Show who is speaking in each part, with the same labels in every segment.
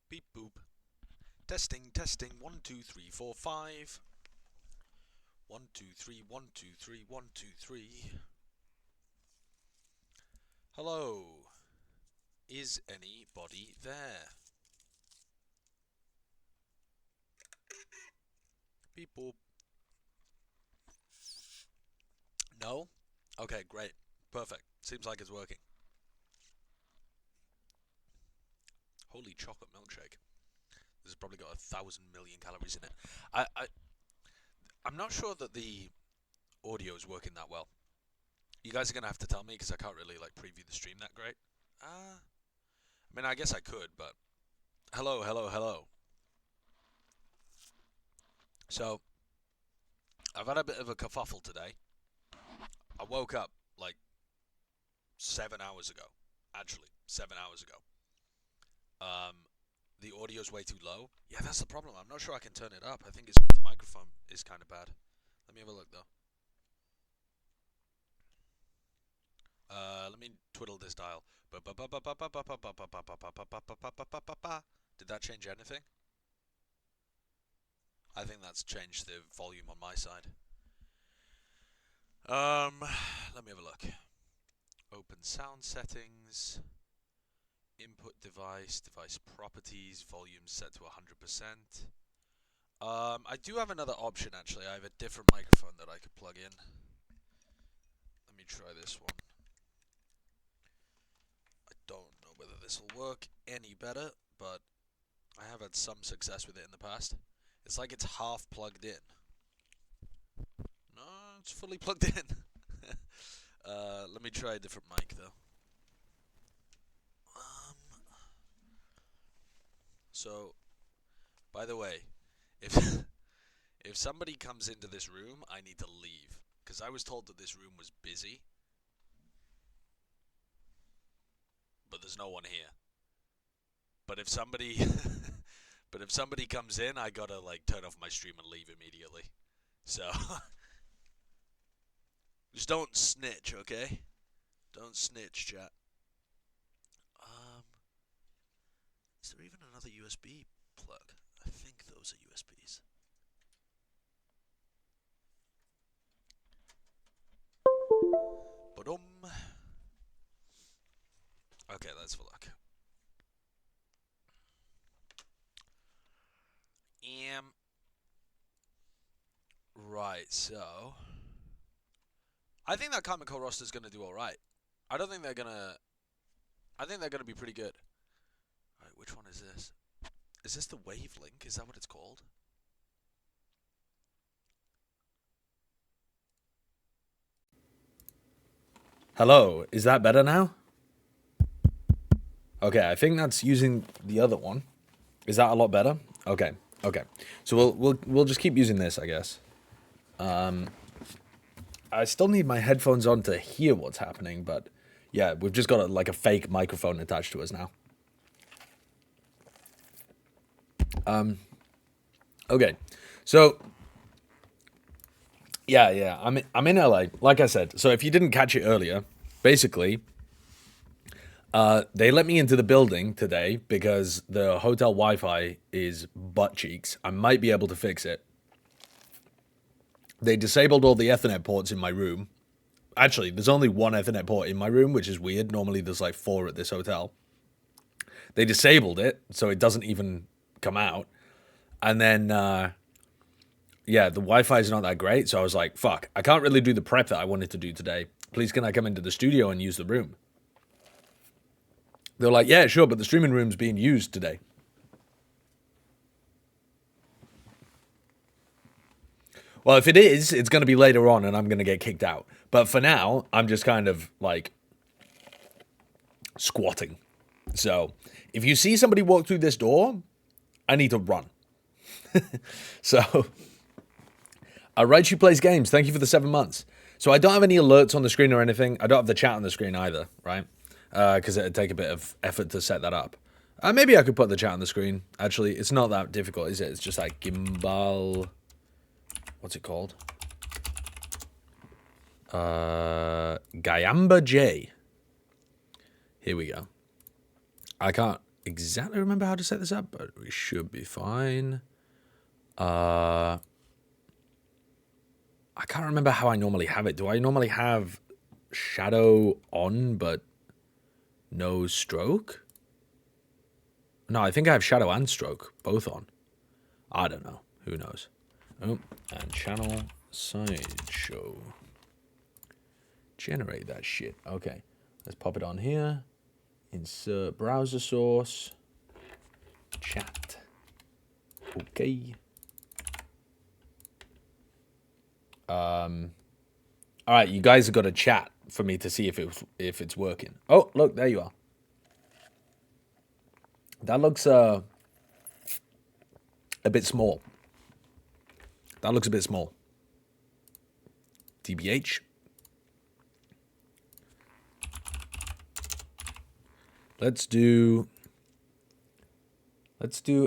Speaker 1: Beep boop. Testing, testing. 1, 2, 3, 4, 5. 1, 2, 3, 1, 2, 3, 1, 2, 3. Hello. Is anybody there? Beep boop. No? Okay, great. Perfect. Seems like it's working. Holy chocolate milkshake. This has probably got 1,000 million calories in it. I'm not sure that the audio is working that well. You guys are going to have to tell me because I can't really like preview the stream that great. I mean, I guess I could, but hello, hello, hello. So, I've had a bit of a kerfuffle today. I woke up like 7 hours ago. Actually, 7 hours ago. The audio's way too low. Yeah, that's the problem. I'm not sure I can turn it up. I think it's the microphone is kind of bad. Let me have a look though. Let me twiddle this dial. Did that change anything? I think that's changed the volume on my side. Let me have a look. Open sound settings. Input device, device properties, volume set to 100%. I do have another option actually. I have a different microphone that I could plug in. Let me try this one. I don't know whether this will work any better, but I have had some success with it in the past. It's like it's half plugged in. No, it's fully plugged in. Let me try a different mic though. So, by the way, if if somebody comes into this room, I need to leave because I was told that this room was busy, but there's no one here. But if somebody comes in, I gotta like turn off my stream and leave immediately. So just don't snitch, okay? Don't snitch, chat. Is there even another USB plug? I think those are USBs. Ba-dum. Okay, let's have a look. Right, so I think that Comic Con roster is gonna do all right. I think they're gonna be pretty good. All right, which one is this? Is this the Wave Link? Is that what it's called? Hello, is that better now? Okay, I think that's using the other one. Is that a lot better? Okay, okay. So we'll just keep using this, I guess. I still need my headphones on to hear what's happening, but yeah, we've just got like a fake microphone attached to us now. Okay, so yeah, I'm in LA, like I said. So if you didn't catch it earlier, basically, they let me into the building today because the hotel Wi-Fi is butt cheeks. I might be able to fix it. They disabled all the Ethernet ports in my room. Actually, there's only one Ethernet port in my room, which is weird. Normally, there's like 4 at this hotel. They disabled it, so it doesn't even come out. And then, yeah, the Wi-Fi is not that great. So I was like, fuck, I can't really do the prep that I wanted to do today. Please, can I come into the studio and use the room? They're like, yeah, sure, but the streaming room's being used today. Well, if it is, it's going to be later on and I'm going to get kicked out. But for now, I'm just kind of like squatting. So if you see somebody walk through this door, I need to run. So, Raichu plays games. Thank you for the 7 months. So I don't have any alerts on the screen or anything. I don't have the chat on the screen either, right? Because it'd take a bit of effort to set that up. Maybe I could put the chat on the screen. Actually, it's not that difficult, is it? It's just like gimbal... What's it called? Gayamba J. Here we go. I can't exactly remember how to set this up, but we should be fine. I can't remember how I normally have it. Do I normally have shadow on, but no stroke? No, I think I have shadow and stroke, both on. I don't know. Who knows? Oh, and channel sideshow. Generate that shit. Okay, let's pop it on here. Insert browser source. Chat. Okay. All right, you guys have got to chat for me to see if it's working. Oh, look, there you are. That looks a bit small. That looks a bit small. TBH. Let's do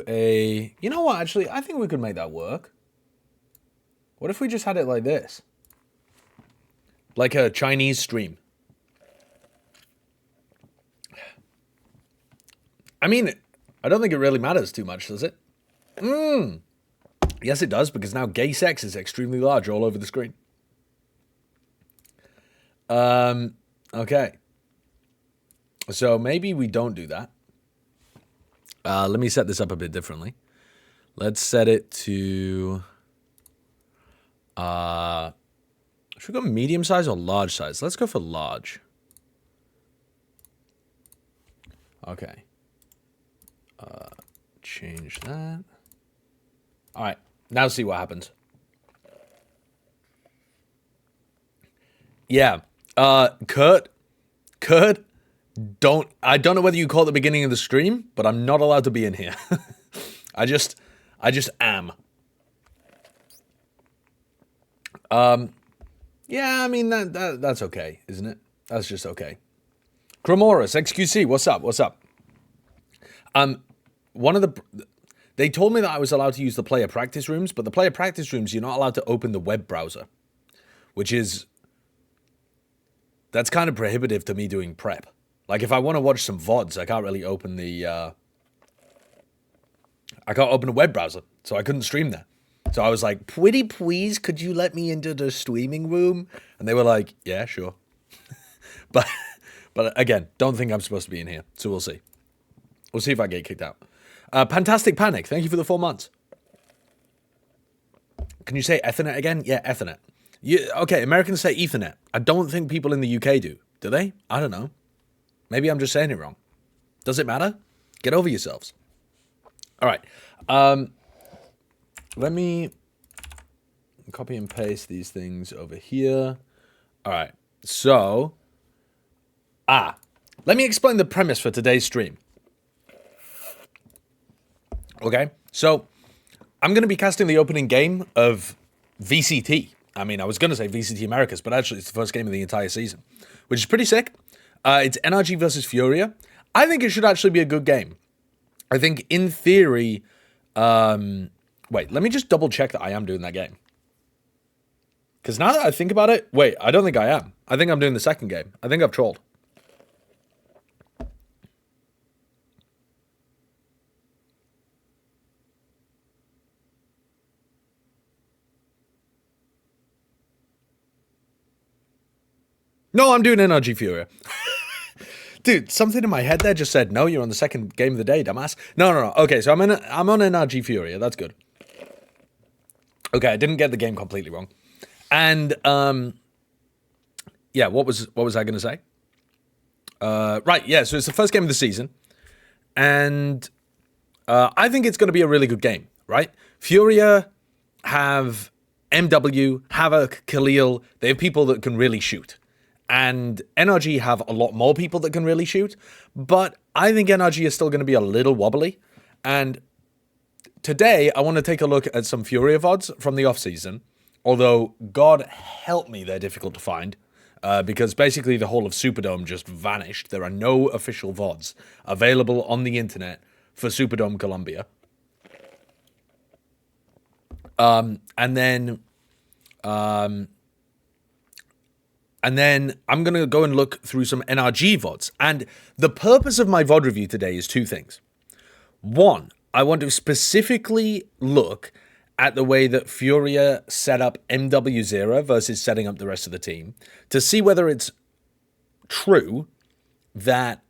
Speaker 1: a... You know what, actually, I think we could make that work. What if we just had it like this? Like a Chinese stream. I mean, I don't think it really matters too much, does it? Yes, it does, because now gay sex is extremely large all over the screen. Okay. So maybe we don't do that. Let me set this up a bit differently. Let's set it to... should we go medium size or large size? Let's go for large. Okay. Change that. All right. Now see what happens. Yeah. Kurt, I don't know whether you call it the beginning of the stream, but I'm not allowed to be in here. I just am. Yeah, I mean that's okay, isn't it? That's just okay. Chromoris, XQC, what's up? What's up? They told me that I was allowed to use the player practice rooms, but the player practice rooms, you're not allowed to open the web browser, that's kind of prohibitive to me doing prep. Like, if I want to watch some VODs, I can't really open I can't open a web browser, so I couldn't stream there. So I was like, pretty please, could you let me into the streaming room? And they were like, yeah, sure. But again, don't think I'm supposed to be in here, so we'll see. We'll see if I get kicked out. Fantastic Panic, thank you for the 4 months. Can you say Ethernet again? Yeah, Ethernet. Okay, Americans say Ethernet. I don't think people in the UK do. Do they? I don't know. Maybe I'm just saying it wrong. Does it matter? Get over yourselves. All right. Let me copy and paste these things over here. All right. So, let me explain the premise for today's stream. Okay. So, I'm going to be casting the opening game of VCT. I mean, I was going to say VCT Americas, but actually it's the first game of the entire season, which is pretty sick. It's NRG versus FURIA. I think it should actually be a good game. I think in theory... wait, let me just double check that I am doing that game. Because now that I think about it... Wait, I don't think I am. I think I'm doing the second game. I think I've trolled. No, I'm doing NRG FURIA. Dude, something in my head there just said, no, you're on the second game of the day, dumbass. No. Okay, so I'm on NRG FURIA. That's good. Okay, I didn't get the game completely wrong. And, yeah, what was I going to say? Right, yeah, so it's the first game of the season. And I think it's going to be a really good game, right? FURIA have MW, Havoc, Khalil. They have people that can really shoot. And NRG have a lot more people that can really shoot, but I think NRG is still going to be a little wobbly. And today, I want to take a look at some FURIA VODs from the off-season, although, God help me, they're difficult to find, because basically the whole of Superdome just vanished. There are no official VODs available on the internet for Superdome Colombia. And then I'm going to go and look through some NRG VODs. And the purpose of my VOD review today is two things. One, I want to specifically look at the way that FURIA set up MW0 versus setting up the rest of the team to see whether it's true that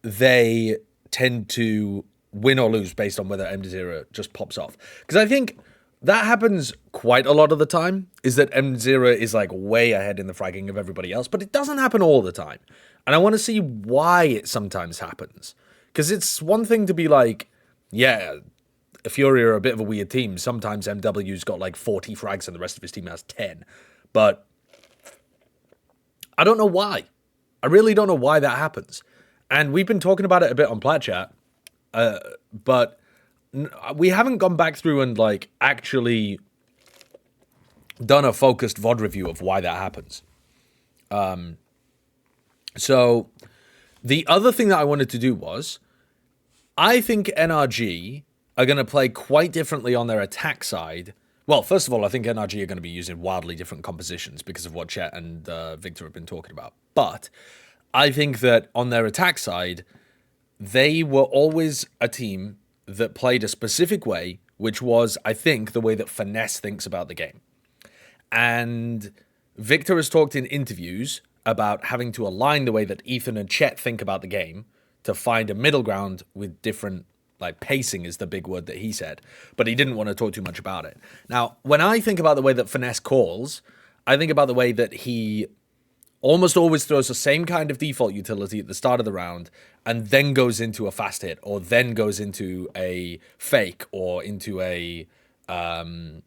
Speaker 1: they tend to win or lose based on whether M0 just pops off. Because I think that happens quite a lot of the time, is that M0 is like way ahead in the fragging of everybody else, but it doesn't happen all the time. And I want to see why it sometimes happens. Because it's one thing to be like, yeah, FURIA are a bit of a weird team. Sometimes MW's got like 40 frags and the rest of his team has 10. But I don't know why. I really don't know why that happens. And we've been talking about it a bit on Plat Chat, but we haven't gone back through and like actually done a focused VOD review of why that happens. So the other thing that I wanted to do was, I think NRG are going to play quite differently on their attack side. Well, first of all, I think NRG are going to be using wildly different compositions because of what Chet and Victor have been talking about. But I think that on their attack side, they were always a team that played a specific way, which was, I think, the way that Finesse thinks about the game. And Victor has talked in interviews about having to align the way that Ethan and Chet think about the game to find a middle ground with different, like pacing is the big word that he said, but he didn't want to talk too much about it. Now, when I think about the way that Finesse calls, I think about the way that he almost always throws the same kind of default utility at the start of the round and then goes into a fast hit or then goes into a fake or into a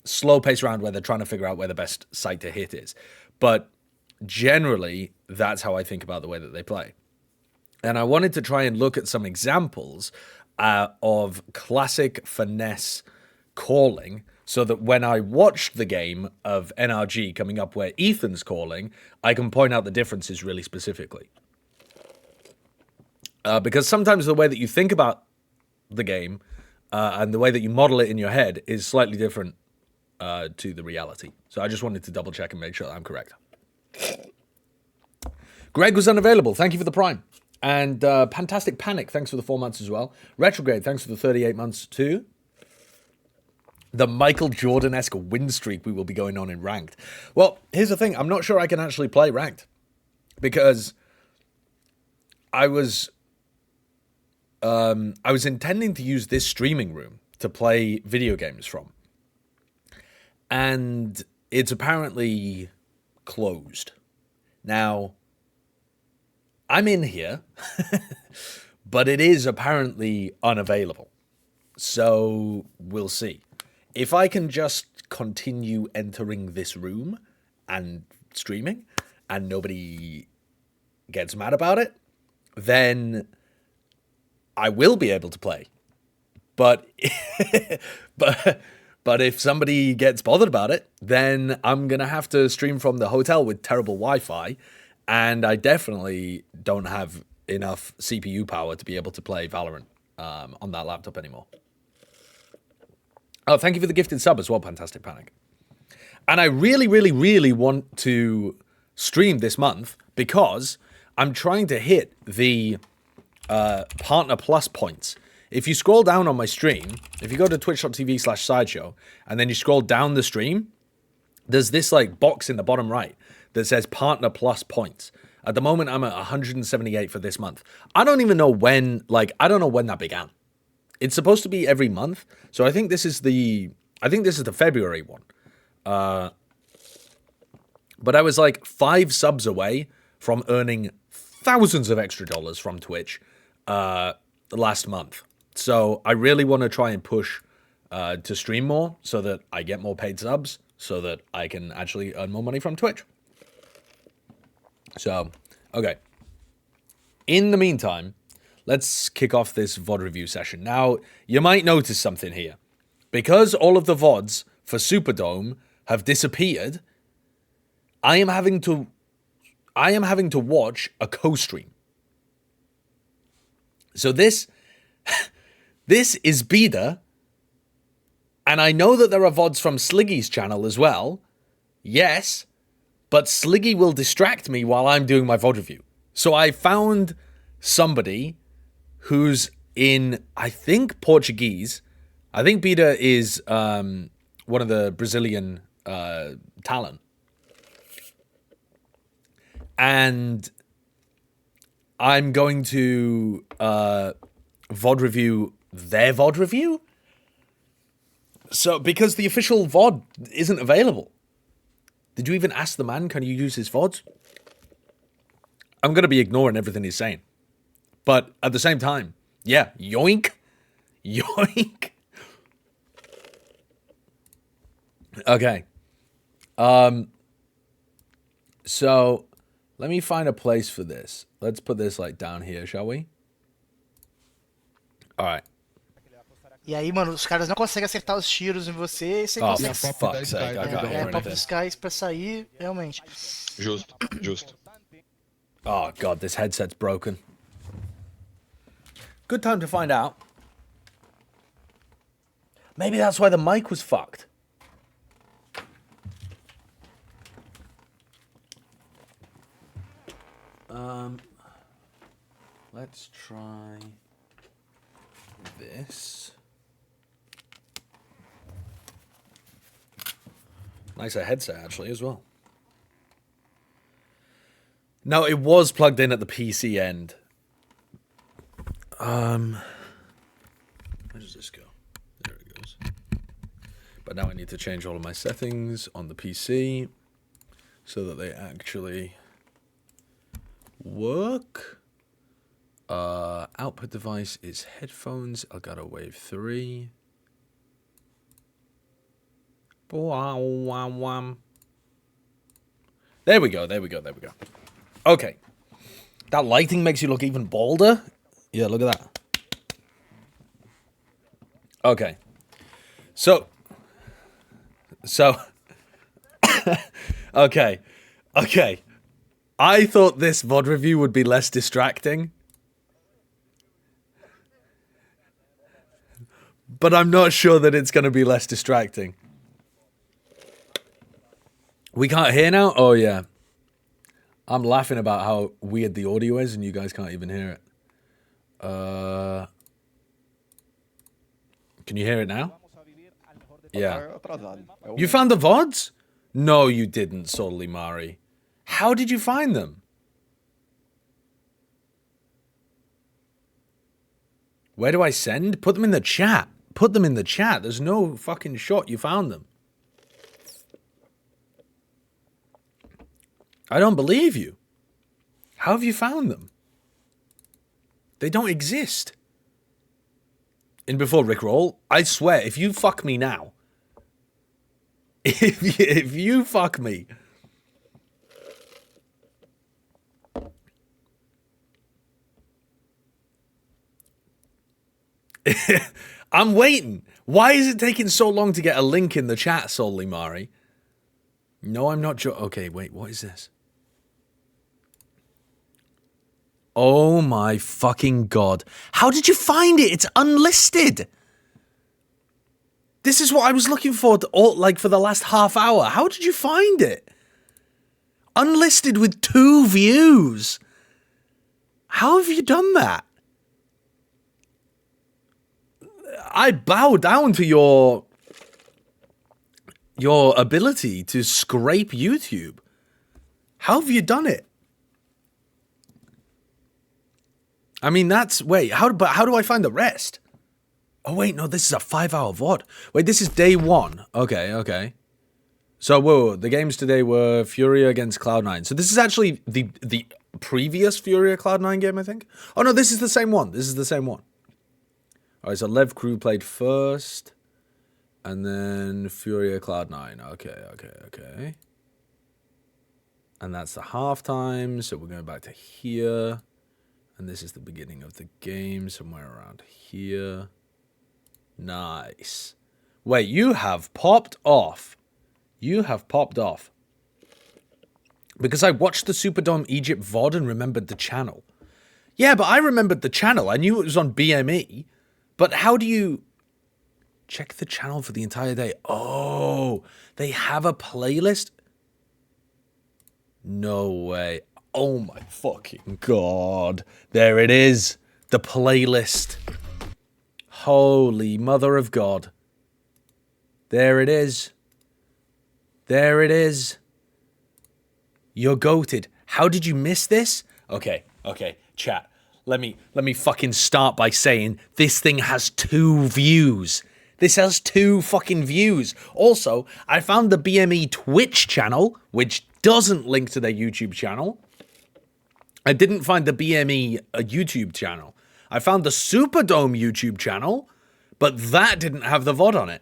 Speaker 1: slow pace round where they're trying to figure out where the best site to hit is. But generally, that's how I think about the way that they play. And I wanted to try and look at some examples of classic Finesse calling so that when I watched the game of NRG coming up where Ethan's calling, I can point out the differences really specifically. Because sometimes the way that you think about the game and the way that you model it in your head is slightly different to the reality. So I just wanted to double check and make sure that I'm correct. Greg was unavailable. Thank you for the Prime. And Fantastic Panic, thanks for the 4 months as well. Retrograde, thanks for the 38 months too. The Michael Jordan-esque win streak we will be going on in Ranked. Well, here's the thing. I'm not sure I can actually play Ranked. Because I was intending to use this streaming room to play video games from. And it's apparently closed. Now, I'm in here, but it is apparently unavailable. So we'll see. If I can just continue entering this room and streaming and nobody gets mad about it, then I will be able to play. But but if somebody gets bothered about it, then I'm going to have to stream from the hotel with terrible Wi-Fi. And I definitely don't have enough CPU power to be able to play Valorant on that laptop anymore. Oh, thank you for the gifted sub as well, Fantastic Panic. And I really, really, really want to stream this month because I'm trying to hit the Partner Plus points. If you scroll down on my stream, if you go to twitch.tv/sideshow, and then you scroll down the stream, there's this like box in the bottom right that says Partner Plus points. At the moment, I'm at 178 for this month. I don't even know when, I don't know when that began. It's supposed to be every month, so I think this is the February one. But I was like 5 subs away from earning thousands of extra dollars from Twitch last month. So I really want to try and push to stream more so that I get more paid subs so that I can actually earn more money from Twitch. So, okay. In the meantime, let's kick off this VOD review session. Now, you might notice something here. Because all of the VODs for Superdome have disappeared, I am having to watch a co-stream. So this is Bida, and I know that there are VODs from Sliggy's channel as well. Yes, but Sliggy will distract me while I'm doing my VOD review. So I found somebody whose in, I think, Portuguese. I think Bida is one of the Brazilian talent. And I'm going to VOD review their VOD review. So, because the official VOD isn't available. Did you even ask the man, can you use his VODs? I'm going to be ignoring everything he's saying. But at the same time, yeah, yoink. Yoink. Okay. So, let me find a place for this. Let's put this, like, down here, shall we? Alright.
Speaker 2: E aí, mano, os caras não conseguem acertar os tiros em você e você consegue.
Speaker 1: Fuck's sake, I can't hear
Speaker 2: Pop
Speaker 1: anything.
Speaker 2: dos Skies pra sair, realmente.
Speaker 3: Justo, justo.
Speaker 1: Oh, God, this headset's broken. Good time to find out. Maybe that's why the mic was fucked. Let's try this. Nicer headset, actually, as well. No, it was plugged in at the PC end. Where does this go? There it goes. But now I need to change all of my settings on the PC so that they actually work. Output device is headphones. Elgato Wave 3. There we go, there we go, there we go. Okay. That lighting makes you look even bolder. Yeah, look at that. Okay. So. Okay. Okay. I thought this VOD review would be less distracting. But I'm not sure that it's going to be less distracting. We can't hear now? Oh, yeah. I'm laughing about how weird the audio is and you guys can't even hear it. Can you hear it now? Yeah. You found the VODs? No, you didn't, Solimari. How did you find them? Where do I send? Put them in the chat. Put them in the chat. There's no fucking shot you found them. I don't believe you. How have you found them? They don't exist. In Before Rickroll, I swear, if you fuck me now, if you fuck me, I'm waiting. Why is it taking so long to get a link in the chat, Solimari? No, I'm not sure. Okay, wait, what is this? Oh my fucking God. How did you find it? It's unlisted. This is what I was looking for, for the last half hour. How did you find it? Unlisted with 2 views. How have you done that? I bow down to your ability to scrape YouTube. How have you done it? I mean, that's... Wait, how do I find the rest? Oh, wait, no, this is a 5-hour VOD. Wait, this is day 1. Okay, okay. So, whoa, the games today were Furia against Cloud9. So this is actually the previous Furia Cloud9 game, I think. Oh, no, this is the same one. This is the same one. All right, so Lev Crew played first. And then Furia Cloud9. Okay, okay, okay. And that's the halftime. So we're going back to here. And this is the beginning of the game, somewhere around here. Nice. Wait, you have popped off. You have popped off. Because I watched the Superdome Egypt VOD and remembered the channel. Yeah, but I remembered the channel. I knew it was on BME. But how do you... check the channel for the entire day? Oh, they have a playlist? No way. Oh my fucking God. There it is. The playlist. Holy mother of God. There it is. There it is. You're goated. How did you miss this? Okay, chat. Let me fucking start by saying this thing has 2 views. This has 2 fucking views. Also, I found the BME Twitch channel, which doesn't link to their YouTube channel. I didn't find the BME YouTube channel. I found the Superdome YouTube channel, but that didn't have the VOD on it.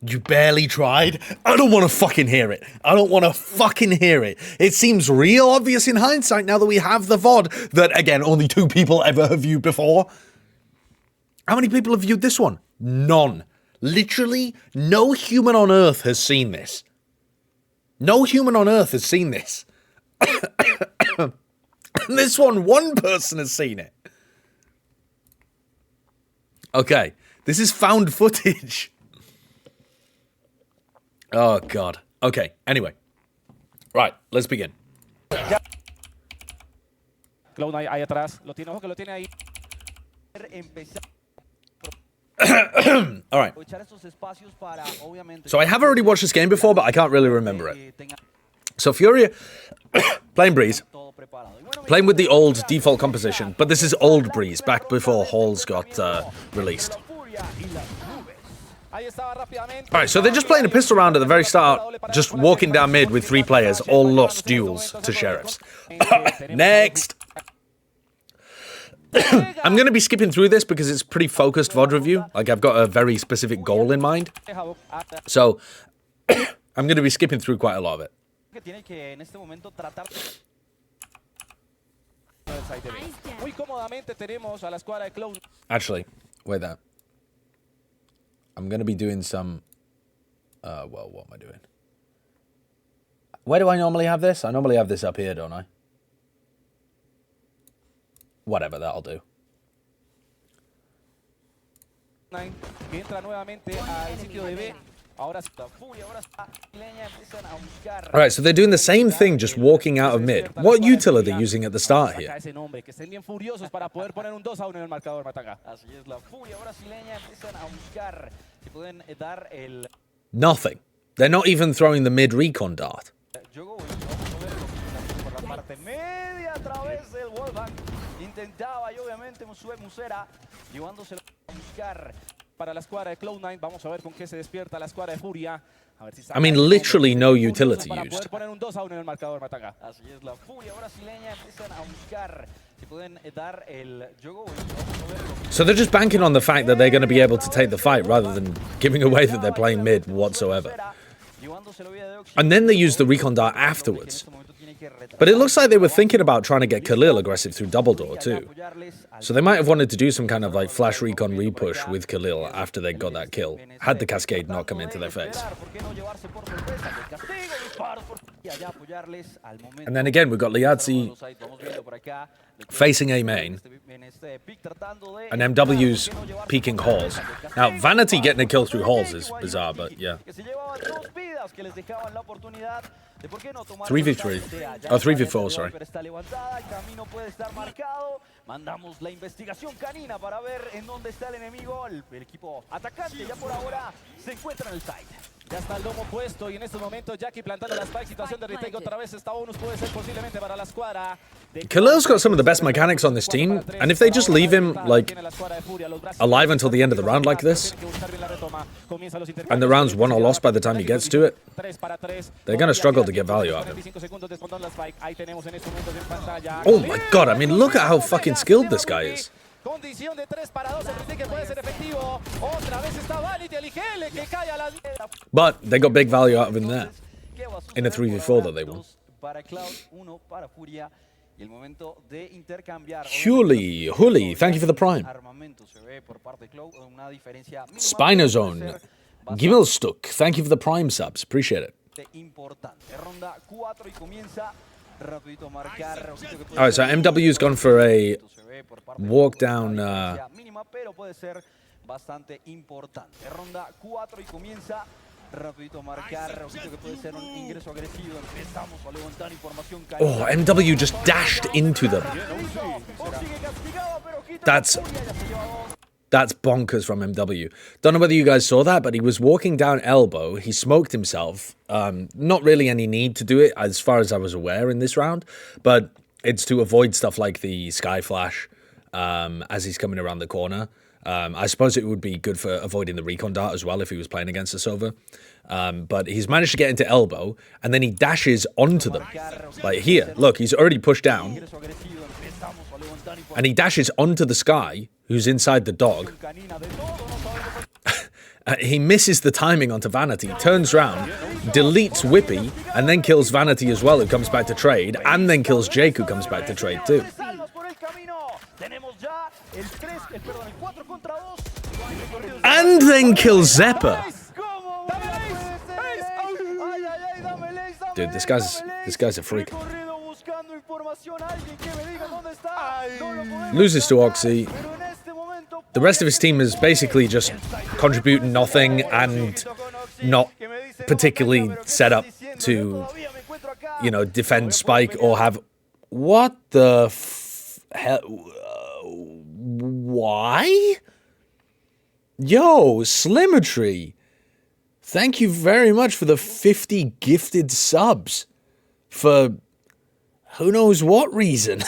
Speaker 1: You barely tried? I don't want to fucking hear it. I don't want to fucking hear it. It seems real obvious in hindsight now that we have the VOD that, again, only 2 people ever have viewed before. How many people have viewed this one? None. Literally, no human on Earth has seen this. No human on Earth has seen this. This one person has seen it. Okay, this is found footage. Oh, God. Okay, anyway. Right, let's begin.
Speaker 4: Cloud9 ahí atrás. Lo tiene, ojo que lo tiene ahí.
Speaker 1: All right. So I have already watched this game before, but I can't really remember it. So Furia, playing Breeze, playing with the old default composition, but this is old Breeze, back before Halls got released. Alright, so they're just playing a pistol round at the very start, just walking down mid with 3 players, all lost duels to sheriffs. Next! I'm going to be skipping through this because it's pretty focused VOD review. Like, I've got a very specific goal in mind. So, I'm going to be skipping through quite a lot of it. Actually, wait there. I'm going to be doing some... well, what am I doing? Where do I normally have this? I normally have this up here, don't I? Whatever, that'll do. Alright, so they're doing the same thing, just walking out of mid. What util are they using at the start here? Nothing. They're not even throwing the mid recon dart.
Speaker 4: Intentaba y obviamente Musera llevándoselo a buscar para la escuadra de Cloud9. Vamos a ver con qué se despierta la escuadra de Furia. A ver si
Speaker 1: I mean, literally no utility
Speaker 4: para
Speaker 1: used.
Speaker 4: poder poner un 2-1 en el marcador, Matanga. Así es, la Furia brasileña empiezan a buscar si pueden dar el juego.
Speaker 1: So they're just banking on the fact that they're going to be able to take the fight rather than giving away that they're playing mid whatsoever. And then they use the recon dart afterwards. But it looks like they were thinking about trying to get Khalil aggressive through double door too. So they might have wanted to do some kind of like flash recon repush with Khalil after they got that kill, had the cascade not come into their face. And then again, we've got Liadzi facing A main, and MW's peeking Halls. Now, Vanity getting a kill through Halls is bizarre, but yeah. 3v3. Oh, 3v4, sorry.
Speaker 4: Mandamos la investigación canina para ver en dónde está el enemigo. El equipo atacante ya por ahora se encuentra en el site. Ya está el domo puesto y en este momento Jackie plantando la spike. Situación de retake otra vez. Esta bonus puede ser posiblemente para la escuadra.
Speaker 1: Khalil's got some of the best mechanics on this team, and if they just leave him, like, alive until the end of the round like this, and the round's won or lost by the time he gets to it, they're going to struggle to get value out of him. Oh my god, I mean, look at how fucking skilled this guy is. But they got big value out of him there, in a 3v4 that they won. Huli, thank you for the prime. Spinozone, Gimmelstuk, thank you for the prime subs, appreciate it. Alright, so MW's gone for a walk down.
Speaker 4: rapidito marcar, ojito que puede ser un ingreso agresivo. Empezamos a levantar información.
Speaker 1: Oh, MW just dashed into them. That's bonkers from MW. Don't know whether you guys saw that, but he was walking down elbow. He smoked himself. Not really any need to do it, as far as I was aware in this round, but it's to avoid stuff like the Sky Flash as he's coming around the corner. I suppose it would be good for avoiding the recon dart as well if he was playing against a Sova. But he's managed to get into elbow, and then he dashes onto them. Like here, look, he's already pushed down. And he dashes onto the Sky, who's inside the dog. He misses the timing onto Vanity, turns round, deletes Whippy, and then kills Vanity as well, who comes back to trade, and then kills Jake, who comes back to trade too. And then kills Zeppa. Dude, this guy's a freak. Loses to Oxy. The rest of his team is basically just contributing nothing and not particularly set up to, you know, defend Spike or have... What the hell? Why? Yo, Slimetry. Thank you very much for the 50 gifted subs. For who knows what reason.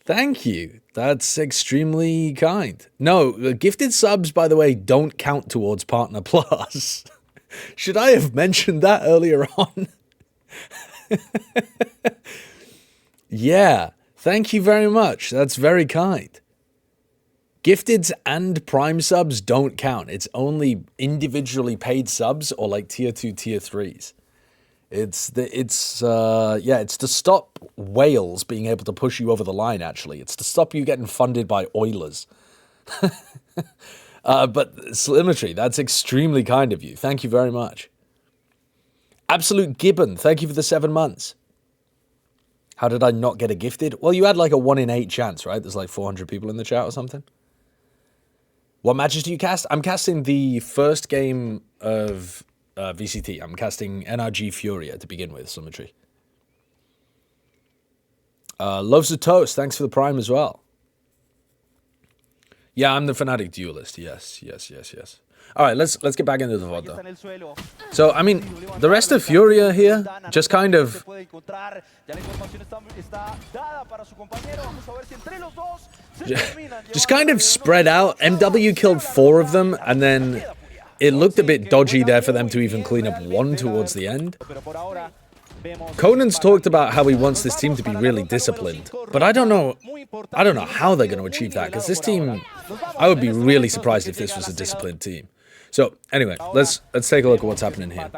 Speaker 1: Thank you. That's extremely kind. No, gifted subs, by the way, don't count towards Partner Plus. Should I have mentioned that earlier on? Yeah. Thank you very much. That's very kind. Gifteds and Prime subs don't count. It's only individually paid subs or like tier 2, tier 3s. It's to stop whales being able to push you over the line, actually. It's to stop you getting funded by Oilers. But Slimetry, that's extremely kind of you. Thank you very much. Absolute Gibbon, thank you for the 7 months. How did I not get a gifted? Well, you had like a 1 in 8 chance, right? There's like 400 people in the chat or something. What matches do you cast? I'm casting the first game of VCT. I'm casting NRG Furia to begin with, Symmetry. Loves the Toast. Thanks for the Prime as well. Yeah, I'm the Fnatic Duelist. Yes. All right, let's get back into the VOD, though. So, I mean, the rest of Furia here just kind of... just kind of spread out. MW killed 4 of them, and then it looked a bit dodgy there for them to even clean up 1 towards the end. Conan's talked about how he wants this team to be really disciplined, but I don't know how they're going to achieve that, because this team, I would be really surprised if this was a disciplined team. So, anyway, let's take a look at what's happening here.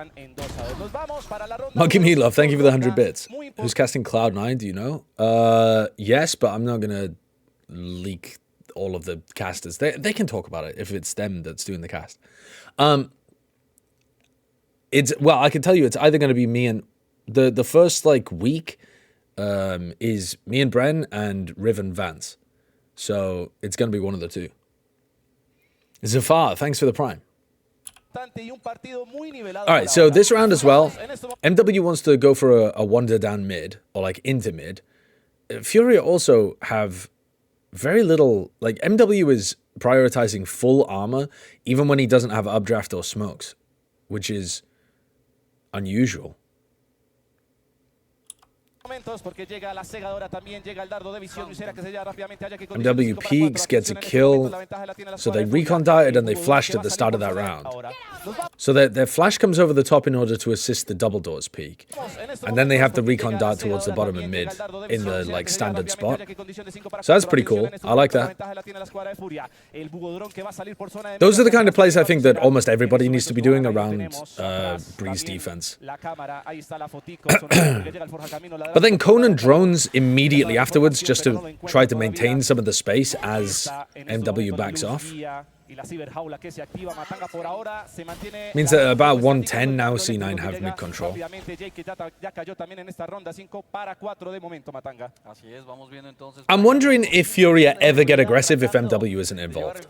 Speaker 1: Monkey Me Love, thank you for the 100 bits. Who's casting Cloud9, do you know? Yes, but I'm not going to leak all of the casters. They can talk about it if it's them that's doing the cast. Well, I can tell you it's either going to be me and... The first, like, week is me and Bren and Riv and Vance. So, it's going to be one of the two. Zafar, thanks for the Prime. Alright, so this round as well, MW wants to go for a wander down mid, or like into mid. Furia also have very little, like MW is prioritizing full armor, even when he doesn't have updraft or smokes, which is unusual. MW peeks, gets a kill, so they recon dieted and they flashed at the start of that round. So their flash comes over the top in order to assist the double doors peak. And then they have the recon dart towards the bottom and mid in the like standard spot. So that's pretty cool. I like that. Those are the kind of plays I think that almost everybody needs to be doing around Breeze defense. But then Conan drones immediately afterwards just to try to maintain some of the space as MW backs off.
Speaker 4: Y la ciberjaula que se activa, Matanga por ahora se mantiene.
Speaker 1: Means that about 110 now C9 have mid control.
Speaker 4: Rápidamente Jake ya cayó también en esta ronda 5 para 4 de momento, Matanga.
Speaker 5: Así es, vamos viendo entonces.
Speaker 1: I'm wondering if Furia ever get aggressive if MW isn't involved.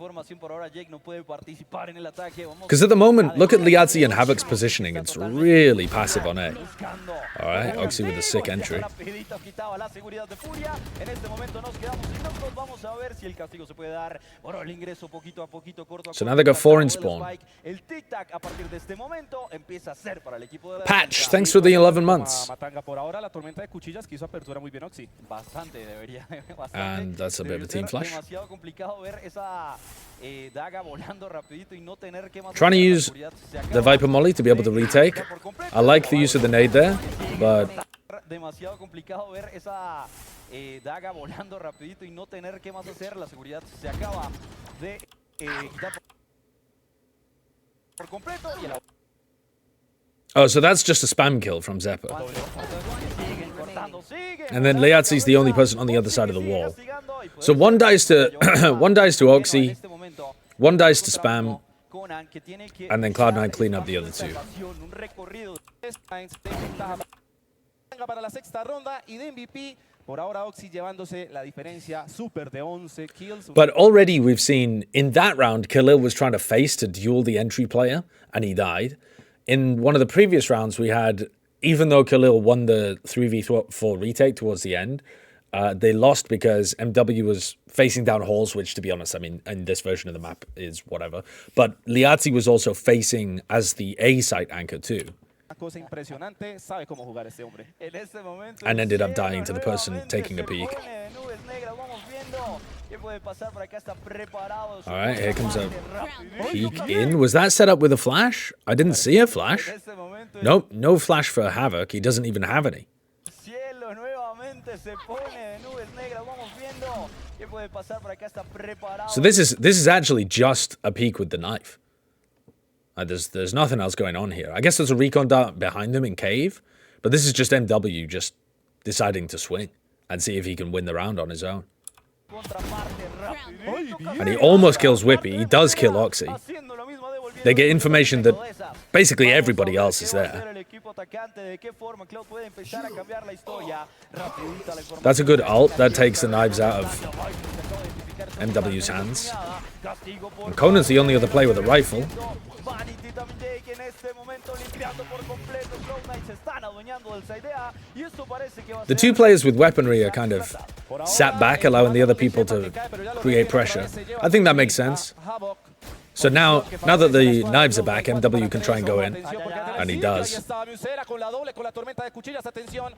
Speaker 1: Because at the moment, look at Liazzi and Havoc's positioning. It's really passive on A. Alright, Oxy with a sick entry.
Speaker 4: Rapidito quitaba la seguridad de Furia. En este momento nos quedamos sin nosotros. Vamos a ver si el castigo se puede dar. Bueno, el ingreso poquito a poquito, corto a
Speaker 1: So
Speaker 4: corto.
Speaker 1: now they got 4 in spawn.
Speaker 4: El tic-tac a partir de este momento empieza a ser para el equipo de la
Speaker 1: Patch,
Speaker 4: defensa.
Speaker 1: thanks for the 11 months.
Speaker 4: Matanga por ahora, la tormenta de cuchillas que hizo apertura muy bien Oxy.
Speaker 5: Bastante, debería. Bastante.
Speaker 1: And that's a bit of a team flash.
Speaker 5: Demasiado complicado ver esa daga volando rapidito y no tener que más.
Speaker 1: Trying to use the Viper Molly to be able to retake. I like the use of the nade there, but
Speaker 5: Demasiado complicado ver esa daga volando rapidito y no tener que más hacer. La seguridad se acaba de quitar por completo y el
Speaker 1: oh, so that's just a spam kill from Zeppa.
Speaker 5: siguen cortando, siguen.
Speaker 1: And then Liazzi's the only person on the other side of the wall. So one dies to one dies to Oxy, one dies to spam, and then Cloud9 clean up the other two.
Speaker 4: Un recorrido de ventaja para la sexta ronda y de MVP. Por ahora Oxy llevándose la diferencia super de 11 kills.
Speaker 1: But already we've seen in that round, Khalil was trying to face to duel the entry player, and he died. In one of the previous rounds, we had, even though Khalil won the 3v4 retake towards the end, they lost because MW was facing down halls, which, to be honest, I mean, in this version of the map is whatever. But Liazzi was also facing as the A site anchor too.
Speaker 4: Cosa impresionante, sabe cómo jugar este hombre.
Speaker 5: En este momento
Speaker 1: And ended up dying to the person taking a peek. Alright, here comes a peek in. Was that set up with a flash? I didn't see a flash. Nope, no flash for Havoc. He doesn't even have any. So this is actually just a peek with the knife. There's nothing else going on here. I guess there's a recon dart behind him in cave, but this is just MW just deciding to swing and see if he can win the round on his own. And he almost kills Whippy. He does kill Oxy. They get information that basically everybody else is there. That's a good ult. That takes the knives out of MW's hands. And Conan's the only other player with a rifle. The two players with weaponry are kind of sat back, allowing the other people to create pressure. I think that makes sense. So now that the knives are back, MW can try and go in, and he does.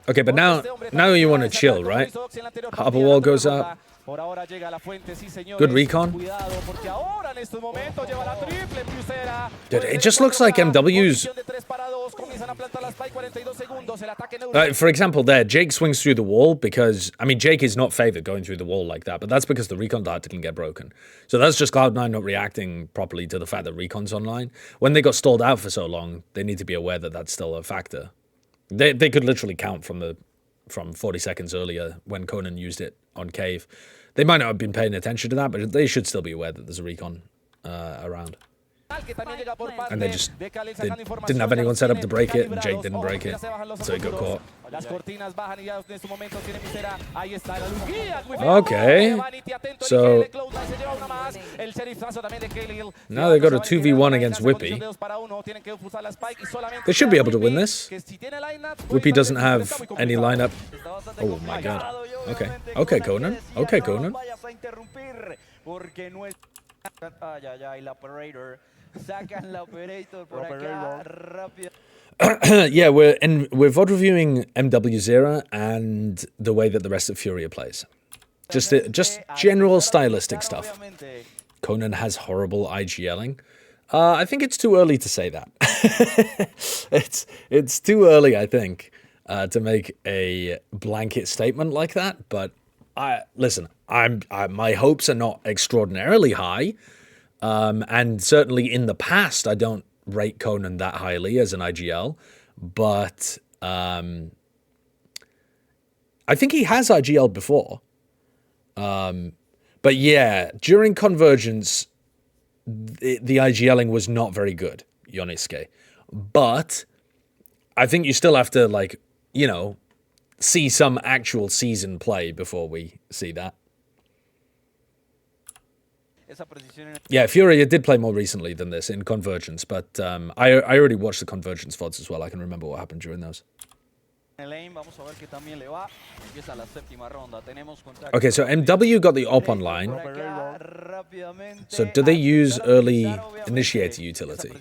Speaker 1: Okay, but now you want to chill, right? Harbor wall goes up. Good recon. Dude, it just looks like MW's... for example, there, Jake swings through the wall because... I mean, Jake is not favored going through the wall like that, but that's because the recon dart didn't get broken. So that's just Cloud9 not reacting properly to the fact that recon's online. When they got stalled out for so long, they need to be aware that that's still a factor. They could literally count from 40 seconds earlier when Conan used it on cave. They might not have been paying attention to that, but they should still be aware that there's a recon around. And they didn't have anyone set up to break it, and Jake didn't break it, so he got caught. Okay, so now they got a 2v1 against Whippy. They should be able to win this. Whippy doesn't have any lineup. Oh my god. Okay, Conan. Okay, Conan. Yeah, we're VOD reviewing MW0 and the way that the rest of Furia plays. Just general stylistic stuff. Conan has horrible IGLing. I think it's too early to say that. it's too early, I think, to make a blanket statement like that. But listen, my hopes are not extraordinarily high. And certainly in the past, I don't rate Conan that highly as an IGL, but I think he has IGL before. But yeah, during Convergence, the IGLing was not very good, Yoniske. But I think you still have to, like, you know, see some actual season play before we see that. Yeah, Furia did play more recently than this in Convergence, but I already watched the Convergence VODs as well. I can remember what happened during those. Okay, so MW got the op online. So do they use early initiator utility?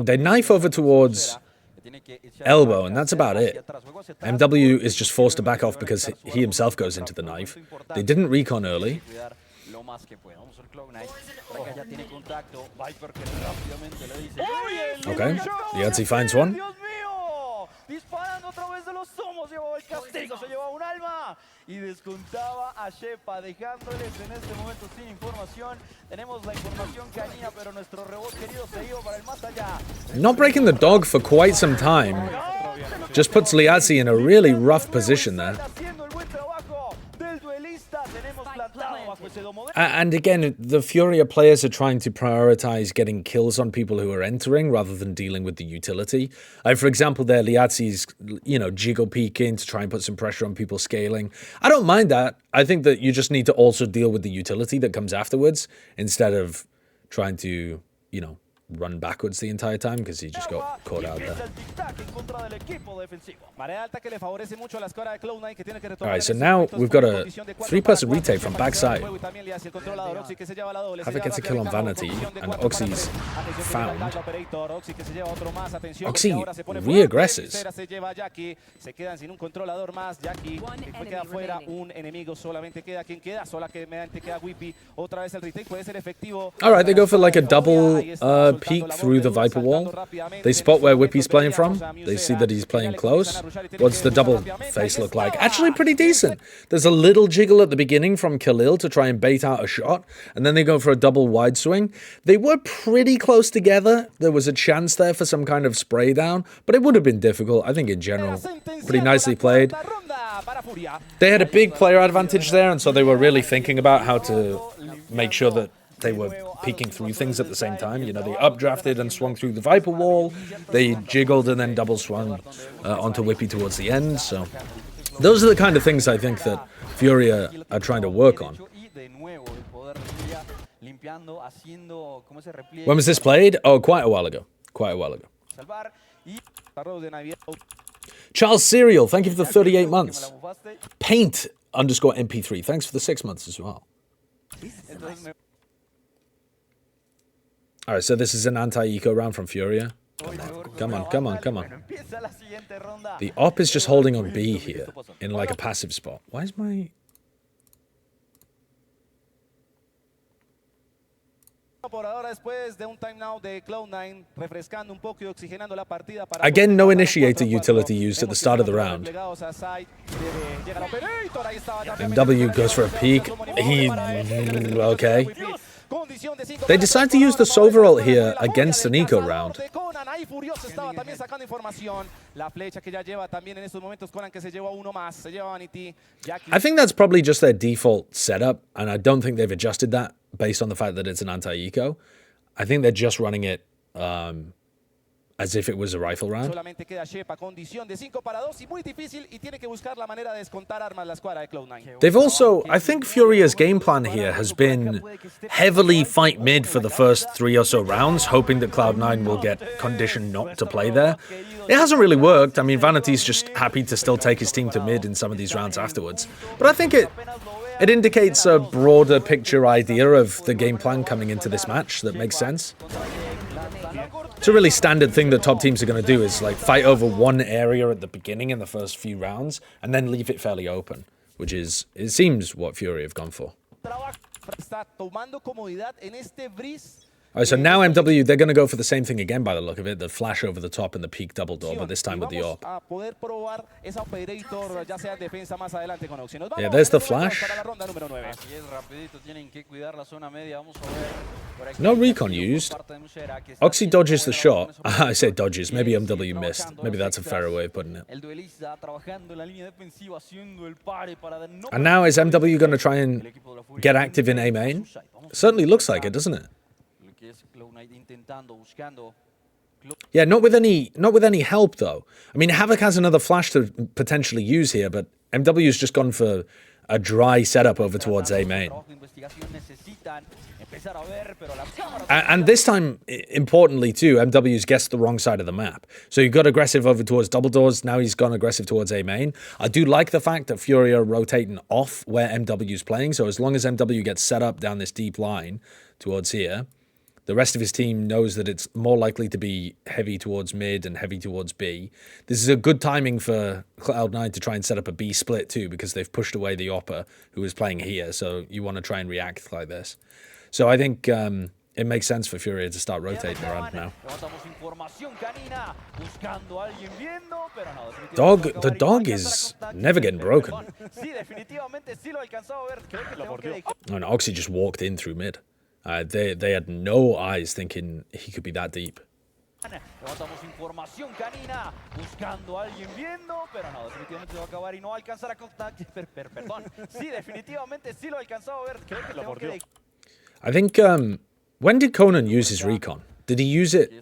Speaker 1: They knife over towards elbow, and that's about it. MW is just forced to back off because he himself goes into the knife. They didn't recon early. Okay, Yahtzee finds one.
Speaker 5: Disparando a través de los zomos, llevaba el castigo, se llevaba un alma y descontaba a Shepa, dejándoles en este momento sin información. Tenemos la información canina, pero nuestro robot querido se iba para el más allá.
Speaker 1: Not breaking the dog for quite some time. Just puts Liazzi in a really rough position there. And again, the Furia players are trying to prioritize getting kills on people who are entering rather than dealing with the utility. For example, there, Liazzi's, you know, jiggle peeking to try and put some pressure on people scaling. I don't mind that. I think that you just need to also deal with the utility that comes afterwards instead of trying to, you know, run backwards the entire time because he just got caught out there. Alright, so now we've got a 3-person retake from backside. Havoc gets a kill on Vanity, and Oxy's found. Oxy re-aggresses. Alright, they go for like a double peek through the Viper wall. They spot where Whippy's playing from. They see that he's playing close. What's the double face look like? Actually pretty decent. There's a little jiggle at the beginning from Khalil to try and bait out a shot, and then they go for a double wide swing. They were pretty close together. There was a chance there for some kind of spray down, but it would have been difficult. I think in general, pretty nicely played. They had a big player advantage there, and so they were really thinking about how to make sure that they were peeking through things at the same time. You know, they updrafted and swung through the Viper wall. They jiggled and then double swung onto Whippy towards the end. So those are the kind of things I think that Furia are trying to work on. When was this played? Oh, quite a while ago. Quite a while ago. Charles Serial, thank you for the 38 months. Paint _MP3, thanks for the 6 months as well. Alright, so this is an anti-eco round from Furia. Come on, come on, come on. The op is just holding on B here, in like a passive spot. Why is my... Again, no initiator utility used at the start of the round. MW goes for a peek. Okay. They decide to use the Sova ult here against an eco round. I think that's probably just their default setup, and I don't think they've adjusted that based on the fact that it's an anti-eco. I think they're just running it as if it was a rifle round. They've also, I think Furia's game plan here has been heavily fight mid for the first 3 or so rounds, hoping that Cloud9 will get conditioned not to play there. It hasn't really worked. I mean, Vanity's just happy to still take his team to mid in some of these rounds afterwards. But I think it indicates a broader picture idea of the game plan coming into this match that makes sense. It's a really standard thing that top teams are going to do is like fight over one area at the beginning in the first few rounds and then leave it fairly open, which is, it seems, what Fury have gone for. Alright, so now MW, they're going to go for the same thing again by the look of it, the flash over the top and the peak double door, but this time with the AWP. Yeah, there's the flash. No recon used. Oxy dodges the shot. I say dodges. Maybe MW missed. Maybe that's a fairer way of putting it. And now is MW going to try and get active in A main? Certainly looks like it, doesn't it? Yeah, not with any help though. I mean, Havoc has another flash to potentially use here, but MW's just gone for a dry setup over towards A main. And this time, importantly too, MW's guessed the wrong side of the map. So he got aggressive over towards double doors, now he's gone aggressive towards A main. I do like the fact that Furia are rotating off where MW's playing, so as long as MW gets set up down this deep line towards here, the rest of his team knows that it's more likely to be heavy towards mid and heavy towards B. This is a good timing for Cloud9 to try and set up a B split too, because they've pushed away the Oppa who is playing here, so you want to try and react like this. So I think it makes sense for Furia to start rotating around now. The dog is never getting broken. And Oxy just walked in through mid. They had no eyes thinking he could be that deep. I think, when did Conan use his recon? Did he use it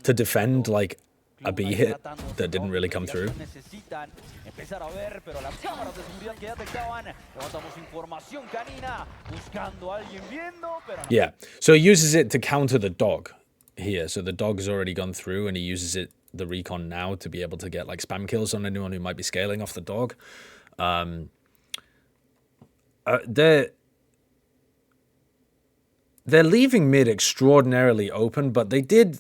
Speaker 1: to defend, like, a B hit that didn't really come through? Yeah, so he uses it to counter the dog here. So the dog's already gone through and he uses the recon now to be able to get like spam kills on anyone who might be scaling off the dog. They're leaving mid extraordinarily open, but they did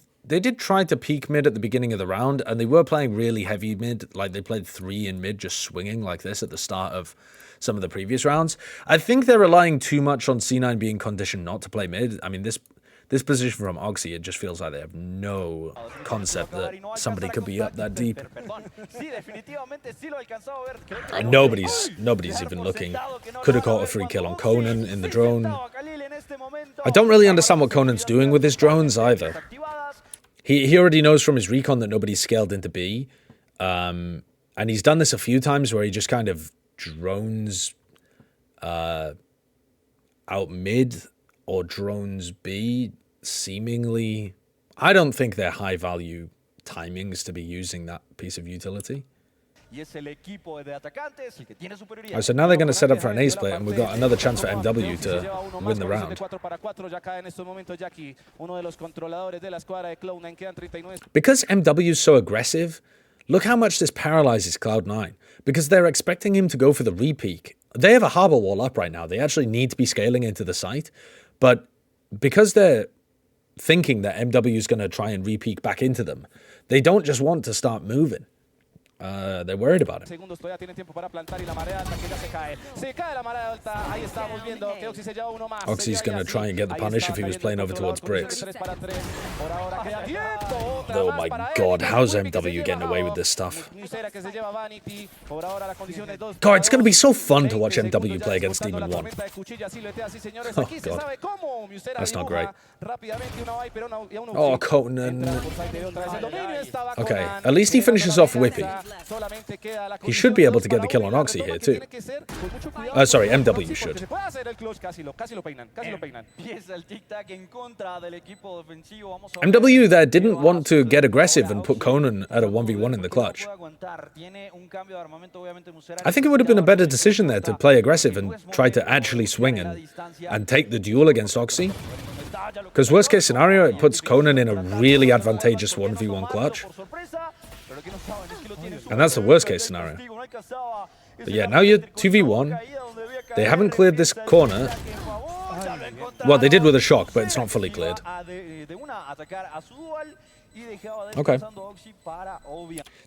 Speaker 1: try to peek mid at the beginning of the round, and they were playing really heavy mid. Like, they played 3 in mid, just swinging like this at the start of some of the previous rounds. I think they're relying too much on C9 being conditioned not to play mid. I mean, this position from Oxy, it just feels like they have no concept that somebody could be up that deep. And nobody's even looking. Could have caught a free kill on Conan in the drone. I don't really understand what Conan's doing with his drones either. He already knows from his recon that nobody's scaled into B. And he's done this a few times where he just kind of drones out mid or drones B, seemingly. I don't think they're high value timings to be using that piece of utility. So now they're going to set up for an A split, and we've got another chance for MW to win the round. Because MW is so aggressive, look how much this paralyzes Cloud9. Because they're expecting him to go for the re-peek. They have a harbor wall up right now. They actually need to be scaling into the site. But because they're thinking that MW is going to try and re-peek back into them, they don't just want to start moving. They're worried about him. Oxy's going to try and get the punish if he was playing over towards bricks. Oh my god, how's MW getting away with this stuff? God, it's going to be so fun to watch MW play against Demon 1. Oh god, that's not great. Oh, Conan. Okay, at least he finishes off Whippy. He should be able to get the kill on Oxy here too. Sorry, MW should. MW there didn't want to get aggressive and put Conan at a 1v1 in the clutch. I think it would have been a better decision there to play aggressive and try to actually swing and take the duel against Oxy. Because worst case scenario, it puts Conan in a really advantageous 1v1 clutch. And that's the worst case scenario. But yeah, now you're 2v1. They haven't cleared this corner. Well, they did with a shock, but it's not fully cleared. Okay.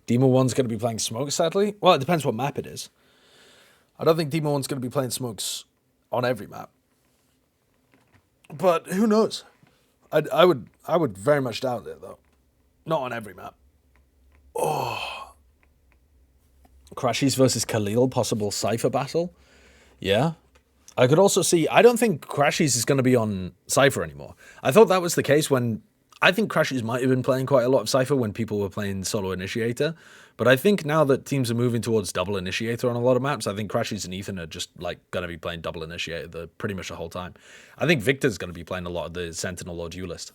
Speaker 1: Demon 1's going to be playing smokes, sadly. Well, it depends what map it is. I don't think Demon 1's going to be playing smokes on every map. But who knows? I would very much doubt it, though. Not on every map. Oh. Crashies versus Khalil, possible Cypher battle? Yeah. I could also see, I don't think Crashies is going to be on Cypher anymore. I thought that was the case when, I think Crashies might have been playing quite a lot of Cypher when people were playing solo Initiator. But I think now that teams are moving towards double Initiator on a lot of maps, I think Crashies and Ethan are just like going to be playing double Initiator pretty much the whole time. I think Victor's going to be playing a lot of the Sentinel or Duelist.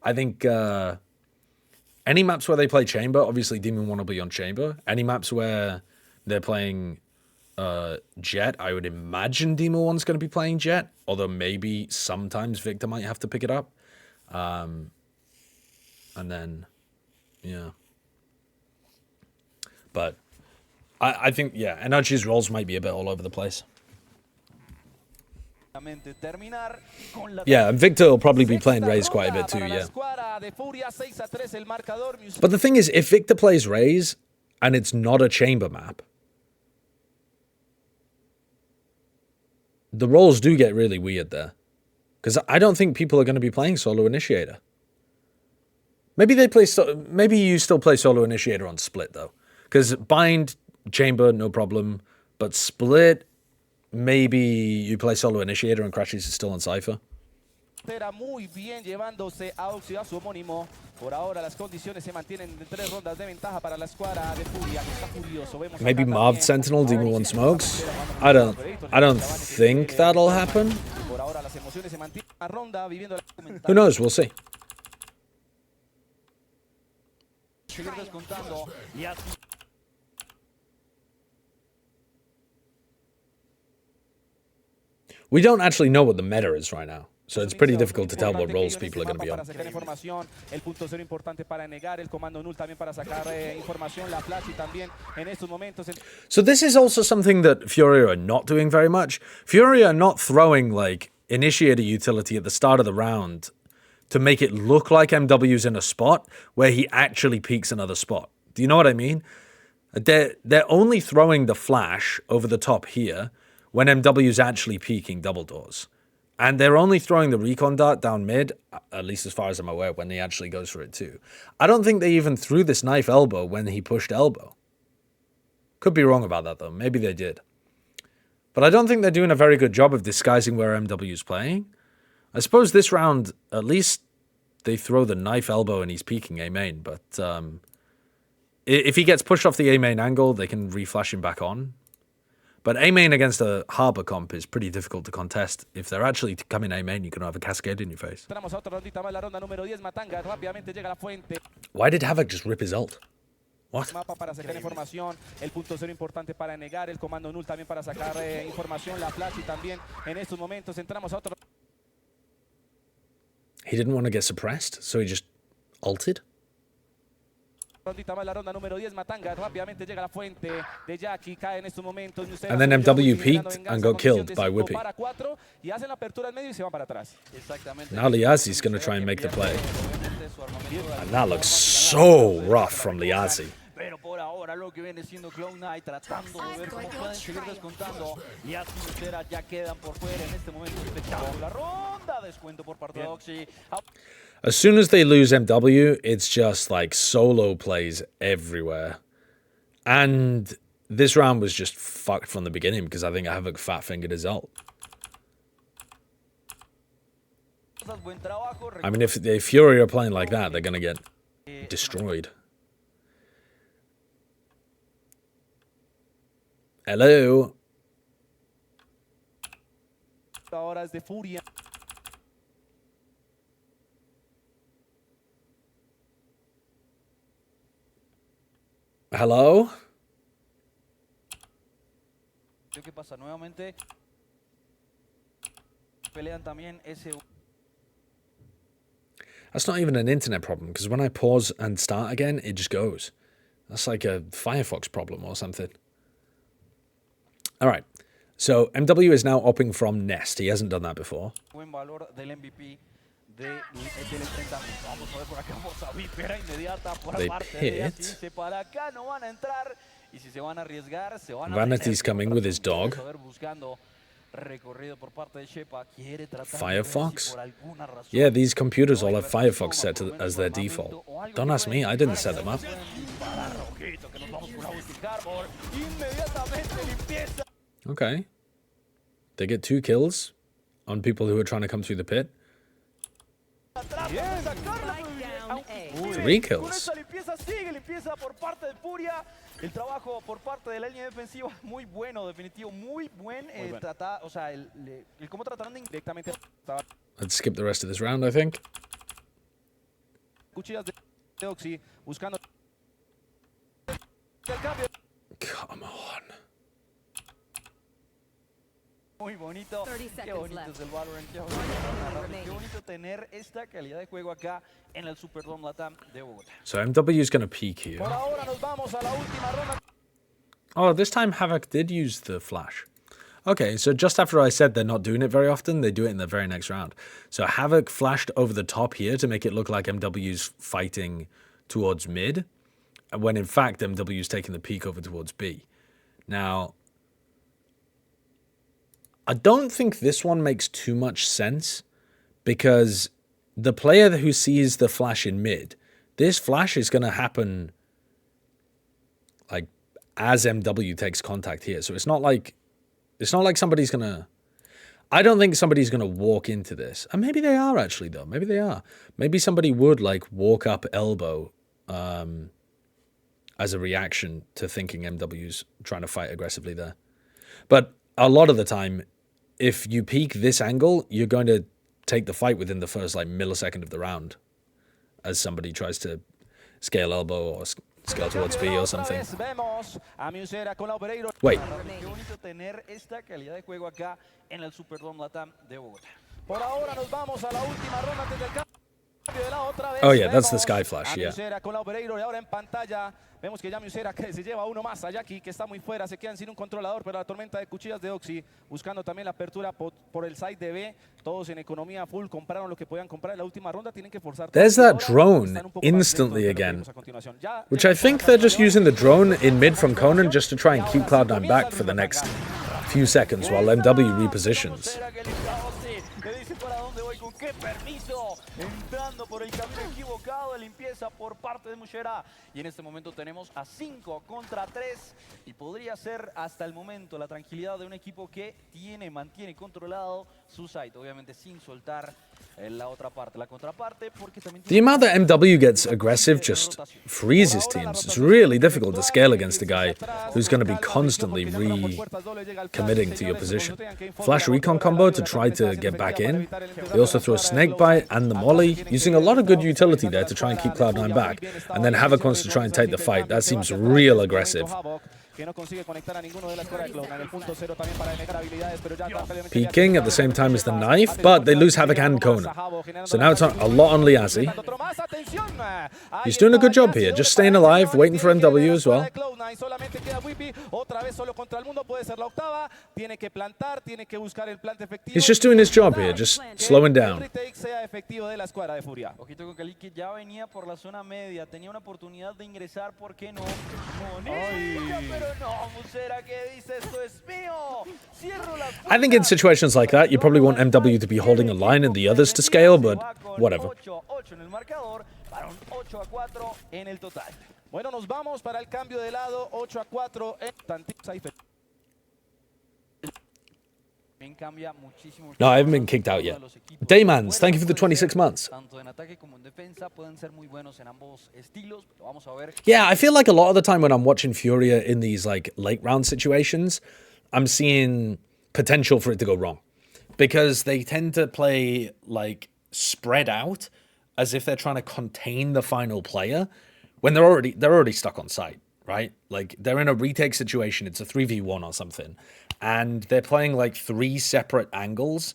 Speaker 1: I think any maps where they play Chamber, obviously Demon 1 will be on Chamber. Any maps where they're playing Jet, I would imagine Demon 1's going to be playing Jet, although maybe sometimes Victor might have to pick it up. And then, yeah. But I think, yeah, NRG's roles might be a bit all over the place. Yeah, and Victor will probably be playing Raze quite a bit too, yeah. But the thing is, if Victor plays Raze and it's not a chamber map, the roles do get really weird there. Because I don't think people are going to be playing Solo Initiator. Maybe they play. Maybe you still play Solo Initiator on Split though, because Bind, Chamber, no problem. But Split, maybe you play Solo Initiator and Crashies is still on Cypher.
Speaker 4: Muy bien llevándose a Oxy a su homónimo. Por ahora las condiciones se mantienen de 3 rondas de ventaja para la escuadra de Furia, que está furioso. Vemos
Speaker 1: Maybe Marv Sentinel, Demon 1 smokes. I don't think that'll happen.
Speaker 4: Por ahora las emociones se mantienen a ronda viviendo la
Speaker 1: Who knows? We'll see.
Speaker 4: seguir descontando y así.
Speaker 1: We don't actually know what the meta is right now. So it's pretty difficult to tell what roles people are going to be on.
Speaker 4: El punto cero importante para negar, el comando null también para sacar información, la flash y también en estos momentos.
Speaker 1: So this is also something that Furia are not doing very much. Furia are not throwing like initiator utility at the start of the round to make it look like MW's in a spot where he actually peeks another spot. Do you know what I mean? They're only throwing the flash over the top here when MW's actually peeking double doors. And they're only throwing the recon dart down mid, at least as far as I'm aware, when he actually goes for it too. I don't think they even threw this knife elbow when he pushed elbow. Could be wrong about that though. Maybe they did. But I don't think they're doing a very good job of disguising where MW's playing. I suppose this round, at least they throw the knife elbow and he's peeking A main. But if he gets pushed off the A main angle, they can reflash him back on. But A main against a Harbor comp is pretty difficult to contest. If they're actually coming A main, you can have a cascade in your face. Why did Havoc just rip his ult? What?
Speaker 4: Mapa para sacar información, el punto cero importante para negar, el comando null también para sacar información, la flash y también en estos momentos entramos a otro.
Speaker 1: He didn't want to get suppressed, so he just ulted?
Speaker 4: Rondita más la ronda número 10, Matanga rápidamente llega a la fuente de Jackie, cae en estos momentos.
Speaker 1: And then MW peeked and got killed by Whippy.
Speaker 4: Y hacen la apertura al medio y se van para atrás.
Speaker 1: Now Liazi's going to try and make the play. And that looks so rough from Liazi.
Speaker 5: Pero por ahora lo que viene siendo Cloud Knight tratando de ver cómo pueden seguir descontando. Y a Cintera ya quedan por fuera en este momento. La ronda descuento por parte de Oxy.
Speaker 1: As soon as they lose MW, it's just like solo plays everywhere. And this round was just fucked from the beginning because I think Havoc fat-fingered his ult. I mean, if the Fury are playing like that, they're going to get destroyed. Hello?
Speaker 4: Ahora es de Furia.
Speaker 1: Hello?
Speaker 5: ¿Qué pasa? Nuevamente pelean también ese.
Speaker 1: That's not even an internet problem, because when I pause and start again, it just goes. That's like a Firefox problem or something. All right. So MW is now upping from Nest. He hasn't done that before.
Speaker 5: Buen valor del MVP del enfrentamiento. Vamos a ver por acá, vamos a vipera inmediata por parte de Ascent. Para acá no van a entrar y si se van a arriesgar, se van a
Speaker 1: Vanity's coming with his dog.
Speaker 5: Recorrido por parte de Shepa, quiere tratar
Speaker 1: Firefox? Yeah, these computers all have Firefox set as their default. Don't ask me, I didn't set them up. Okay. They get 2 kills on people who are trying to come through the pit. 3
Speaker 4: Con
Speaker 1: kills.
Speaker 4: esa limpieza sigue, limpieza por parte de Furia. El trabajo por parte de la línea defensiva muy bueno, definitivo, muy buen. O sea, el cómo trataron de indirectamente
Speaker 1: Let's skip the rest of this round, I think.
Speaker 4: cuchillas de Oxy buscando el cambio.
Speaker 1: Come on.
Speaker 4: Muy bonito.
Speaker 6: 30
Speaker 4: Qué
Speaker 6: seconds
Speaker 4: bonito
Speaker 6: left.
Speaker 4: es el Valorant. Qué bonito, qué bonito tener esta calidad de juego acá en el Superdome Latam de Bogotá.
Speaker 1: So MW is going to peek here.
Speaker 4: Por ahora nos vamos a la última ronda.
Speaker 1: Oh, this time Havoc did use the flash. Okay, so just after I said they're not doing it very often, they do it in the very next round. So Havoc flashed over the top here to make it look like MW's fighting towards mid, when in fact MW's taking the peek over towards B. Now, I don't think this one makes too much sense, because the player who sees the flash in mid, this flash is going to happen like as MW takes contact here. So it's not like somebody's going to... I don't think somebody's going to walk into this. And maybe they are actually, though. Maybe they are. Maybe somebody would like walk up elbow as a reaction to thinking MW's trying to fight aggressively there. But a lot of the time, if you peek this angle, you're going to take the fight within the first like millisecond of the round as somebody tries to scale elbow or scale towards B or something. Wait.
Speaker 4: Qué bonito tener esta calidad de juego acá en el Superdome Latam de Bogotá. Por ahora nos vamos a la última ronda antes del cambio de la otra vez.
Speaker 1: Oh yeah, that's the Sky Flash, yeah.
Speaker 4: Con la Operator y ahora en pantalla vemos que ya Musera que se lleva uno más a Jackie, que está muy fuera, se quedan sin un controlador, pero la tormenta de cuchillas de Oxy buscando también la apertura por el side de B, todos en economía full, compraron lo que podían comprar en la última ronda, tienen que forzar.
Speaker 1: There's that drone instantly again, which I think they're just using the drone in mid from Conan just to try and keep Cloud9 back for the next few seconds while MW repositions.
Speaker 4: Le dice para dónde voy, con qué permiso, entrando por el camino equivocado de limpieza por parte de Mushera. Y en este momento tenemos a 5 contra 3 y podría ser hasta el momento la tranquilidad de un equipo que mantiene controlado su site, obviamente sin soltar la otra parte, la contraparte, porque también
Speaker 1: The amount that MW gets aggressive just freezes teams. It's really difficult to scale against a guy who's going to be constantly recommitting to your position. Flash recon combo to try to get back in. They also throw a snake bite and the molly, using a lot of good utility there to try and keep Cloud9 back. And then Havoc wants to try and take the fight. That seems real aggressive. Peeking at the same time as the knife, but they lose Havoc and Conan. So now it's a lot on Liazzi. He's doing a good job here, just staying alive, waiting for MW as well. He's just doing his job here, just slowing down.
Speaker 4: Ojito con Kali que ya venía por la zona media, tenía una oportunidad de ingresar, ¿por qué no? Pero no, Musera, ¿qué dice? Esto es mío. Cierro las puertas.
Speaker 1: I think in situations like that, you probably want MW to be holding a line and the others to scale, but whatever.
Speaker 4: 8-8 en el marcador, para un 8-4 en el total. Bueno, nos vamos para el cambio de lado, 8-4 en tantitos ahí. Cambia muchísimo.
Speaker 1: No, I haven't been kicked out yet. Daymans, thank you for the 26 months.
Speaker 4: Tanto en ataque como en defensa pueden ser muy buenos en ambos estilos, pero vamos a ver.
Speaker 1: Yeah, I feel like a lot of the time when I'm watching Furia in these like late round situations, I'm seeing potential for it to go wrong. Because they tend to play like spread out as if they're trying to contain the final player when they're already stuck on site, right? Like they're in a retake situation, it's a 3v1 or something, and they're playing like 3 separate angles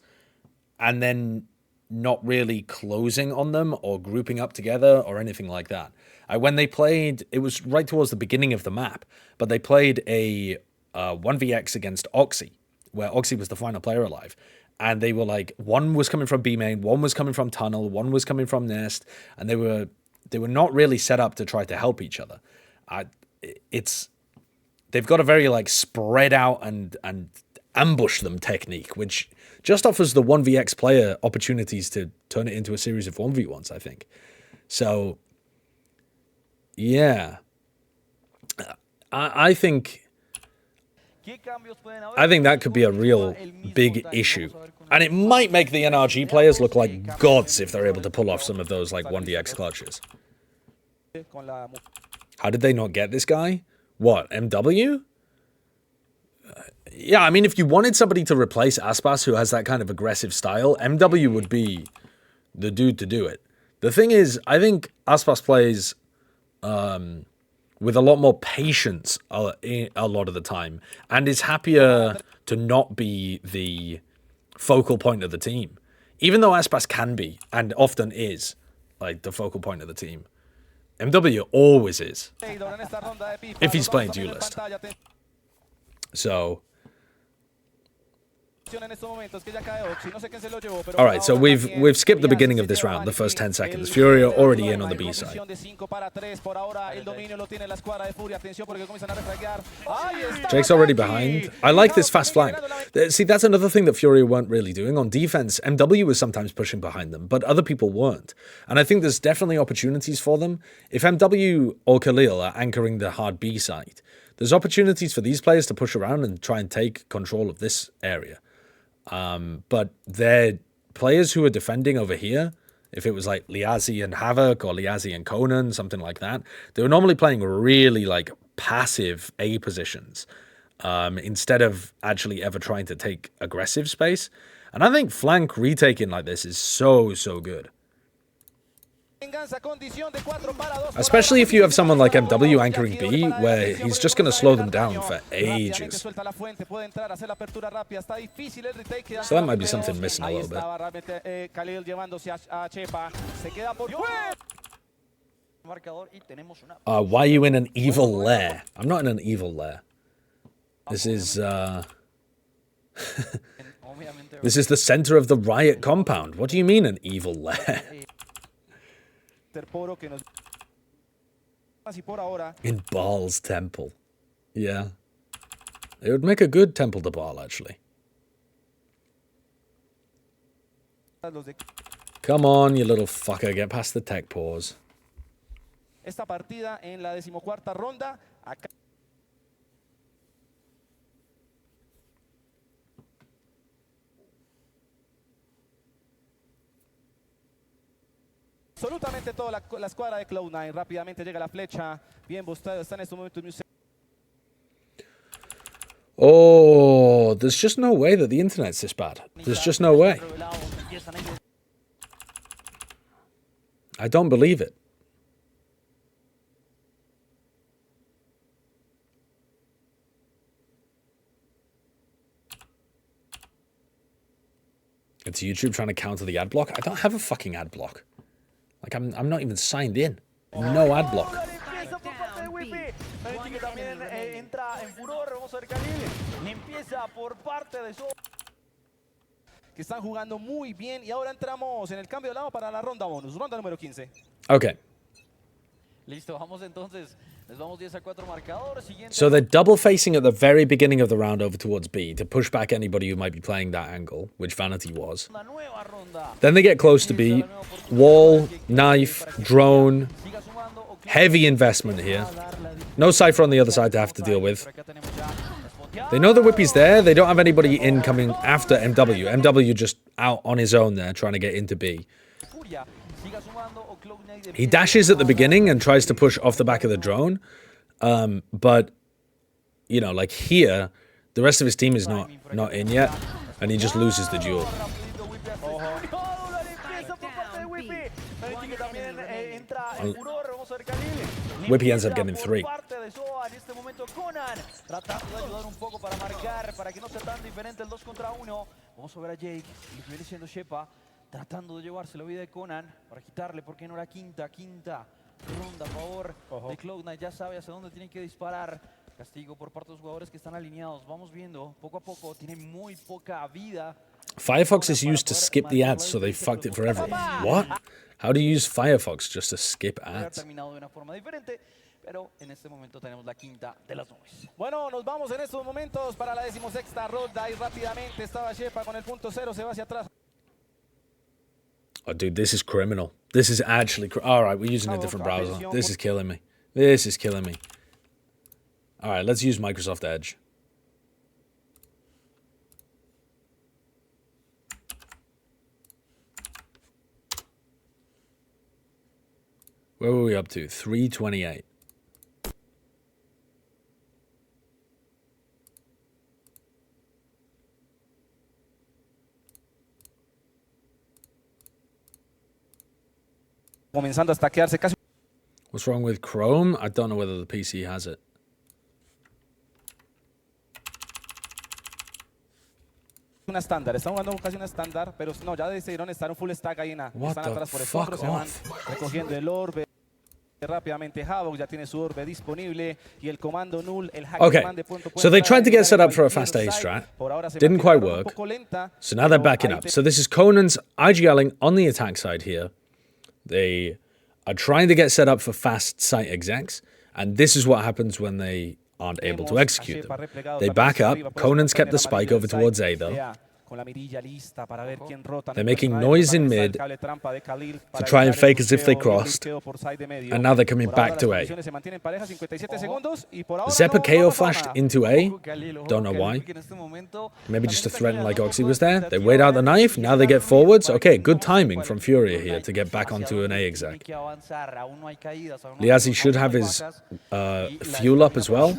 Speaker 1: and then not really closing on them or grouping up together or anything like that. When they played, it was right towards the beginning of the map, but they played a 1vx against Oxy, where Oxy was the final player alive. And they were like, one was coming from B main, one was coming from tunnel, one was coming from nest, and they were not really set up to try to help each other. They've got a very like spread out and ambush them technique, which just offers the 1vx player opportunities to turn it into a series of 1v1s, I think. So, yeah. I think
Speaker 5: ¿Qué cambios pueden haber?
Speaker 1: I think that could be a real big issue. And it might make the NRG players look like gods if they're able to pull off some of those, like, 1vx clutches.
Speaker 5: Con la
Speaker 1: How did they not get this guy? What, MW? Yeah, I mean, if you wanted somebody to replace Aspas who has that kind of aggressive style, MW would be the dude to do it. The thing is, I think Aspas plays with a lot more patience a lot of the time, and is happier to not be the focal point of the team. Even though Aspas can be, and often is, like, the focal point of the team, MW always is, if he's playing duelist. So... Alright, so we've skipped the beginning of this round, the first 10 seconds. Furia already in on the B side. Jake's already behind. I like this fast flank. See, that's another thing that Furia weren't really doing. On defense, MW was sometimes pushing behind them, but other people weren't. And I think there's definitely opportunities for them. If MW or Khalil are anchoring the hard B side, there's opportunities for these players to push around and try and take control of this area. But they're players who are defending over here. If it was like Liazi and Havoc or Liazi and Conan, something like that, they were normally playing really like passive A positions instead of actually ever trying to take aggressive space. And I think flank retaking like this is so good. Especially if you have someone like MW anchoring B, where he's just going to slow them down for ages. So that might be something missing a little bit. Why are you in an evil lair? I'm not in an evil lair. This is, this is the center of the Riot compound. What do you mean an evil lair? In Baal's temple. Yeah. It would make a good temple to Baal, actually. Come on, you little fucker. Get past the tech pause.
Speaker 4: Esta partida en la 14ª ronda. Absolutamente toda la escuadra de Cloud9. Rápidamente llega la flecha. Bien buscado. Está en estos momentos.
Speaker 1: Oh, there's just no way that the internet's this bad. There's just no way. I don't believe it. It's YouTube trying to counter the ad block. I don't have a fucking ad block. Like, I'm not even signed in. No ad block.
Speaker 4: Que están jugando muy bien y ahora entramos en el cambio de lado para la ronda bonus, ronda número 15.
Speaker 1: Okay.
Speaker 5: Listo, vamos entonces. Les vamos 10-4 marcador.
Speaker 1: So they're double facing at the very beginning of the round over towards B to push back anybody who might be playing that angle, which Vanity was. Then they get close to B. Wall, knife, drone. Heavy investment here. No Cypher on the other side to have to deal with. They know the Whippy's there. They don't have anybody incoming after MW. MW just out on his own there, trying to get into B. He dashes at the beginning and tries to push off the back of the drone. But, you know, like here, the rest of his team is not in yet. And he just loses the duel. Whippy ends up getting 3.
Speaker 5: Tratando de ayudar un poco para marcar, para que no sea tan diferente el 2 contra 1. Vamos a ver a Jake, lo que viene siendo Shepa, tratando de llevarse la vida de Conan para quitarle, porque no la quinta ronda a favor de Cloud9. Ya sabe hacia dónde tienen que disparar. Castigo por parte de los jugadores que están alineados. Vamos viendo, poco a poco, tiene muy poca vida.
Speaker 1: Firefox is used to skip the ads, so they fucked it for everyone. What? How do you use Firefox just to skip ads?
Speaker 5: Terminado de una forma diferente. Pero en este momento tenemos la quinta de las nubes.
Speaker 4: Bueno, nos vamos en estos momentos para la 16ª ronda y rápidamente estaba Shepa con el punto 0, se va hacia atrás.
Speaker 1: Oh, dude, this is criminal. This is actually... Alright, we're using a different browser. This is killing me. This is killing me. Alright, let's use Microsoft Edge. Where were we up to? 328.
Speaker 4: Comenzando a stackearse casi
Speaker 1: What's wrong with Chrome? I don't know whether the PC has it.
Speaker 4: una estándar. Están jugando casi una estándar, pero no, ya decidieron estar un full stack ahí. Están atrás por escombros, se van recogiendo el orbe. Rápidamente Havoc ya tiene su orbe disponible y el comando null, el hack command de punto.
Speaker 1: So they tried to get set up for a fast A strat. Didn't quite work. So now they're backing up. So this is Conan's IGLing on the attack side here. They are trying to get set up for fast site execs, and this is what happens when they aren't able to execute them. They back up. Conan's kept the spike over towards A though. They're making noise in mid to try and fake as if they crossed, and now they're coming back to A. Zeppa KO flashed into A, don't know why. Maybe just to threaten like Oxy was there. They wait out the knife, now they get forwards. Okay, good timing from Furia here to get back onto an A exec. Liazzi should have his fuel up as well.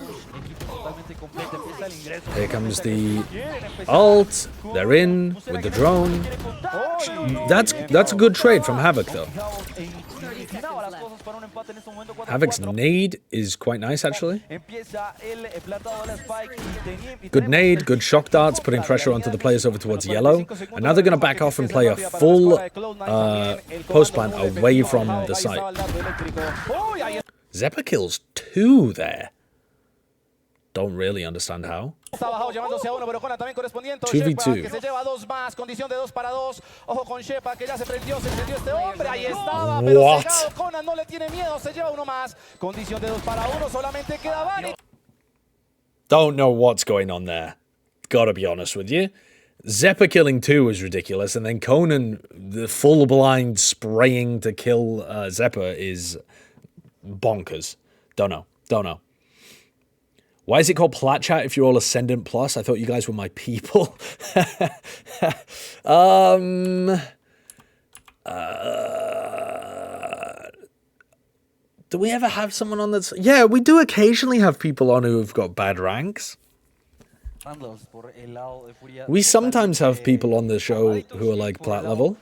Speaker 1: Here comes the ult. They're in with the drone. That's a good trade from Havoc though. Havoc's nade is quite nice actually. Good nade, good shock darts, putting pressure onto the players over towards yellow. And now they're going to back off and play a full post plant away from the site. Zeppa kills 2 there. Don't really understand how. 2v2. What? Don't know what's going on there. Gotta be honest with you. Zeppa killing 2 is ridiculous, and then Conan, the full blind spraying to kill Zeppa is bonkers. Don't know. Why is it called Plat Chat if you're all Ascendant Plus? I thought you guys were my people. Do we ever have someone on that's... Yeah, we do occasionally have people on who have got bad ranks. We sometimes have people on the show who are like plat level.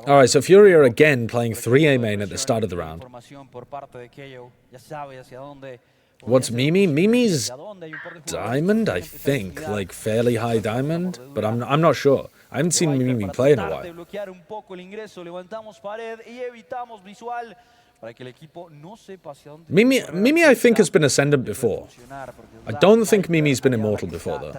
Speaker 1: Alright, so Furia again playing 3A main at the start of the round. What's Mimi? Mimi's diamond, I think. Like fairly high diamond, but I'm not sure. I haven't seen Mimi play in a while. Mimi, I think, has been Ascendant before. I don't think Mimi's been Immortal before, though.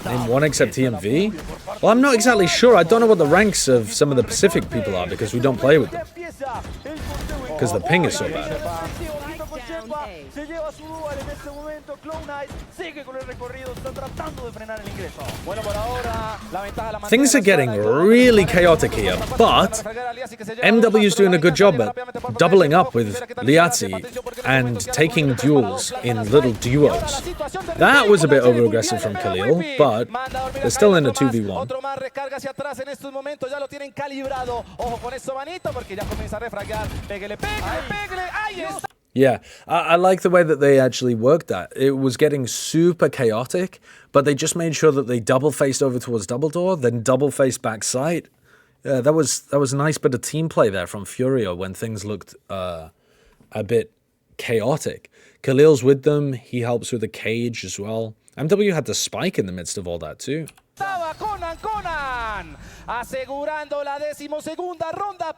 Speaker 1: Name one except TMV? Well, I'm not exactly sure. I don't know what the ranks of some of the Pacific people are because we don't play with them. Because the ping is so bad. Things are getting really chaotic here, but MW's doing a good job at doubling up with Liazzi and taking duels in little duos. That was a bit over-aggressive from Khalil, but they're still in a 2v1. Yeah, I like the way that they actually worked that. It was getting super chaotic, but they just made sure that they double-faced over towards double door, then double-faced back sight. Yeah, that was a nice bit of team play there from Furia when things looked a bit chaotic. Khalil's with them. He helps with the cage as well. MW had the spike in the midst of all that too.
Speaker 4: Conan asegurando la 12ª ronda.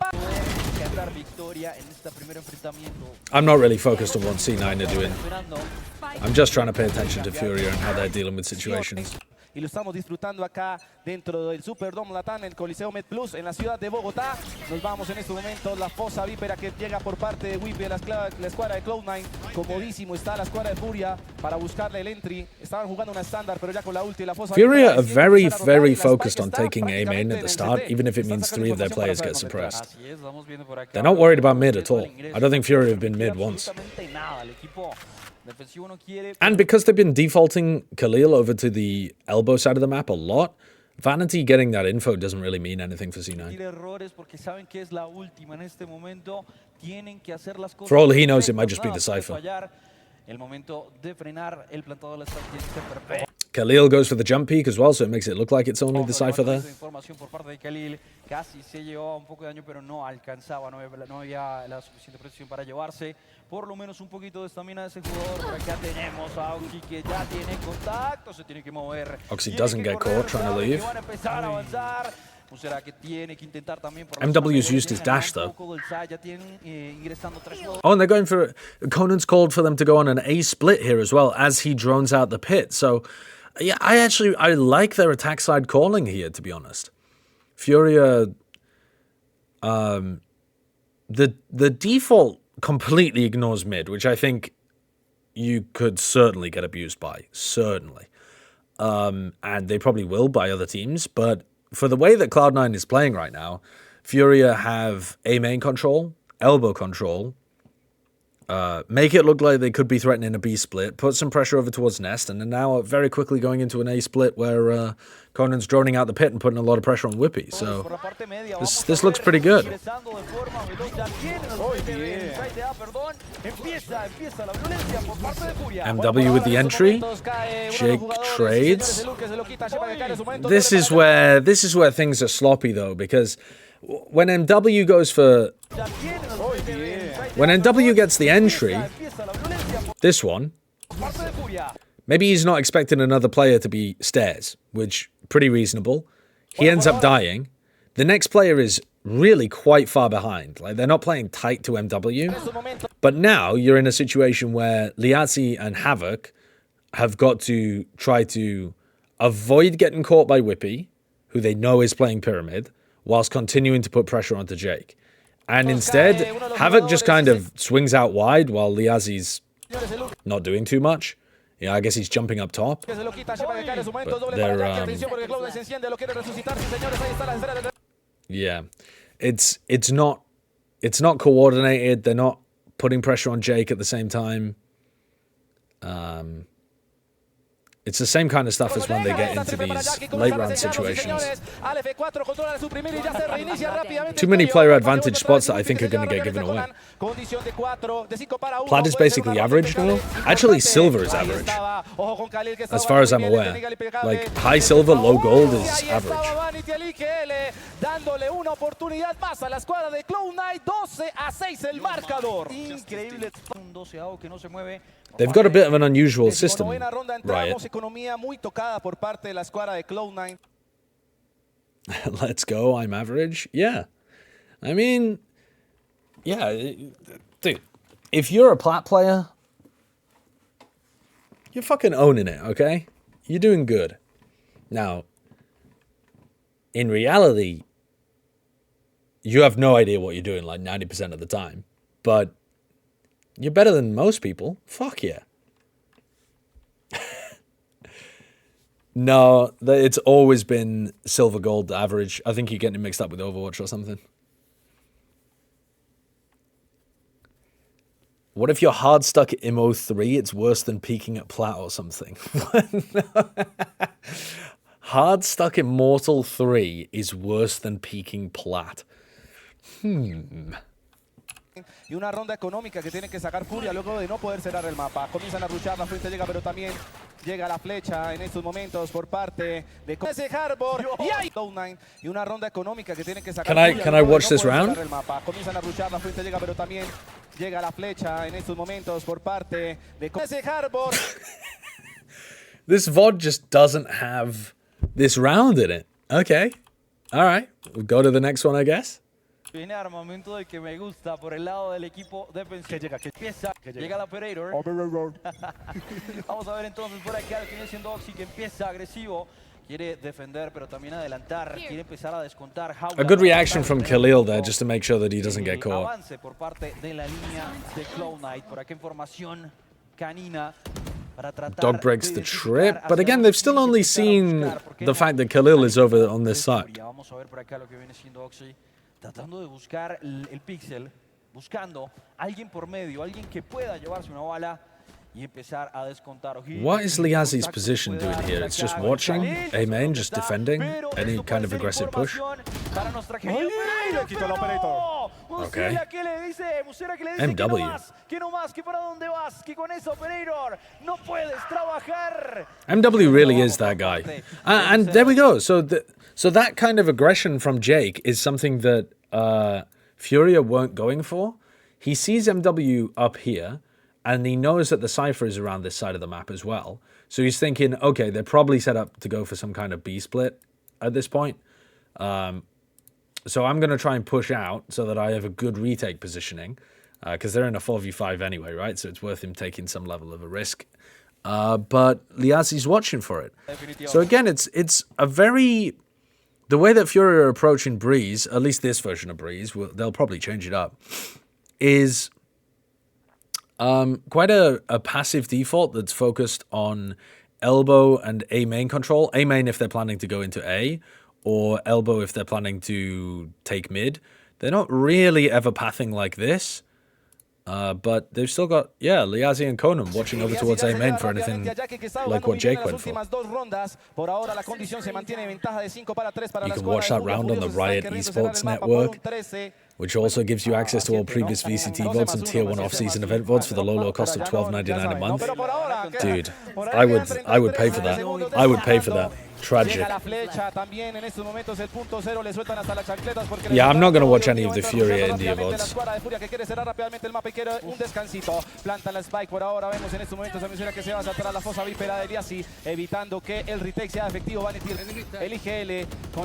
Speaker 1: I'm not really focused on what C9 are doing. I'm just trying to pay attention to Furia and how they're dealing with situations.
Speaker 4: Y lo estamos disfrutando acá dentro del Superdome Latam, en el Coliseo Med Plus, en la ciudad de Bogotá. Nos vamos en este momento, la fosa vípera que llega por parte de Whippy, la escuadra de Cloud9. Comodísimo está la escuadra de Furia para buscarle el entry. Estaban jugando una estándar, pero ya con la ulti la fosa
Speaker 1: Furia are very, very focused on taking A main at the start, even if it means 3 of their players get suppressed. They're not worried about mid at all. I don't think Furia have been mid once. And because they've been defaulting Khalil over to the elbow side of the map a lot, Vanity getting that info doesn't really mean anything for C9.
Speaker 5: Errores porque saben que es la última en este momento. Tienen que hacer las cosas.
Speaker 1: For all he knows, it might just be the
Speaker 5: puede
Speaker 1: Cypher.
Speaker 5: fallar. El momento de frenar el plantado de la Spike tiene que ser perfecto.
Speaker 1: Khalil goes for the jump peek as well, so it makes it look like it's only the Cypher there.
Speaker 5: Información por parte de Khalil. Casi se llevaba un poco de daño, pero no alcanzaba, no había la suficiente precisión para llevarse por lo menos un poquito de estamina de ese jugador. Por acá tenemos a Oxy que ya tiene contacto, se tiene que mover.
Speaker 1: Oxy doesn't get caught trying to leave.
Speaker 5: Van a empezar a avanzar. ¿O será que tiene que intentar también por
Speaker 1: MW's used his dash though.
Speaker 5: Ya tienen ingresando 3 jugadores.
Speaker 1: Oh, and they're going for... Conan's called for them to go on an A split here as well as he drones out the pit. So, yeah, I like their attack side calling here, to be honest. Furia... The default completely ignores mid, which I think you could certainly get abused by. Certainly. And they probably will by other teams, but for the way that Cloud9 is playing right now, Furia have A main control, elbow control, make it look like they could be threatening a B split, put some pressure over towards Nest, and then now very quickly going into an A split where Conan's droning out the pit and putting a lot of pressure on Whippy. So this looks pretty good. MW with the entry. Jake trades. This is where things are sloppy though, because when MW goes for... When NW gets the entry, this one, maybe he's not expecting another player to be stairs, which pretty reasonable. He ends up dying. The next player is really quite far behind. Like, they're not playing tight to MW. But now you're in a situation where Liazzi and Havoc have got to try to avoid getting caught by Whippy, who they know is playing Pyramid, whilst continuing to put pressure onto Jake. And instead, Havoc just kind of swings out wide while Liazzi's not doing too much. Yeah, I guess he's jumping up top. But they're, yeah, it's not coordinated. They're not putting pressure on Jake at the same time. It's the same kind of stuff as when they get into these late round situations. Too many player advantage spots that I think are going to get given away. Plat is basically average now. Actually, silver is average, as far as I'm aware. Like, high silver, low gold is average. They've got a bit of an unusual system, Riot. Let's go, I'm average. Yeah. I mean, yeah, dude, if you're a plat player, you're fucking owning it, okay? You're doing good. Now, in reality, you have no idea what you're doing like 90% of the time, but you're better than most people. Fuck yeah. No, it's always been silver gold average. I think you're getting it mixed up with Overwatch or something. What if you're hard stuck at MO3? It's worse than peaking at plat or something. Hard stuck Immortal 3 is worse than peaking plat.
Speaker 4: Y una ronda económica que tiene que sacar Furia luego de no poder cerrar el mapa. Comienzan a rushar, la frente llega, pero también llega la flecha en estos momentos por parte de ese Harbor. Y hay Cloud9 y una ronda económica que tiene que sacar Furia.
Speaker 1: Can I watch this round?
Speaker 4: Comienzan a rushar, la frente llega, pero también llega la flecha en estos momentos por parte de ese Harbor.
Speaker 1: This VOD just doesn't have this round in it. Okay. All right. We'll go to the next one, I guess.
Speaker 5: Viene armamento del que me gusta por el lado del equipo defensivo. Llega el Operator. Vamos a ver entonces por acá lo que viene siendo Oxy, que empieza agresivo. Quiere defender, pero también adelantar. Quiere empezar a descontar.
Speaker 1: A good reaction from Khalil there, just to make sure that he doesn't get caught.
Speaker 5: Avance por parte de la línea de Cloud9. Por acá información canina.
Speaker 1: Dog breaks the trip, but again, they've still only seen the fact that Khalil is over on this side.
Speaker 5: Vamos a ver por acá lo que viene siendo Oxy. Tratando de buscar el pixel, buscando alguien por medio, alguien que pueda llevarse una bala. y empezar a descontar.
Speaker 1: What is Liazzi's position doing here? It's just watching, A main, just defending, any kind of aggressive push.
Speaker 5: Para nuestra querida
Speaker 4: le quitó el operator.
Speaker 1: Okay.
Speaker 5: ¿Qué le dice? Musera que le dice
Speaker 1: MW.
Speaker 5: que no más, que para dónde vas, que con ese operator no puedes trabajar.
Speaker 1: MW really is that guy. And there we go. So that kind of aggression from Jake is something that Furia weren't going for. He sees MW up here, and he knows that the Cypher is around this side of the map as well. So he's thinking, okay, they're probably set up to go for some kind of B split at this point. So I'm going to try and push out so that I have a good retake positioning, because they're in a 4v5 anyway, right? So it's worth him taking some level of a risk. But Liazzi's watching for it. So again, it's a very... The way that Furia are approaching Breeze, at least this version of Breeze, they'll probably change it up, is quite a passive default that's focused on elbow and A main control. A main if they're planning to go into A, or elbow if they're planning to take mid. They're not really ever pathing like this. But they've still got, yeah, Liazzi and Conan watching over towards A main for anything like what Jake went for. You can watch that round on the Riot Esports Network, which also gives you access to all previous VCT VODs and Tier 1 off-season event VODs for the low cost of $12.99 a month. Dude, I would pay for that. I would pay for that. Tragic. Yeah, I'm not going to watch any of the Furia India VODs.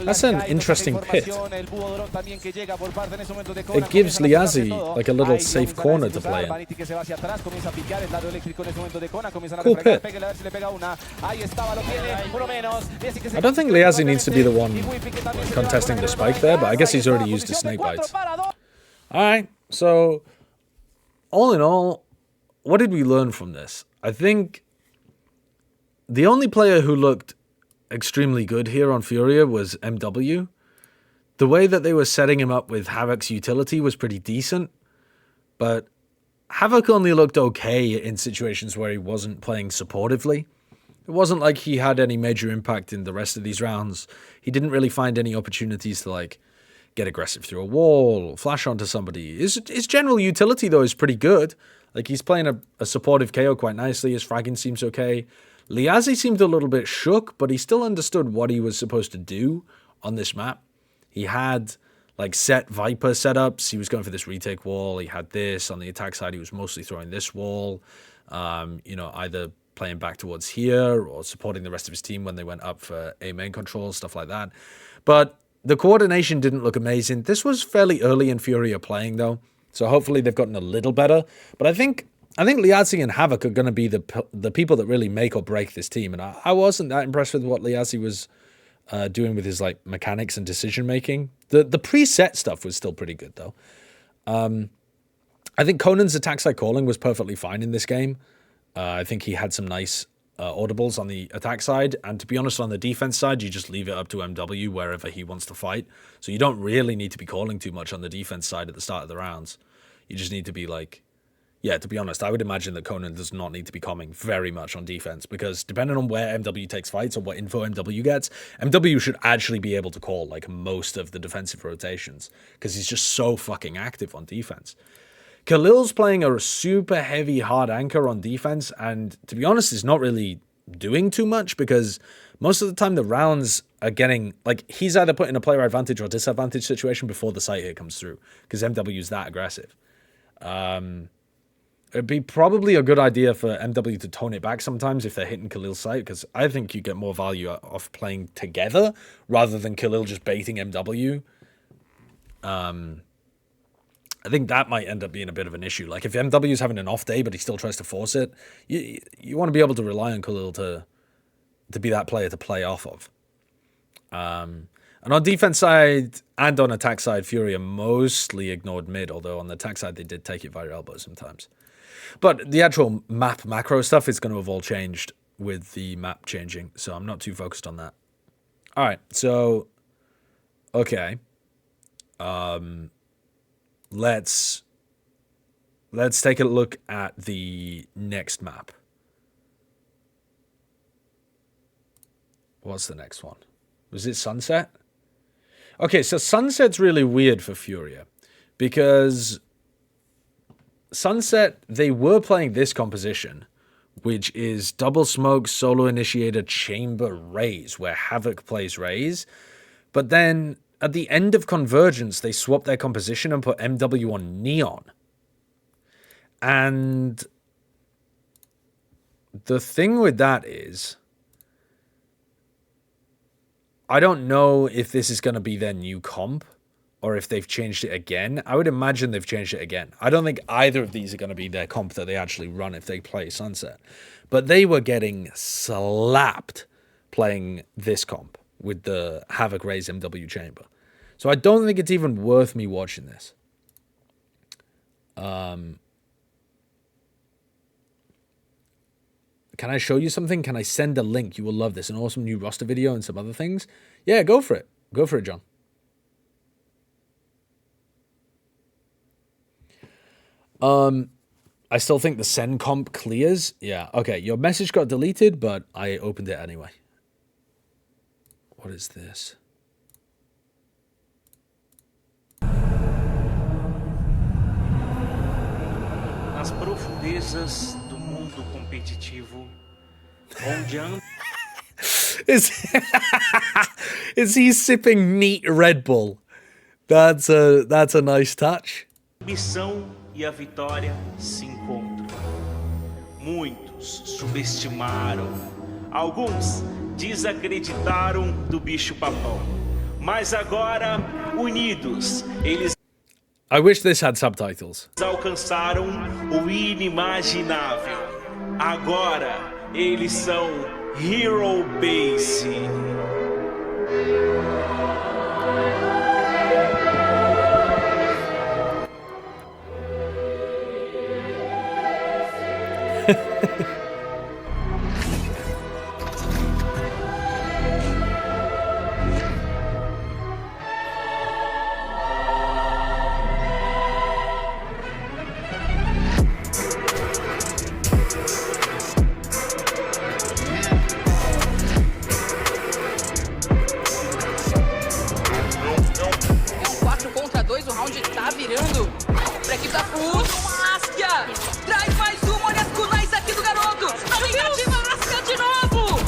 Speaker 1: That's an interesting pit. It gives Liazzi like a little safe corner to play in. Cool pit. I don't think Liazzi needs to be the one contesting the spike there, but I guess he's already used his snake bites. Alright, so all in all, what did we learn from this? I think the only player who looked extremely good here on Furia was MW. The way that they were setting him up with Havoc's utility was pretty decent, but Havoc only looked okay in situations where he wasn't playing supportively. It wasn't like he had any major impact in the rest of these rounds. He didn't really find any opportunities to like get aggressive through a wall or flash onto somebody. His general utility though is pretty good. Like he's playing a supportive KO quite nicely. His fragging seems okay. Liazzi seemed a little bit shook, but he still understood what he was supposed to do on this map. He had like set Viper setups. He was going for this retake wall. He had this on the attack side. He was mostly throwing this wall. You know, either playing back towards here or supporting the rest of his team when they went up for A main control, stuff like that. But the coordination didn't look amazing. This was fairly early in Furia playing though, so hopefully they've gotten a little better. But I think Liazzi and Havoc are going to be the people that really make or break this team, and I wasn't that impressed with what Liazzi was doing with his like mechanics and decision making. The preset stuff was still pretty good though. I think Conan's attack side calling was perfectly fine in this game. I think he had some nice audibles on the attack side, and to be honest, on the defense side, you just leave it up to MW wherever he wants to fight. So you don't really need to be calling too much on the defense side at the start of the rounds. You just need to be like, yeah, to be honest, I would imagine that Conan does not need to be calling very much on defense, because depending on where MW takes fights or what info MW gets, MW should actually be able to call like most of the defensive rotations, because he's just so fucking active on defense. Khalil's playing a super heavy hard anchor on defense, and to be honest, is not really doing too much, because most of the time the rounds are getting, like, he's either put in a player advantage or disadvantage situation before the sight hit comes through, because MW is that aggressive. It'd be probably a good idea for MW to tone it back sometimes if they're hitting Khalil's sight, because I think you get more value off playing together rather than Khalil just baiting MW. I think that might end up being a bit of an issue. Like, if MW's having an off day, but he still tries to force it, you want to be able to rely on Khalil to be that player to play off of. And on defense side and on attack side, Furia mostly ignored mid, although on the attack side, they did take it via elbow sometimes. But the actual map macro stuff is going to have all changed with the map changing, so I'm not too focused on that. All right, so, okay. Let's let's take a look at the next map. What's the next one? Was it Sunset? Okay, so Sunset's really weird for Furia because Sunset, they were playing this composition, which is double smoke, solo initiator, chamber, raise, where Havoc plays raise. But then at the end of Convergence, they swapped their composition and put MW on Neon. And the thing with that is, I don't know if this is going to be their new comp or if they've changed it again. I would imagine they've changed it again. I don't think either of these are going to be their comp that they actually run if they play Sunset. But they were getting slapped playing this comp with the Havoc Raise MW Chamber. So I don't think it's even worth me watching this. Can I show you something? Can I send a link? You will love this. An awesome new roster video and some other things. Yeah, go for it. Go for it, John. I still think the send comp clears. Yeah, okay. Your message got deleted, but I opened it anyway. What is this?
Speaker 6: Nas profundezas do mundo competitivo, onde anda
Speaker 1: Is he sipping neat Red Bull? That's a nice touch.
Speaker 6: a ambição e a vitória se encontram. Muitos subestimaram, alguns desacreditaram do bicho-papão. Mas agora, unidos, eles
Speaker 1: I wish this had subtitles.
Speaker 6: alcançaram o inimaginável. Agora, eles são Hero Base.
Speaker 7: Traz mais uma, olha as kunais aqui do garoto! Na negativa, Ascent de novo!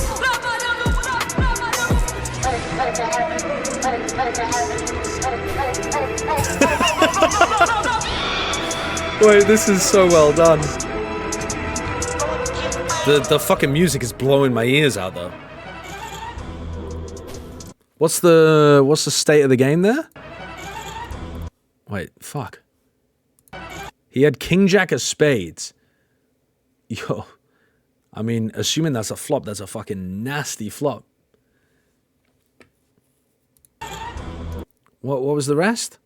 Speaker 1: Wait, this is so well done. The fucking music is blowing my ears out though. What's the state of the game there? Wait, fuck. He had King Jack of Spades. Yo. I mean, assuming that's a flop, that's a fucking nasty flop. What was the rest?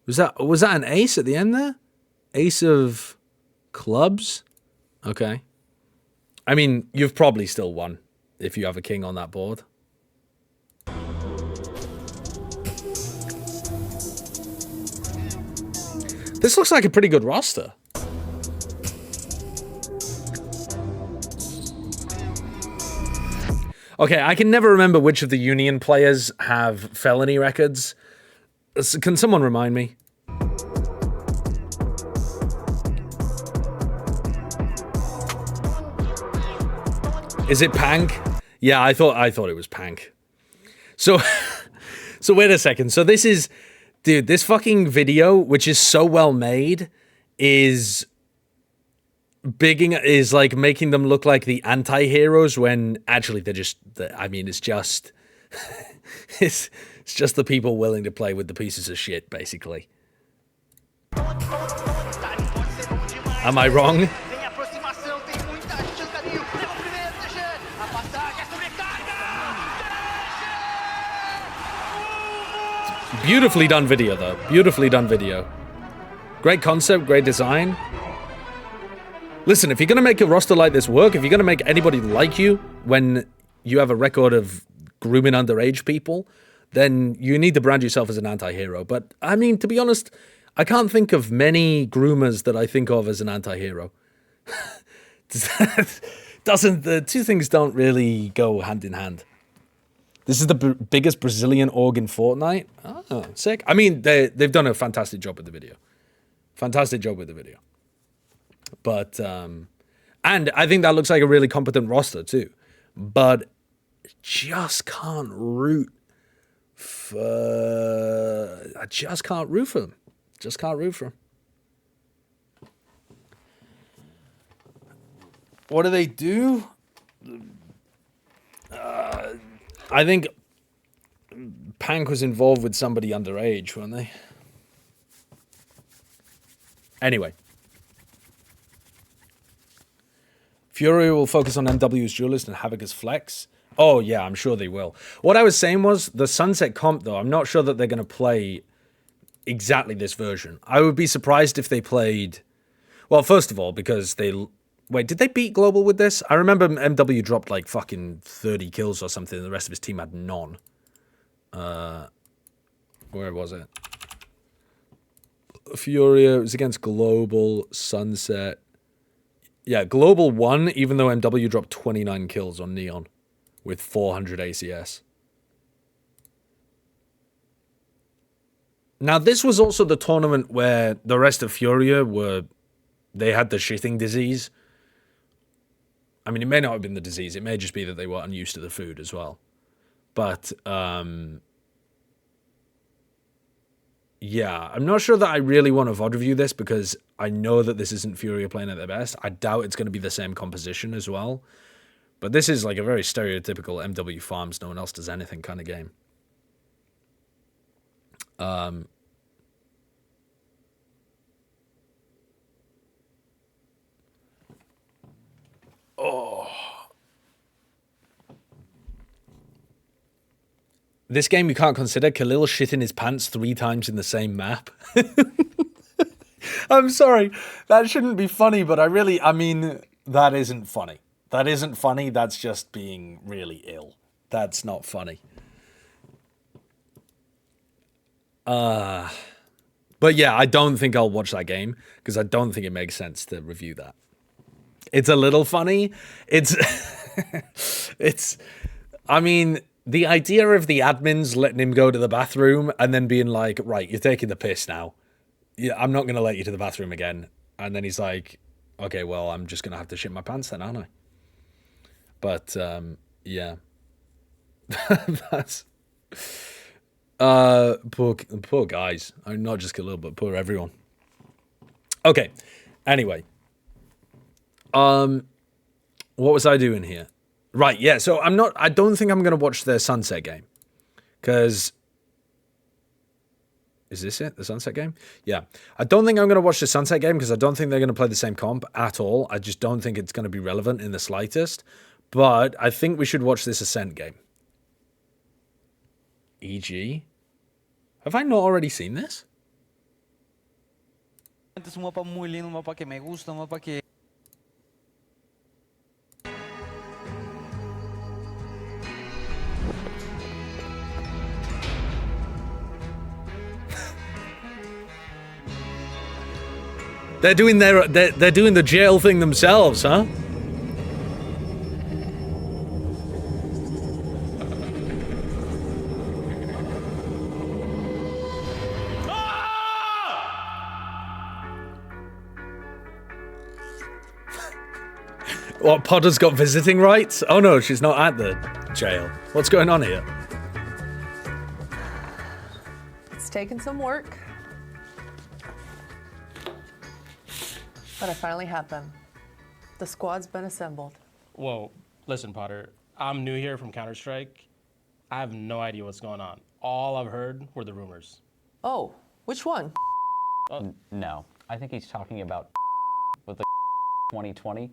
Speaker 1: Was that an ace at the end there? Ace of clubs? Okay. I mean, you've probably still won if you have a king on that board. This looks like a pretty good roster. Okay, I can never remember which of the Union players have felony records. Can someone remind me? Is it Pank? Yeah, I thought it was Pank. So wait a second. So this is, dude, this fucking video, which is so well made, is like making them look like the anti-heroes when actually they're just, I mean, it's just, it's just the people willing to play with the pieces of shit, basically. Am I wrong? Beautifully done video, though. Beautifully done video. Great concept, great design. Listen, if you're going to make a roster like this work, if you're going to make anybody like you when you have a record of grooming underage people, then you need to brand yourself as an anti-hero. But, I mean, to be honest, I can't think of many groomers that I think of as an anti-hero. The two things don't really go hand in hand. This is the biggest Brazilian org in Fortnite. Oh, sick. I mean, they've done a fantastic job with the video. Fantastic job with the video. But, and I think that looks like a really competent roster too. But just can't root for... I just can't root for them. Just can't root for them. What do they do? I think Pank was involved with somebody underage, weren't they? Anyway. Furia will focus on MW as duelist and Havoc as flex. Oh, yeah, I'm sure they will. What I was saying was, the Sunset comp, though, I'm not sure that they're going to play exactly this version. I would be surprised if they played... Well, first of all, because they... Wait, did they beat Global with this? I remember MW dropped like fucking 30 kills or something, and the rest of his team had none. Where was it? Furia, it was against Global, Sunset. Yeah, Global won, even though MW dropped 29 kills on Neon with 400 ACS. Now, this was also the tournament where the rest of Furia were... They had the shitting disease. I mean, it may not have been the disease. It may just be that they were unused to the food as well. But, yeah, I'm not sure that I really want to VOD review this because I know that this isn't Furia playing at their best. I doubt it's going to be the same composition as well. But this is like a very stereotypical MW farms, no one else does anything kind of game. Oh. This game you can't consider. Khalil shit in his pants 3 times in the same map. I'm sorry. That shouldn't be funny, but I mean, that isn't funny. That isn't funny. That's just being really ill. That's not funny. But yeah, I don't think I'll watch that game because I don't think it makes sense to review that. It's a little funny. It's, I mean, the idea of the admins letting him go to the bathroom and then being like, right, you're taking the piss now. Yeah, I'm not going to let you to the bathroom again. And then he's like, okay, well, I'm just going to have to shit my pants then, aren't I? But, yeah. That's, poor guys. I mean, not just Khalil, but poor everyone. Okay. Anyway. What was I doing here? Right, yeah, so I don't think I'm going to watch their Sunset game. Because... Is this it? The Sunset game? Yeah. I don't think I'm going to watch the Sunset game because I don't think they're going to play the same comp at all. I just don't think it's going to be relevant in the slightest. But I think we should watch this Ascent game. EG? Have I not already seen this?
Speaker 5: Es un mapa muy lindo, un mapa que me gusta, un mapa que...
Speaker 1: They're doing they're doing the jail thing themselves, huh? What, Potter's got visiting rights? Oh no, she's not at the jail. What's going on here?
Speaker 8: It's taken some work. But I finally have them. The squad's been assembled.
Speaker 9: Whoa, listen, Potter. I'm new here from Counter-Strike. I have no idea what's going on. All I've heard were the rumors.
Speaker 8: Oh, which one?
Speaker 10: No, I think he's talking about with the 2020,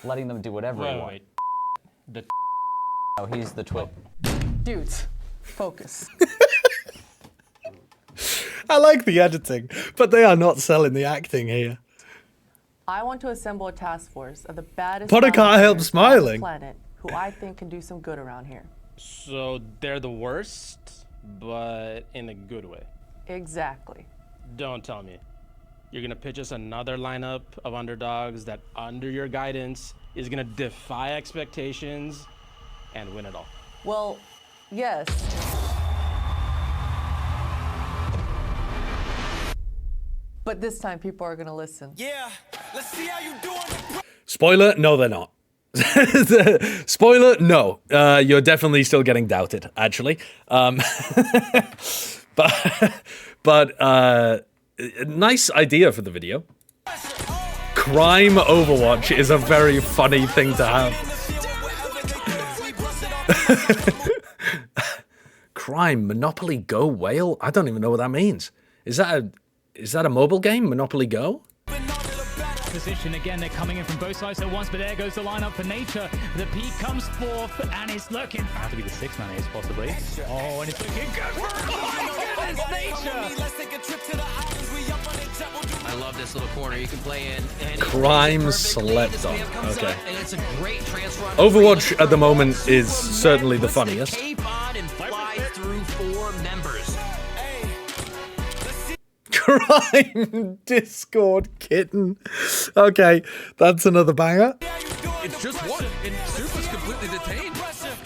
Speaker 10: letting them do whatever they want.
Speaker 9: Wait. The
Speaker 10: Oh, he's the twit.
Speaker 8: Dudes, focus.
Speaker 1: I like the editing, but they are not selling the acting here.
Speaker 8: I want to assemble a task force of the baddest
Speaker 1: Potter can't help
Speaker 8: on the
Speaker 1: smiling.
Speaker 8: planet who I think can do some good around here.
Speaker 9: So they're the worst, but in a good way.
Speaker 8: Exactly.
Speaker 9: Don't tell me. You're gonna pitch us another lineup of underdogs that, under your guidance, is gonna defy expectations and win it all.
Speaker 8: Well, yes. But this time people are gonna listen.
Speaker 5: Yeah, let's see how you doing.
Speaker 1: Spoiler, no, they're not. Spoiler, no. You're definitely still getting doubted, actually. But nice idea for the video. Crime Overwatch is a very funny thing to have. Crime, Monopoly Go Whale? I don't even know what that means. Is that a mobile game, Monopoly Go?
Speaker 11: Position again, they're coming in from both sides at once, but there goes the lineup for Nature. The peak comes forth, and it's looking have to be the 6-man ace possibly. Oh, and it's looking good for it's Nature.
Speaker 12: I love this little corner you can play in. And
Speaker 1: Crime slept on. Okay.
Speaker 12: and it's a great transfer.
Speaker 1: Overwatch at the moment is certainly the funniest.
Speaker 12: And flies through 4 members.
Speaker 1: Crime Discord kitten. Okay, that's another banger.
Speaker 13: It's just one, and Super's completely detained.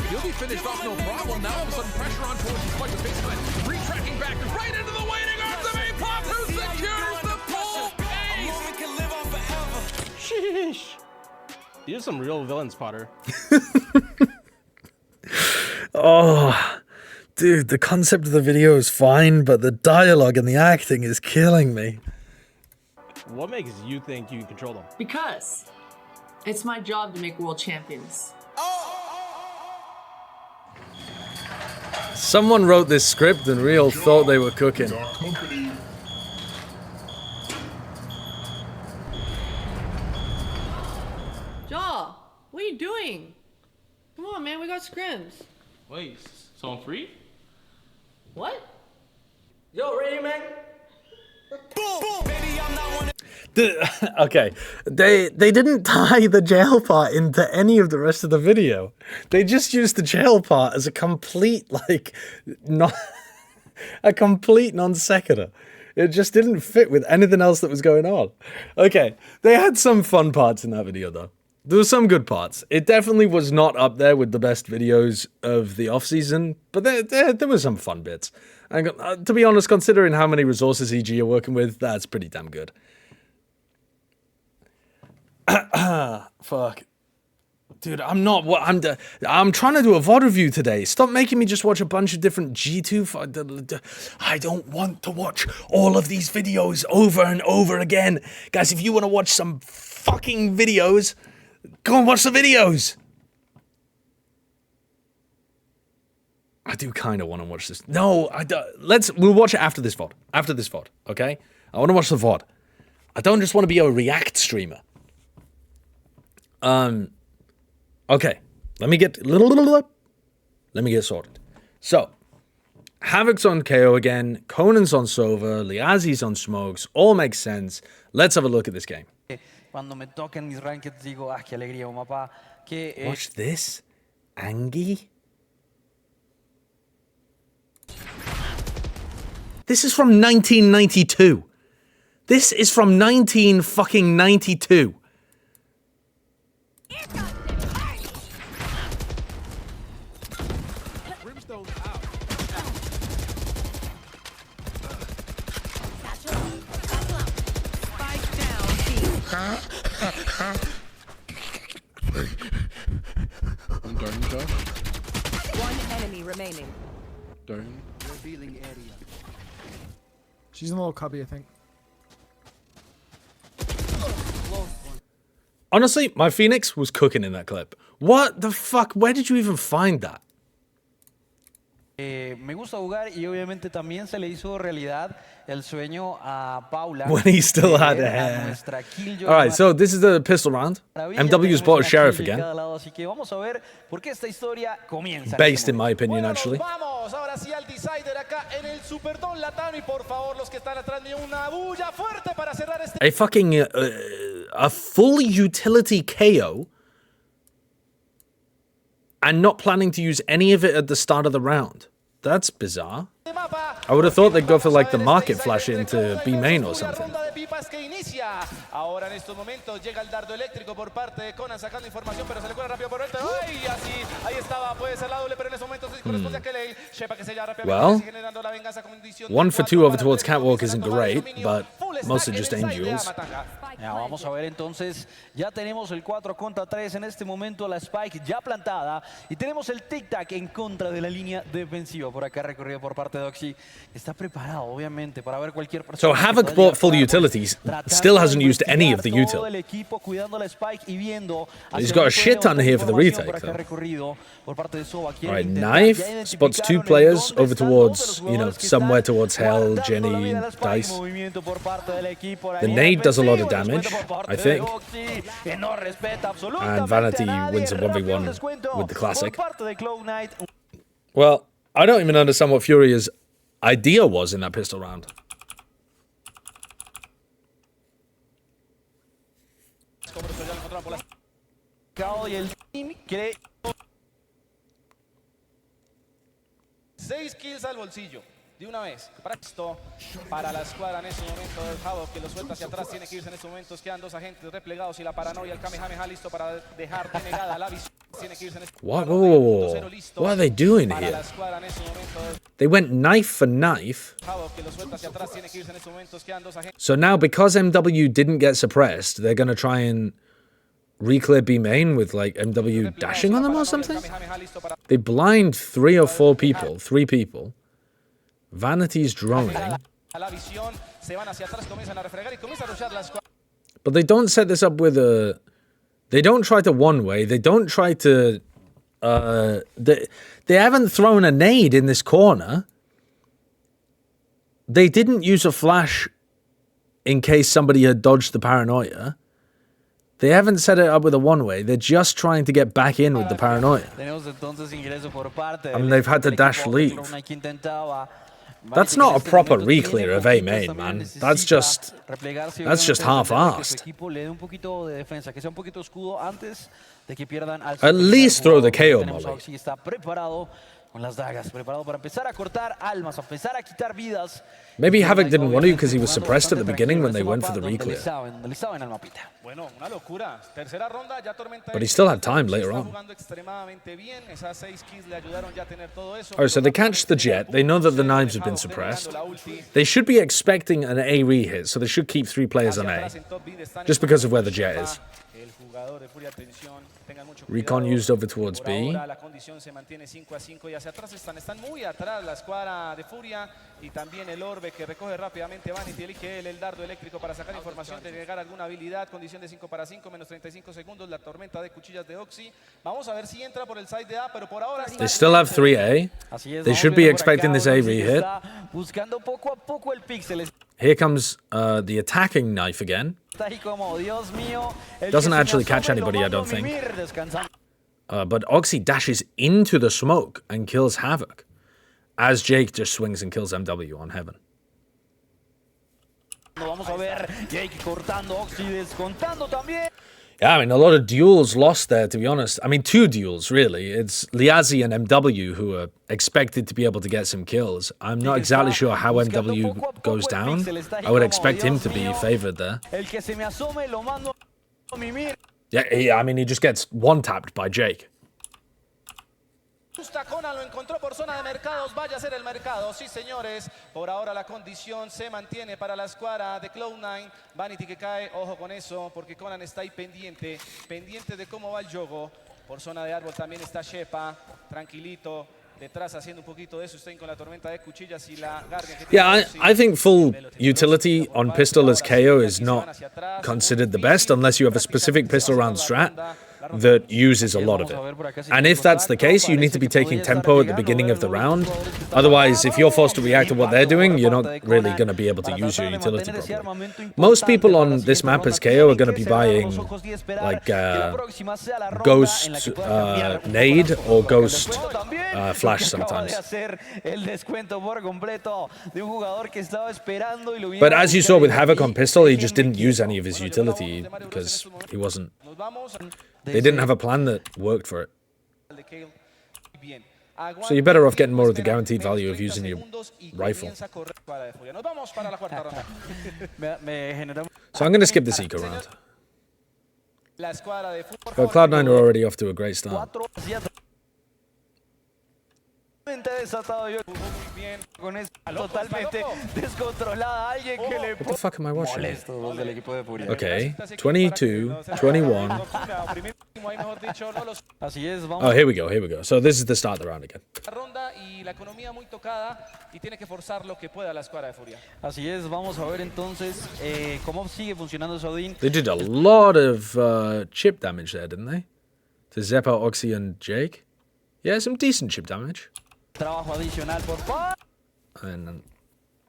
Speaker 13: He'll be finished off no problem. Now all of a sudden pressure on towards his quite the baseline. Retracking back right into the waiting arms of A-Pop, who secures the full ace.
Speaker 9: Sheesh. These are some real villains, Potter.
Speaker 1: Oh, dude, the concept of the video is fine, but the dialogue and the acting is killing me.
Speaker 9: What makes you think you can control them?
Speaker 8: Because it's my job to make world champions.
Speaker 1: Someone wrote this script and Real thought they were cooking.
Speaker 8: Jaw, what are you doing? Come on, man, we got scrims.
Speaker 9: Wait, so I'm free?
Speaker 8: What?
Speaker 5: Yo, ready, man?
Speaker 1: Okay, they didn't tie the jail part into any of the rest of the video. They just used the jail part as a complete, a complete non sequitur. It just didn't fit with anything else that was going on. Okay, they had some fun parts in that video though. There were some good parts. It definitely was not up there with the best videos of the off-season, but there were some fun bits. And to be honest, considering how many resources EG are working with, that's pretty damn good. Fuck. Dude, I'm trying to do a VOD review today. Stop making me just watch a bunch of different G2. I don't want to watch all of these videos over and over again. Guys, if you want to watch some fucking videos, go and watch the videos. I do kind of want to watch this. No, we'll watch it after this VOD. After this VOD, okay? I want to watch the VOD. I don't just want to be a React streamer. Okay. Let me get sorted. So, Havoc's on KO again, Conan's on Sova, Liazi's on Smokes, all makes sense. Let's have a look at this game.
Speaker 5: Cuando me toquen mis rankeds digo, ah, qué alegría, papá.
Speaker 1: Watch this. Angie. This is from 1992. This is from 1992.
Speaker 13: Brimstone's out.
Speaker 7: Spike down, B.
Speaker 13: I'm Darn, Josh.
Speaker 7: One enemy remaining.
Speaker 13: Darn.
Speaker 5: Revealing area.
Speaker 2: She's in a little cubby, I think.
Speaker 1: Honestly, my Phoenix was cooking in that clip. What the fuck? Where did you even find that?
Speaker 5: Me gusta jugar y obviamente también se le hizo realidad el sueño a Paula.
Speaker 1: When he still had a hair. Alright, so this is the pistol round. MW's bought a sheriff again.
Speaker 5: Así que vamos a ver por qué esta historia comienza.
Speaker 1: Based in my opinion, actually.
Speaker 4: Vamos ahora sí al decider acá en el Superdome Latano y por favor los que están atrás de una bulla fuerte para cerrar este.
Speaker 1: A fucking a full utility KO and not planning to use any of it at the start of the round. That's bizarre. I would have thought they'd go for like the market flash into B main or something.
Speaker 4: Ahora en estos momentos llega el dardo eléctrico por parte de Conan sacando información, pero se le cuela rápido por dentro. ¡Ay! Así, ahí estaba, puede ser la doble, pero en estos momentos corresponde a Kelly. Shepa que se llama rápidamente, generando la venganza con condición.
Speaker 1: 1 for 2 over towards Catwalk isn't great, but mostly just aim duels.
Speaker 5: Ya, vamos a ver entonces, ya tenemos el 4 contra 3 en este momento, la Spike ya plantada y tenemos el tic-tac en contra de la línea defensiva. Por acá recorrido por parte de Oxy, está preparado obviamente para ver cualquier persona.
Speaker 1: So Havoc bought full utilities, still hasn't used any of the util. He's got a shit ton here for the retake though. Alright, Knife spots 2 players over towards, you know, somewhere towards Hell, Jenny, Dice. The nade does a lot of damage, I think. And Vanity wins a 1v1 with the classic. Well, I don't even understand what Furia's idea was in that pistol round.
Speaker 5: Y el team quiere
Speaker 4: 6 kills al bolsillo de una vez. Para la escuadra en este momento del Havoc que lo suelta hacia atrás. Tiene que irse en estos momentos. Quedan 2 agentes replegados y la paranoia, el Kamehameha listo para dejar denegada la visión. Tiene que irse en este
Speaker 1: What are they doing here? They went knife for knife. So now because MW didn't get suppressed, they're going to try and reclear B main with like MW dashing on them or something? They blind 3 or 4 people, 3 people. Vanity's droning. But they don't set this up with a... They don't try to one-way. They don't try to... They haven't thrown a nade in this corner. They didn't use a flash in case somebody had dodged the paranoia. They haven't set it up with a one-way. They're just trying to get back in with the paranoia. I mean, they've had to dash leave. That's not a proper reclear of A main, man. That's just half-assed. At least throw the KO molly. Maybe Havoc didn't want to because he was suppressed at the beginning when they went for the reclear. But he still had time later on. Alright, so they catch the Jet. They know that the knives have been suppressed. They should be expecting an A re-hit, so they should keep 3 players on A. Just because of where the Jet is. Recon used over towards B.
Speaker 4: La condición se mantiene 5-5 y hacia atrás están muy atrás la escuadra de Furia y también el Orbe que recoge rápidamente Vanity, elige él el dardo eléctrico para sacar información, de llegar a alguna habilidad, condición de 5-5, menos 35 segundos, la tormenta de cuchillas de Oxy. Vamos a ver si entra por el side de A, pero por ahora...
Speaker 1: They still have 3A. They should be expecting this A re-hit. Here comes the attacking knife again. Doesn't actually catch anybody, I don't think. But Oxy dashes into the smoke and kills Havoc, as Jake just swings and kills MW on Heaven. Yeah, I mean, a lot of duels lost there, to be honest. I mean, 2 duels, really. It's Liazi and MW who are expected to be able to get some kills. I'm not exactly sure how MW goes down. I would expect him to be favored there. Yeah, I mean, he just gets one-tapped by Jake.
Speaker 4: Conan lo encontró por zona de mercados, vaya a ser el mercado, sí señores. Por ahora la condición se mantiene para la escuadra de Cloud9. Vanity que cae, ojo con eso, porque Conan está ahí pendiente de cómo va el juego. Por zona de árbol también está Shepa, tranquilito. Detrás haciendo un poquito de sustain con la tormenta de cuchillas y la Guardian que
Speaker 1: Yeah, I think full utility on pistol as KO is not considered the best unless you have a specific pistol round strat that uses a lot of it. And if that's the case, you need to be taking tempo at the beginning of the round. Otherwise, if you're forced to react to what they're doing, you're not really going to be be able to use your utility properly. Most people on this map as KO are going to be buying like Ghost Nade or Ghost Flash sometimes. But as you saw with Havoc on pistol, he just didn't use any of his utility because he wasn't... They didn't have a plan that worked for it. So you're better off getting more of the guaranteed value of using your rifle. So I'm going to skip this eco round. Well, Cloud9 are already off to a great start.
Speaker 5: Desatado yo muy bien con esa totalmente descontrolada, alguien que le
Speaker 1: What the fuck am I watching?
Speaker 5: molestos del equipo de Furia.
Speaker 1: Okay, 22, 21.
Speaker 5: Así es, vamos.
Speaker 1: Oh, here we go, here we go. So this is the start of the round again.
Speaker 4: Ronda y la economía muy tocada y tiene que forzar lo que pueda la escuadra de Furia.
Speaker 5: Así es, vamos a ver entonces cómo sigue funcionando Saudin.
Speaker 1: They did a lot of chip damage there, didn't they? To Zeppa, Oxy, and Jake. Yeah, some decent chip damage.
Speaker 5: Trabajo adicional por parte.
Speaker 1: And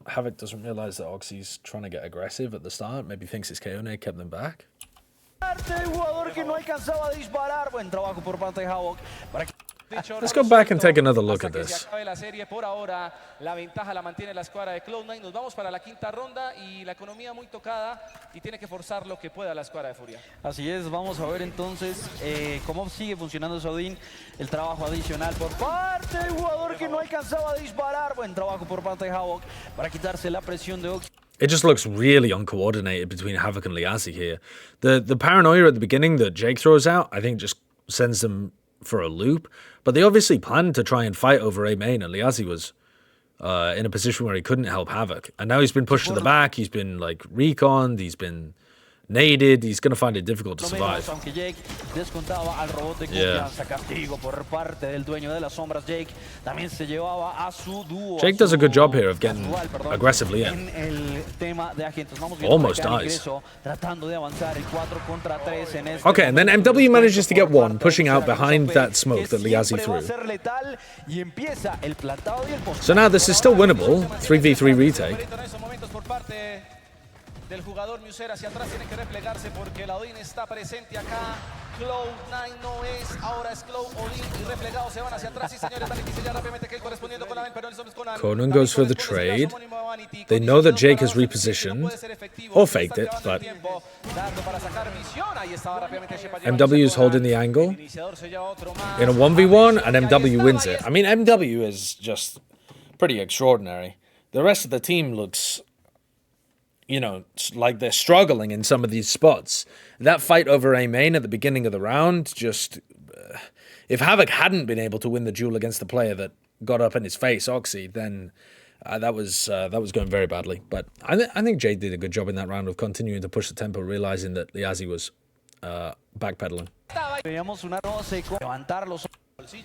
Speaker 1: Havoc doesn't realize that Oxy's trying to get aggressive at the start. Maybe thinks it's Keone kept them back.
Speaker 5: El jugador que no alcanzaba a disparar. Buen trabajo por parte de Havoc.
Speaker 1: Let's go back and take another look at this.
Speaker 4: La serie por ahora, la ventaja la mantiene la escuadra de Cloud9. Nos vamos para la quinta ronda y la economía muy tocada y tiene que forzar lo que pueda la escuadra de Furia.
Speaker 5: Así es, vamos a ver entonces cómo sigue funcionando Saudin. El trabajo adicional por parte del jugador que no alcanzaba a disparar. Buen trabajo por parte de Havoc para quitarse la presión de Oxy.
Speaker 1: It just looks really uncoordinated between Havoc and Liazzi here. The paranoia at the beginning that Jake throws out, I think just sends them for a loop. But they obviously planned to try and fight over A main, and Liazzi was in a position where he couldn't help Havoc. And now he's been pushed to the back, he's been like reconned, he's been naded, he's going to find it difficult to survive. Yeah. Jake does a good job here of getting aggressively in. Almost dies. Okay, and then MW manages to get one, pushing out behind that smoke that Liazzi threw. So now this is still winnable, 3v3 retake.
Speaker 4: Del jugador Muser hacia atrás tiene que replegarse porque la Odin está presente acá. Cloud9 no es, ahora es Cloud, Odin y replegados se van hacia atrás. Y señores, tan difícil ya rápidamente que el correspondiendo con la pero el con
Speaker 1: Conan goes for the trade. They know that Jake has repositioned or faked it, but MW is holding the angle in a 1v1 and MW wins it. I mean, MW is just pretty extraordinary. The rest of the team looks, you know, like they're struggling in some of these spots. That fight over A main at the beginning of the round, just if Havoc hadn't been able to win the duel against the player that got up in his face, Oxy, then that was going very badly. But I think Jade did a good job in that round of continuing to push the tempo, realizing that Liazzi was backpedaling.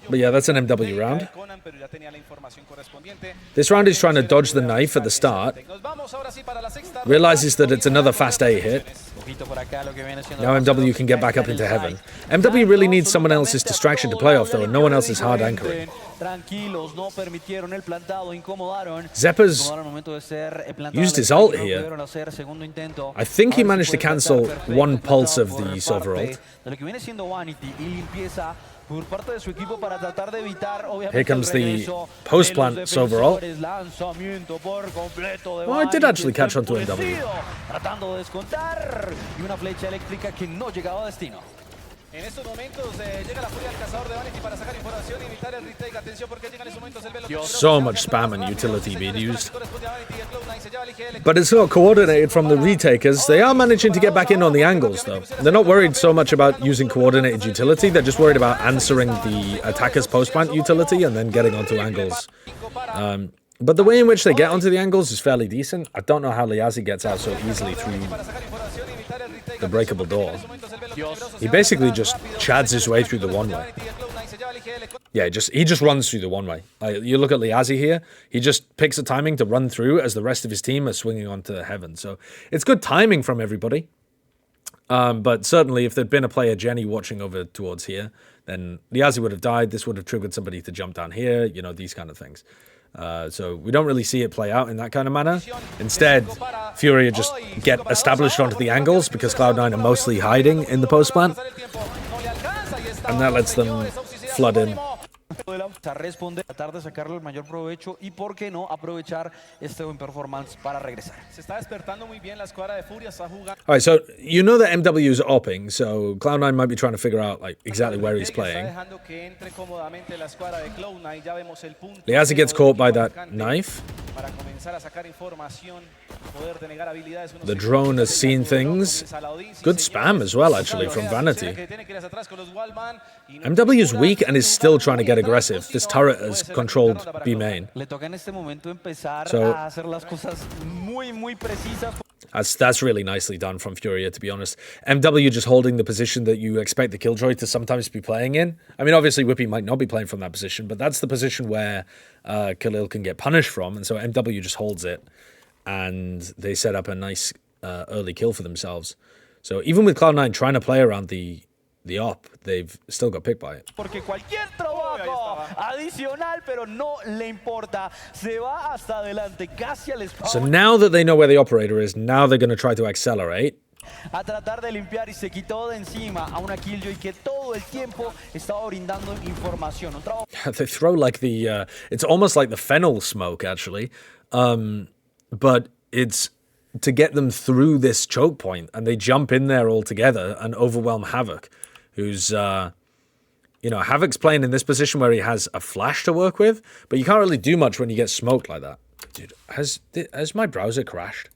Speaker 1: But yeah, that's an MW round. This round is trying to dodge the knife at the start. Realizes that it's another fast A hit. Now MW can get back up into heaven. MW really needs someone else's distraction to play off though, and no one else is hard anchoring. Zeppa's used his ult here. I think he managed to cancel one pulse of the Silver ult. Here comes the post-plant Silver ult. Well, I did actually catch on to MW.
Speaker 4: En estos momentos llega la furia del cazador de Vanity para sacar información y evitar el retake. Atención porque llega en estos momentos el velo.
Speaker 1: So much spam and utility being used. But it's not coordinated from the retakers. They are managing to get back in on the angles though. They're not worried so much about using coordinated utility. They're just worried about answering the attacker's post-plant utility and then getting onto angles. But the way in which they get onto the angles is fairly decent. I don't know how Liazzi gets out so easily through the breakable door. He basically just chads his way through the one-way. Yeah, he just runs through the one-way. You look at Liazzi here, he just picks a timing to run through as the rest of his team are swinging onto heaven. So it's good timing from everybody. But certainly if there'd been a player Jenny watching over towards here, then Liazzi would have died. This would have triggered somebody to jump down here, you know, these kind of things. So we don't really see it play out in that kind of manner. Instead, Furia just get established onto the angles because Cloud9 are mostly hiding in the post plant. And that lets them flood in.
Speaker 5: A responder, tratar de sacarle el mayor provecho y por qué no aprovechar este buen performance para regresar.
Speaker 4: Se está despertando muy bien la escuadra de Furia, está jugando.
Speaker 1: All right, so you know that MW is opping, so Cloud9 might be trying to figure out like exactly where he's playing. Liazzi gets caught by that knife. The drone has seen things. Good spam as well, actually, from Vanity. MW is weak and is still trying to get aggressive. This turret has controlled B main. So that's really nicely done from Furia, to be honest. MW just holding the position that you expect the Killjoy to sometimes be playing in. I mean, obviously, Whippy might not be playing from that position, but that's the position where Khalil can get punished from, and so MW just holds it, and they set up a nice early kill for themselves. So even with Cloud9 trying to play around the op, they've still got picked by it.
Speaker 5: Porque cualquier trabajo adicional, pero no le importa. Se va hasta adelante, casi al spawn.
Speaker 1: So now that they know where the operator is, now they're going to try to accelerate.
Speaker 5: A tratar de limpiar y se quitó de encima a una Killjoy que todo el tiempo estaba brindando información.
Speaker 1: They throw like the, it's almost like the fennel smoke, actually. But it's to get them through this choke point, and they jump in there all together and overwhelm Havoc, who's, you know, Havoc's playing in this position where he has a flash to work with, but you can't really do much when you get smoked like that. Dude, has my browser crashed?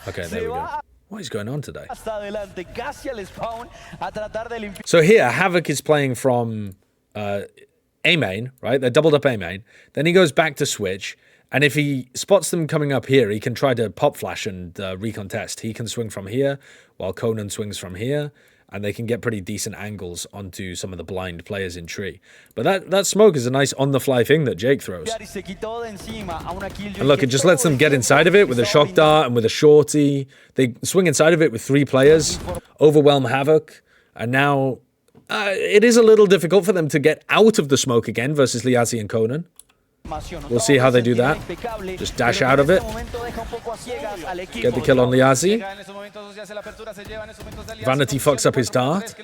Speaker 1: Okay, there we go. What is going on today? So here, Havoc is playing from A main, right? They're doubled up A main. Then he goes back to switch. And if he spots them coming up here, he can try to pop flash and recontest. He can swing from here, while Conan swings from here. And they can get pretty decent angles onto some of the blind players in tree. But that smoke is a nice on-the-fly thing that Jake throws. And look, it just lets them get inside of it with a shock dart and with a shorty. They swing inside of it with 3 players, overwhelm Havoc. And now it is a little difficult for them to get out of the smoke again versus Liazzi and Conan. We'll see how they do that. Just dash out of it. Get the kill on Liazzi. Vanity fucks up his dart.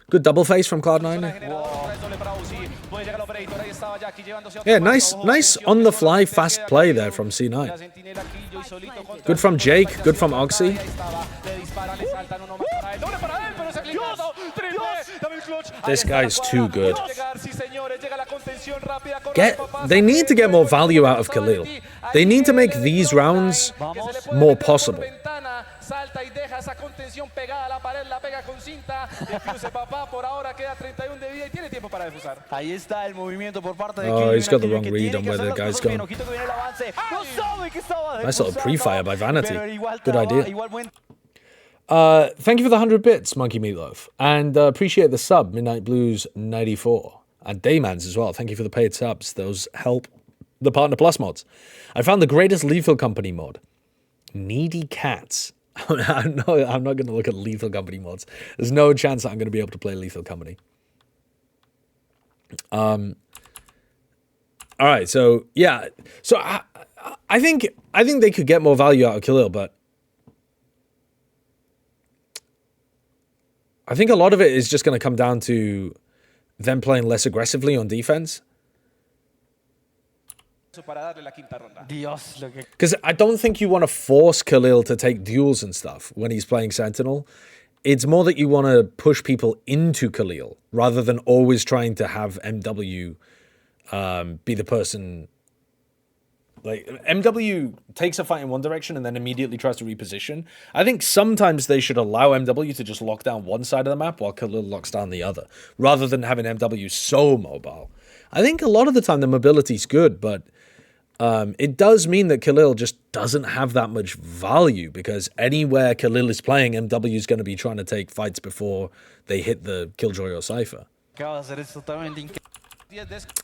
Speaker 1: Good double face from Cloud9. Yeah, nice on the fly fast play there from C9. Good from Jake, good from Oxy. This guy's too good. They need to get more value out of Khalil. They need to make these rounds more possible. Oh, he's got the wrong read on where the guy's gone. Nice little pre-fire by Vanity. Good idea. Thank you for the 100 bits, Monkey Meatloaf. And appreciate the sub, Midnight Blues 94. And Daymans as well. Thank you for the paid subs. Those help the Partner Plus mods. I found the greatest Lethal Company mod. Needy Cats. I'm not going to look at Lethal Company mods. There's no chance that I'm going to be able to play Lethal Company. All right, so yeah. So I think they could get more value out of Khalil, but I think a lot of it is just going to come down to them playing less aggressively on defense. Because I don't think you want to force Khalil to take duels and stuff when he's playing Sentinel. It's more that you want to push people into Khalil rather than always trying to have MW be the person. Like, MW takes a fight in one direction and then immediately tries to reposition. I think sometimes they should allow MW to just lock down one side of the map while Khalil locks down the other, rather than having MW so mobile. I think a lot of the time the mobility's good, but it does mean that Khalil just doesn't have that much value, because anywhere Khalil is playing, MW is going to be trying to take fights before they hit the Killjoy or Cypher.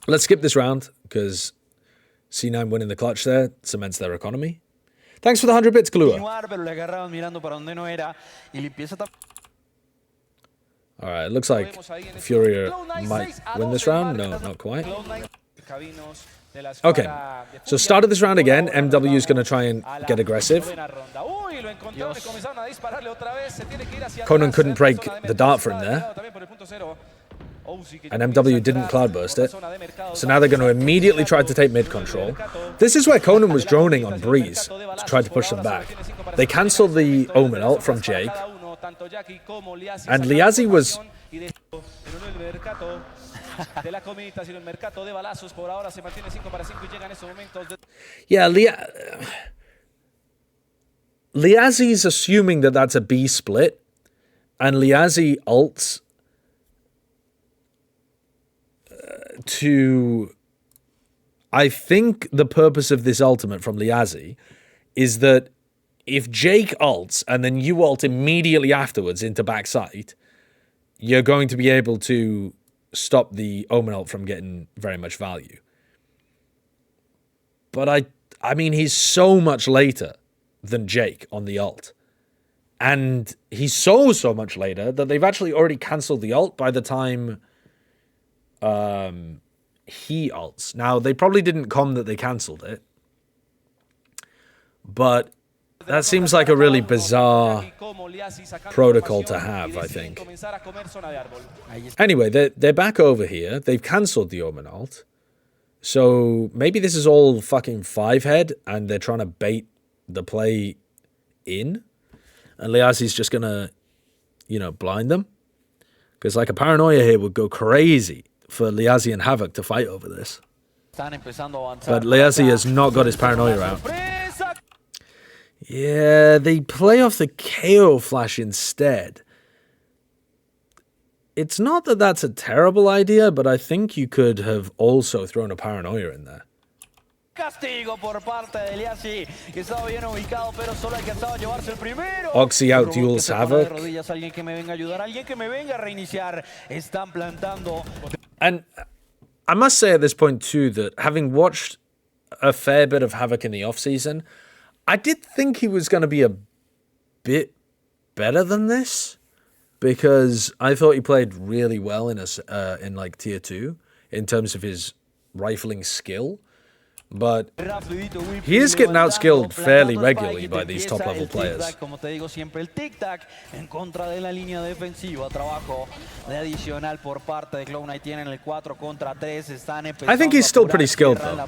Speaker 1: Let's skip this round, because C9 winning the clutch there cements their economy. Thanks for the 100 bits, Glua. Alright, it looks like Furia might win this round. No, not quite. Okay, so start of this round again. MW is going to try and get aggressive. Conan couldn't break the dart for him there. and MW didn't cloudburst it. So now they're going to immediately try to take mid control. This is where Conan was droning on Breeze to try to push them back. They cancelled the Omen ult from Jake, and Liazzi was... Yeah, Liazzi's assuming that that's a B split, and Liazzi ults to... I think the purpose of this ultimate from Liazzi is that if Jake ults and then you ult immediately afterwards into backside, you're going to be able to stop the Omen ult from getting very much value. But I mean, he's so much later than Jake on the ult. And he's so much later that they've actually already cancelled the ult by the time he ults. Now, they probably didn't com that they cancelled it. But that seems like a really bizarre protocol to have, I think. Anyway, they're back over here. They've cancelled the Omen ult. So maybe this is all fucking 5-head and they're trying to bait the play in. And Liazzi's just going to, you know, blind them. Because like a paranoia here would go crazy for Liazzi and Havoc to fight over this. But Liazzi has not got his paranoia out. Yeah, they play off the KO flash instead. It's not that that's a terrible idea, but I think you could have also thrown a paranoia in there. Oxy out duels Havoc. And I must say at this point too that having watched a fair bit of Havoc in the offseason, I did think he was going to be a bit better than this, because I thought he played really well in like tier 2 in terms of his rifling skill. But he is getting outskilled fairly regularly by these top-level players. I think he's still pretty skilled, though.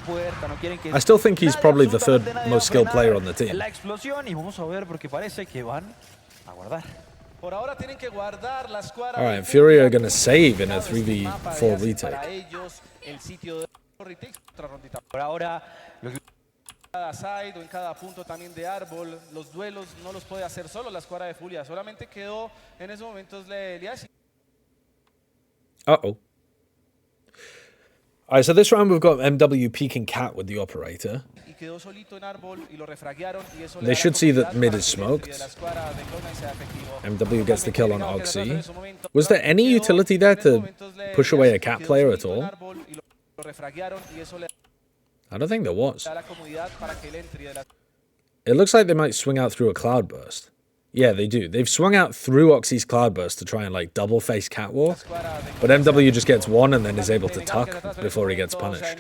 Speaker 1: I still think he's probably the third most skilled player on the team. Alright, FURIA are going to save in a 3v4 retake.
Speaker 4: Por ahora, lo que cada side o en cada punto también de árbol, los duelos no los puede hacer solo la escuadra de Furia, solamente quedó en esos momentos Liazzi.
Speaker 1: Uh-oh. Alright, so this round we've got MW peeking cat with the operator. They should see that mid is smoked. MW gets the kill on Oxy. Was there any utility there to push away a cat player at all? I don't think there was. It looks like they might swing out through a cloudburst. Yeah, they do. They've swung out through Oxy's cloudburst to try and like double face catwalk, but MW just gets one and then is able to tuck before he gets punished.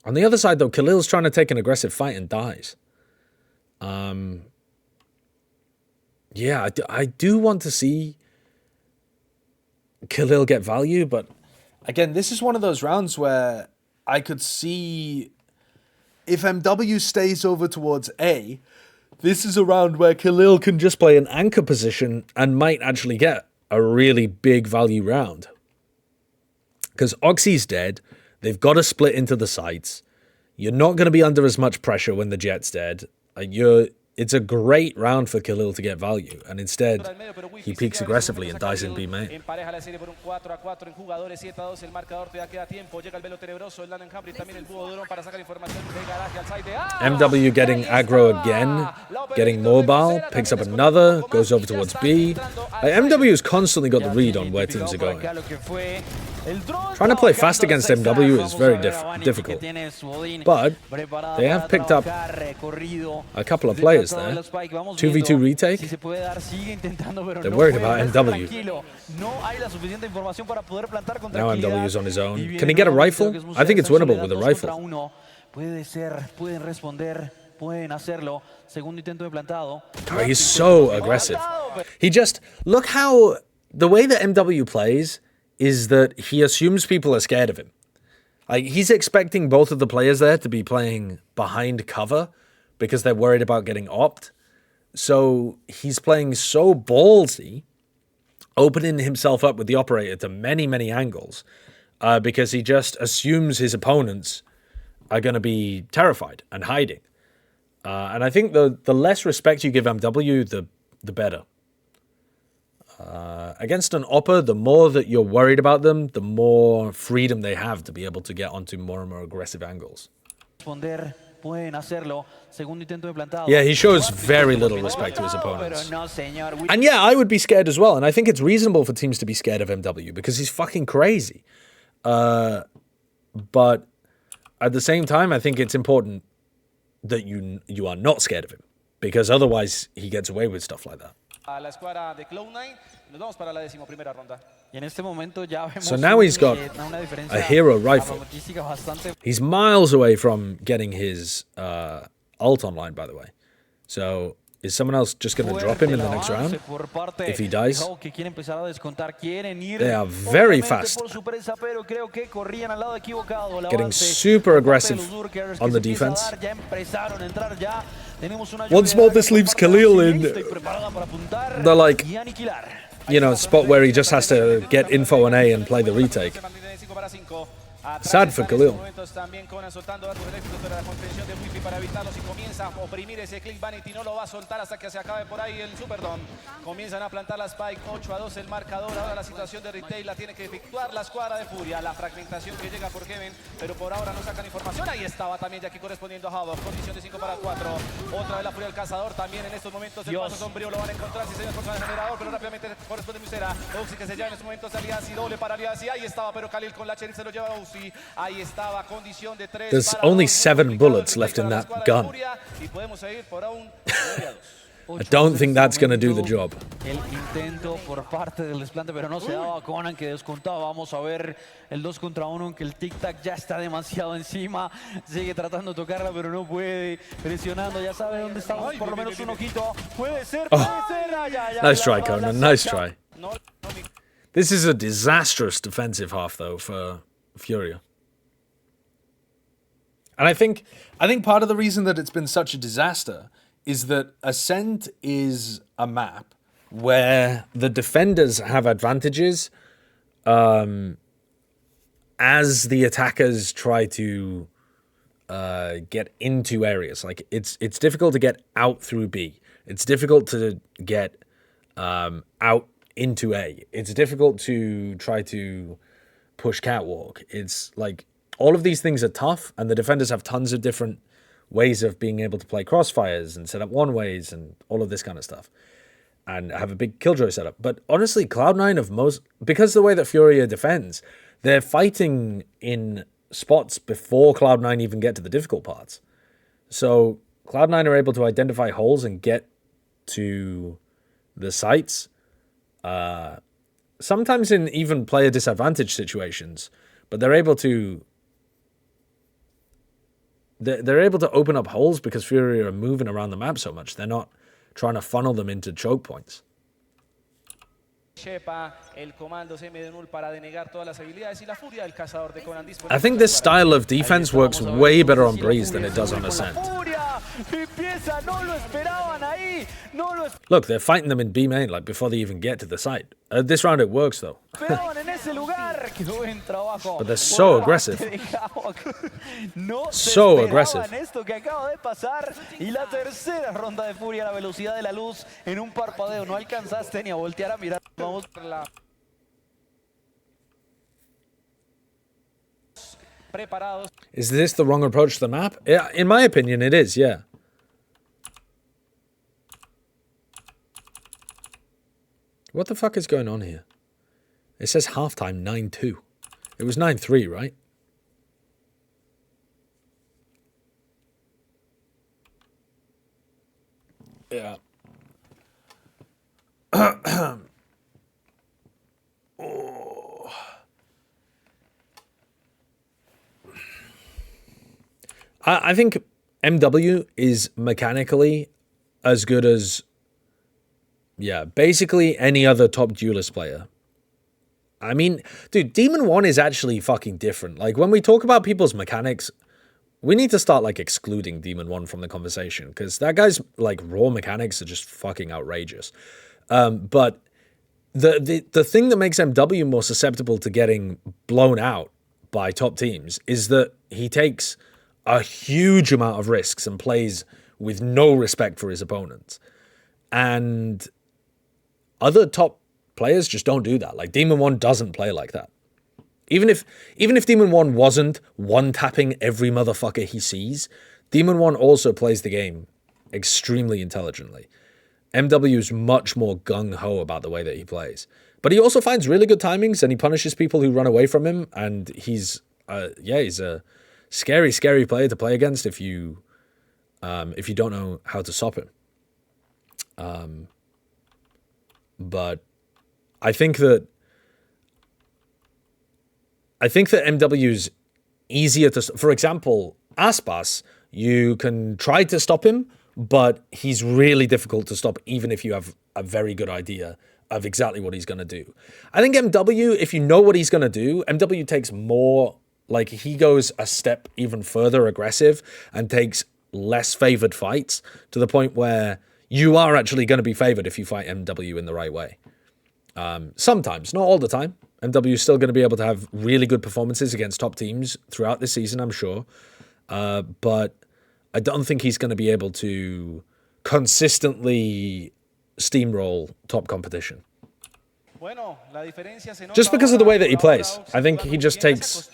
Speaker 1: On the other side though, Khalil's trying to take an aggressive fight and dies. Yeah, I do want to see Khalil get value, but again, this is one of those rounds where I could see if MW stays over towards A, this is a round where Khalil can just play an anchor position and might actually get a really big value round. Because Oxy's dead, they've got to split into the sites. You're not going to be under as much pressure when the Jet's dead. It's a great round for Khalil to get value, and instead, he peeks aggressively and dies in B main. MW getting aggro again, getting mobile, picks up another, goes over towards B. MW's constantly got the read on where teams are going. Trying to play fast against MW is very difficult, but they have picked up a couple of players there. 2v2 retake. They're worried about MW. Now MW's on his own. Can he get a rifle? I think it's winnable with a rifle.
Speaker 5: pueden hacerlo. Segundo intento de plantado.
Speaker 1: Oh, he's so aggressive. He just, look how, the way that MW plays is that he assumes people are scared of him. Like, he's expecting both of the players there to be playing behind cover because they're worried about getting opt. So he's playing so ballsy, opening himself up with the operator to many, many angles, because he just assumes his opponents are going to be terrified and hiding. And I think the less respect you give MW, the better. Against an Opper, the more that you're worried about them, the more freedom they have to be able to get onto more and more aggressive angles. Yeah, he shows very little respect to his opponents. And yeah, I would be scared as well. And I think it's reasonable for teams to be scared of MW because he's fucking crazy. But at the same time, I think it's important that you are not scared of him because otherwise he gets away with stuff like that. So now he's got a hero rifle. He's miles away from getting his ult online, by the way. So is someone else just going to drop him in the next round if he dies? They are very fast. Getting super aggressive on the defense. Once more, this leaves Khalil in the, like, you know, spot where he just has to get info on A and play the retake. Sad for Khalil.
Speaker 4: Comienzan a plantar la spike, 8-2 el marcador, ahora la situación de retail la tiene que efectuar la escuadra de Furia, la fragmentación que llega por Kevin, pero por ahora no sacan información, ahí estaba también Jackie correspondiendo a Havoc, condición de 5 para 4, otra vez la Furia del cazador, también en estos momentos el paso sombrío lo van a encontrar, si señor por el generador, pero rápidamente corresponde Musera, Uzi que se lleva en estos momentos Aliasi, doble para Aliasi, ahí estaba, pero Khalil con la Cherry se lo lleva a Uzi, ahí estaba, condición de 3.
Speaker 1: There's only 7 bullets left in that gun.
Speaker 4: Y podemos seguir por aún.
Speaker 1: I don't think that's going to do the job.
Speaker 5: El intento por parte del desplante, pero no se daba. Conan que descontaba. Vamos a ver el 2 contra 1, aunque el tic-tac ya está demasiado encima. Sigue tratando de tocarla, pero no puede. Presionando, ya sabe dónde estamos. Por lo menos un ojito. Puede ser, puede ser.
Speaker 1: Nice try, Conan. Nice try. This is a disastrous defensive half, though, for Furia. And I think part of the reason that it's been such a disaster is that Ascent is a map where the defenders have advantages as the attackers try to get into areas. Like it's difficult to get out through B. It's difficult to get out into A. It's difficult to try to push catwalk. It's like all of these things are tough, and the defenders have tons of different ways of being able to play crossfires and set up one-ways and all of this kind of stuff, and have a big killjoy setup. But honestly, Cloud9 because the way that Furia defends, they're fighting in spots before Cloud9 even get to the difficult parts. So Cloud9 are able to identify holes and get to the sites, sometimes in even player disadvantage situations, but they're able to open up holes because Furia are moving around the map so much. They're not trying to funnel them into choke points. I think this style of defense works way better on Breeze than it does on Ascent. Look, they're fighting them in B main, like before they even get to the site. This round it works though. But they're so aggressive. So aggressive.
Speaker 5: Y la tercera ronda de Furia, la velocidad de la luz en un parpadeo. No alcanzaste ni a voltear a mirar. Vamos por la...
Speaker 1: Is this the wrong approach to the map? Yeah, in my opinion, it is, yeah. What the fuck is going on here? It says halftime 9-2. It was 9-3, right? Yeah. Oh. I think MW is mechanically as good as, yeah, basically any other top duelist player. I mean, dude, Demon 1 is actually fucking different. Like, when we talk about people's mechanics, we need to start, like, excluding Demon 1 from the conversation, because that guy's, like, raw mechanics are just fucking outrageous. But the thing that makes MW more susceptible to getting blown out by top teams is that he takes a huge amount of risks and plays with no respect for his opponents. And other top players just don't do that. Like, Demon 1 doesn't play like that. Even if Demon 1 wasn't one-tapping every motherfucker he sees, Demon 1 also plays the game extremely intelligently. MW's much more gung-ho about the way that he plays. But he also finds really good timings, and he punishes people who run away from him, and he's a scary, scary player to play against if you don't know how to stop him. But I think that MW's easier to... For example, Aspas, you can try to stop him, but he's really difficult to stop even if you have a very good idea of exactly what he's going to do. I think MW, if you know what he's going to do, MW takes more... Like, he goes a step even further aggressive and takes less favored fights to the point where you are actually going to be favored if you fight MW in the right way. Sometimes, not all the time. MW is still going to be able to have really good performances against top teams throughout this season, I'm sure. But I don't think he's going to be able to consistently steamroll top competition. Just because of the way that he plays. I think he just takes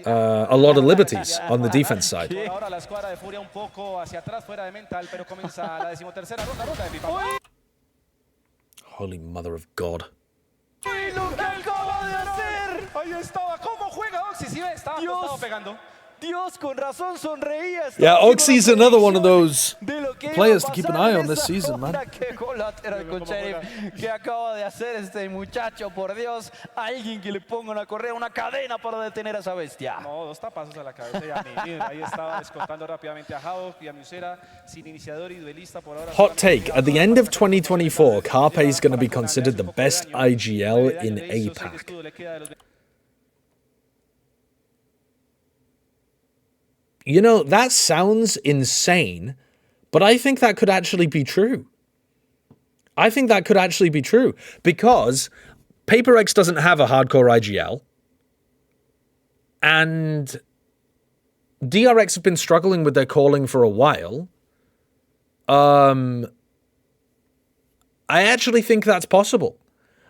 Speaker 1: a lot of liberties on the defense side. Holy mother of God.
Speaker 5: Dios, con razón sonreía.
Speaker 1: Yeah, Oxy's another one of those players to keep an eye on this season, man.
Speaker 5: Qué colateral con Sheriff. ¿Qué acaba de hacer este muchacho? Por Dios, alguien que le ponga una correa, una cadena para detener a esa bestia.
Speaker 14: No, 2 tapazos a la cabeza y a mí. Ahí estaba descontando rápidamente a Havoc y a Musera sin iniciador y duelista por ahora.
Speaker 1: Hot take. At the end of 2024, Carpe is going to be considered the best IGL in APAC. You know, that sounds insane, but I think that could actually be true. I think that could actually be true because PaperX doesn't have a hardcore IGL, and DRX have been struggling with their calling for a while. I actually think that's possible.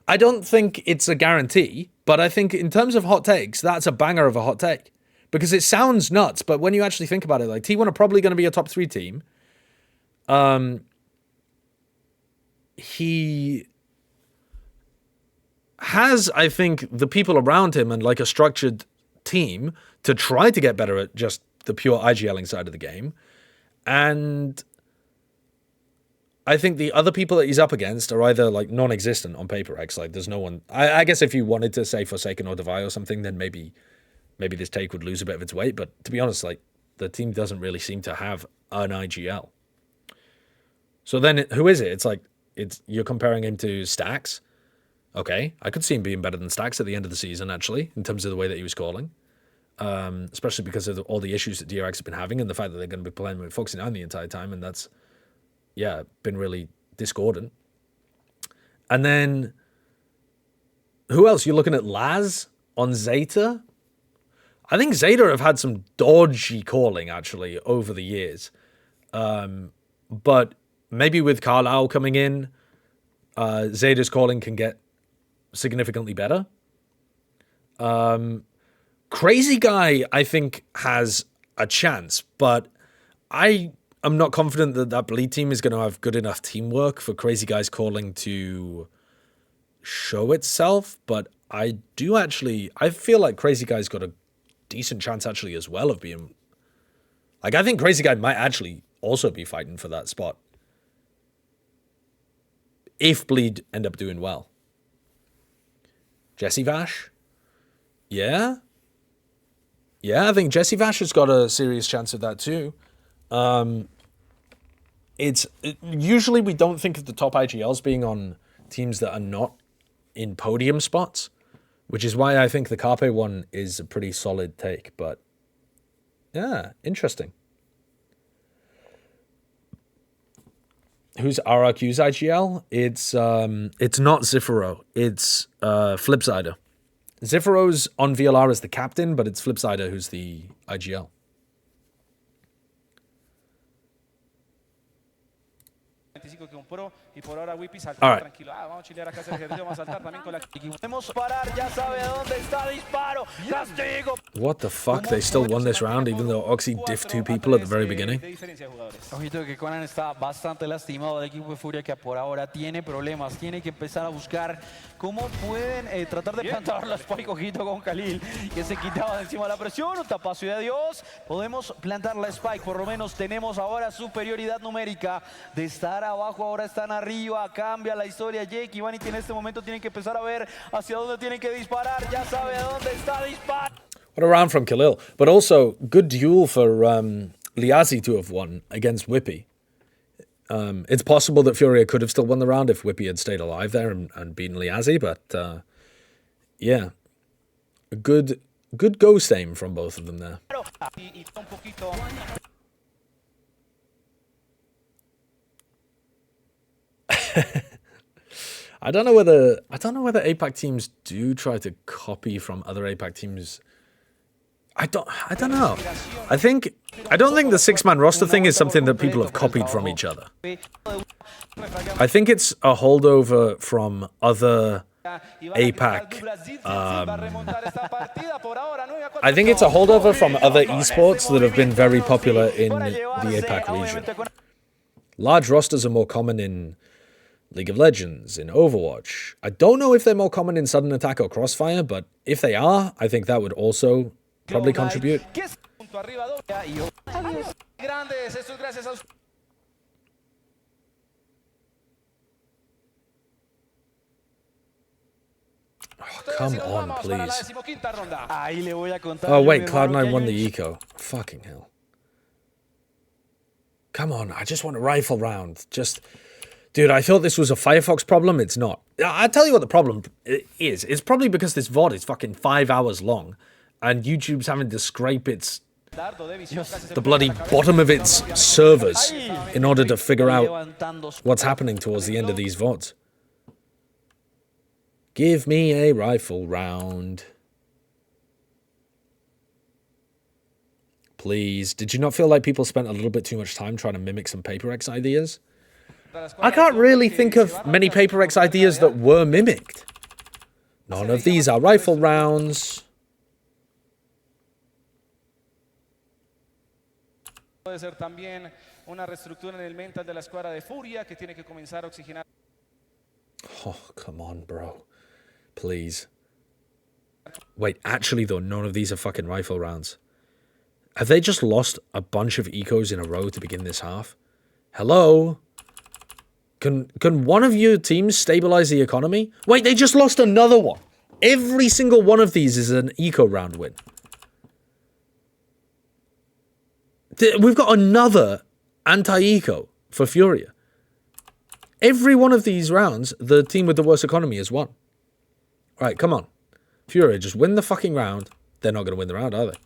Speaker 1: I don't think it's a guarantee, but I think in terms of hot takes, that's a banger of a hot take. Because it sounds nuts, but when you actually think about it, like, T1 are probably going to be a top 3 team. He has, I think, the people around him and, like, a structured team to try to get better at just the pure IGLing side of the game. And I think the other people that he's up against are either, like, non-existent on PaperX. Like, there's no one... I guess if you wanted to say Forsaken or Devi or something, then maybe this take would lose a bit of its weight. But to be honest, like, the team doesn't really seem to have an IGL. So then who is it? It's like, you're comparing him to Stax. Okay, I could see him being better than Stax at the end of the season, actually, in terms of the way that he was calling. Especially because of all the issues that DRX have been having and the fact that they're going to be playing with Foxy9 the entire time. And that's, yeah, been really discordant. And then, who else? You're looking at Laz on Zeta? I think Zeta have had some dodgy calling, actually, over the years. But maybe with Carlisle coming in, Zeta's calling can get significantly better. Crazy Guy, I think, has a chance, but I am not confident that that Bleed team is going to have good enough teamwork for Crazy Guy's calling to show itself. But I feel like Crazy Guy's got a decent chance actually as well of being, like, I think Crazy Guy might actually also be fighting for that spot if Bleed end up doing well. Jesse Vash? Yeah, I think Jesse Vash has got a serious chance of that too. Usually we don't think of the top IGLs being on teams that are not in podium spots, which is why I think the Carpe one is a pretty solid take. But yeah, interesting. Who's RRQ's IGL? It's not Zifero. It's Flipsider. Zifero's on VLR as the captain, but it's Flipsider who's the IGL. All right. What the fuck? They still won this round even though Oxy diffed 2 people at the very beginning?
Speaker 5: Ojito que Conan está bastante lastimado del equipo de Furia, que por ahora tiene problemas. Tiene que empezar a buscar cómo pueden tratar de plantar la spike. Ojito con Khalil, que se quitaba de encima la presión. Un tapazo y adiós. Podemos plantar la spike. Por lo menos tenemos ahora superioridad numérica. De estar abajo, ahora están arriba. Cambia la historia. Jake y Vanity en este momento tienen que empezar a ver hacia dónde tienen que disparar. Ya sabe a dónde está disparando.
Speaker 1: What a round from Khalil. But also, good duel for Liazi to have won against Whippy. It's possible that Furia could have still won the round if Whippy had stayed alive there and beaten Liazi, but yeah. A good ghost aim from both of them there. I don't know whether APAC teams do try to copy from other APAC teams. I don't know. I don't think the 6-man roster thing is something that people have copied from each other. I think it's a holdover from other APAC. I think it's a holdover from other esports that have been very popular in the APAC region. Large rosters are more common in League of Legends, in Overwatch. I don't know if they're more common in Sudden Attack or Crossfire, but if they are, I think that would also probably contribute. Oh, come on, please. Oh, wait, Cloud9 won the eco. Fucking hell. Come on, I just want a rifle round. Dude, I thought this was a Firefox problem. It's not. I'll tell you what the problem is. It's probably because this VOD is fucking 5 hours long and YouTube's having to scrape the bloody bottom of its servers in order to figure out what's happening towards the end of these VODs. Give me a rifle round. Please. Did you not feel like people spent a little bit too much time trying to mimic some PaperX ideas? I can't really think of many PaperX ideas that were mimicked. None of these are rifle rounds.
Speaker 14: Puede ser también una reestructura en el mental de la escuadra de Furia que tiene que comenzar a oxigenar.
Speaker 1: Oh, come on, bro. Please. Wait, actually though, none of these are fucking rifle rounds. Have they just lost a bunch of ecos in a row to begin this half? Hello? Can one of your teams stabilize the economy? Wait, they just lost another one. Every single one of these is an eco round win. We've got another anti-eco for Furia. Every one of these rounds, the team with the worst economy has won. All right, come on. Furia, just win the fucking round. They're not going to win the round, are they?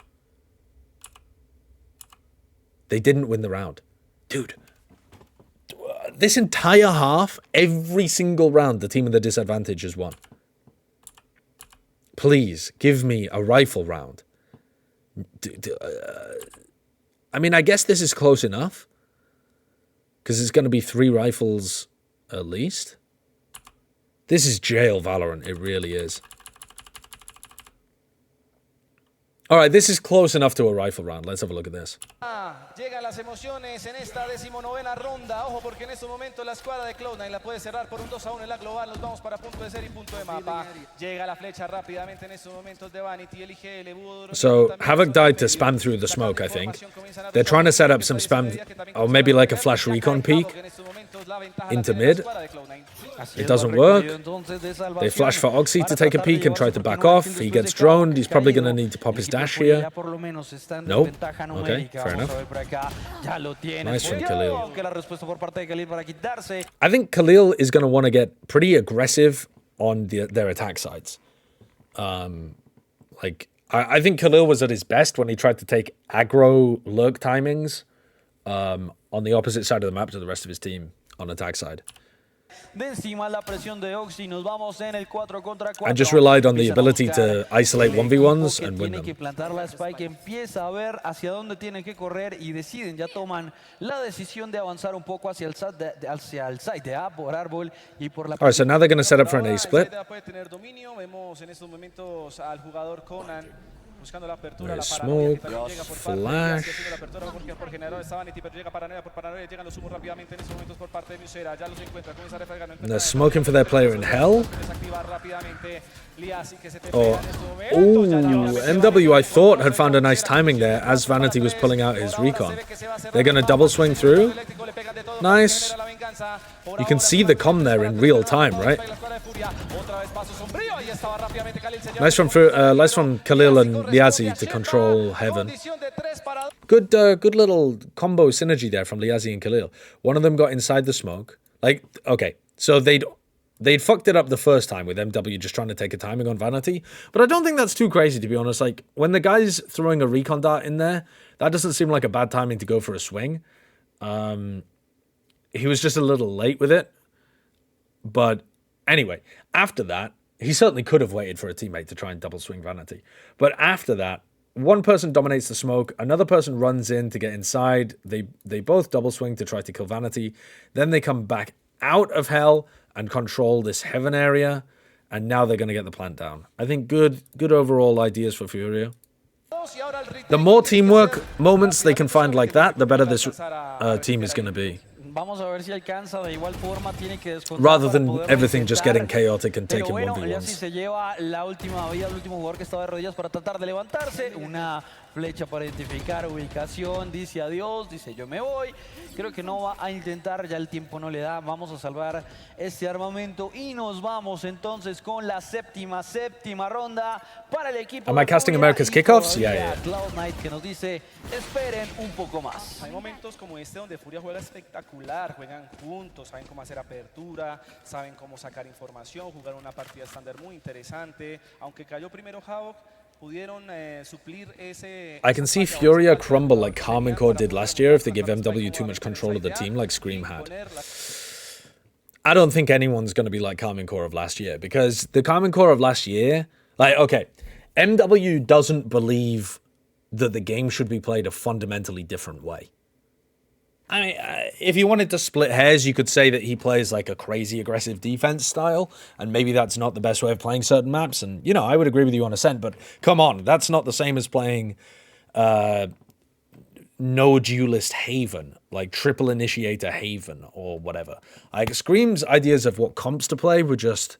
Speaker 1: They didn't win the round. Dude. This entire half, every single round, the team with the disadvantage has won. Please, give me a rifle round. I mean, I guess this is close enough. Because it's going to be 3 rifles at least. This is jail Valorant, it really is. Alright, this is close enough to a rifle round. Let's have a look at this.
Speaker 14: Llegan las emociones en esta 19ª ronda. Ojo, porque en este momento la escuadra de Cloud9 la puede cerrar por un 2-1 en la global. Nos vamos para punto de serie y punto de mapa. Llega la flecha rápidamente en estos momentos de Vanity. Elige el
Speaker 1: So, Havoc died to spam through the smoke, I think. They're trying to set up some spam, or maybe like a flash recon peek. into mid. It doesn't work. They flash for Oxy to take a peek and try to back off. He gets droned. He's probably going to need to pop his dash here. Nope. Okay, fair enough. Nice from Khalil. I think Khalil is going to want to get pretty aggressive on their attack sides. I think Khalil was at his best when he tried to take aggro lurk timings on the opposite side of the map to the rest of his team on attack side. I just relied on the ability to isolate 1v1s and win them. Alright, so now they're going to set up for an A split. There's smoke, flash. They're smoking for their player in hell. Oh, MW, I thought, had found a nice timing there as Vanity was pulling out his recon. They're going to double swing through. Nice. You can see the comm there in real time, right? Nice from Khalil and Liazi to control Heaven. Good little combo synergy there from Liazi and Khalil. One of them got inside the smoke. Like, okay, so they'd fucked it up the first time with MW just trying to take a timing on Vanity. But I don't think that's too crazy, to be honest. Like, when the guy's throwing a recon dart in there, that doesn't seem like a bad timing to go for a swing. He was just a little late with it. But anyway, after that, he certainly could have waited for a teammate to try and double swing Vanity. But after that, one person dominates the smoke, another person runs in to get inside. They both double swing to try to kill Vanity. Then they come back out of hell and control this Heaven area. And now they're going to get the plant down. I think good overall ideas for Furia. The more teamwork moments they can find like that, the better this team is going to be. Rather than everything just getting chaotic and taking 1v1s.
Speaker 5: Flecha para identificar ubicación, dice adiós, dice yo me voy. Creo que no va a intentar, ya el tiempo no le da. Vamos a salvar este armamento y nos vamos entonces con la séptima ronda para el equipo.
Speaker 1: Am I casting America's kickoffs? Yeah.
Speaker 5: Cloud Knight que nos dice, esperen un poco más.
Speaker 14: Hay momentos como este donde Furia juega espectacular, juegan juntos, saben cómo hacer apertura, saben cómo sacar información, jugar una partida estándar muy interesante. Aunque cayó primero Havoc,
Speaker 1: I can see Furia crumble like Carmen Core did last year if they give MW too much control of the team like Scream had. I don't think anyone's going to be like Carmen Core of last year, because the Carmen Core of last year, like, okay, MW doesn't believe that the game should be played a fundamentally different way. I mean, if you wanted to split hairs, you could say that he plays like a crazy aggressive defense style, and maybe that's not the best way of playing certain maps. And, you know, I would agree with you on Ascent, but come on, that's not the same as playing no duelist Haven, like triple initiator Haven or whatever. Like, Scream's ideas of what comps to play were just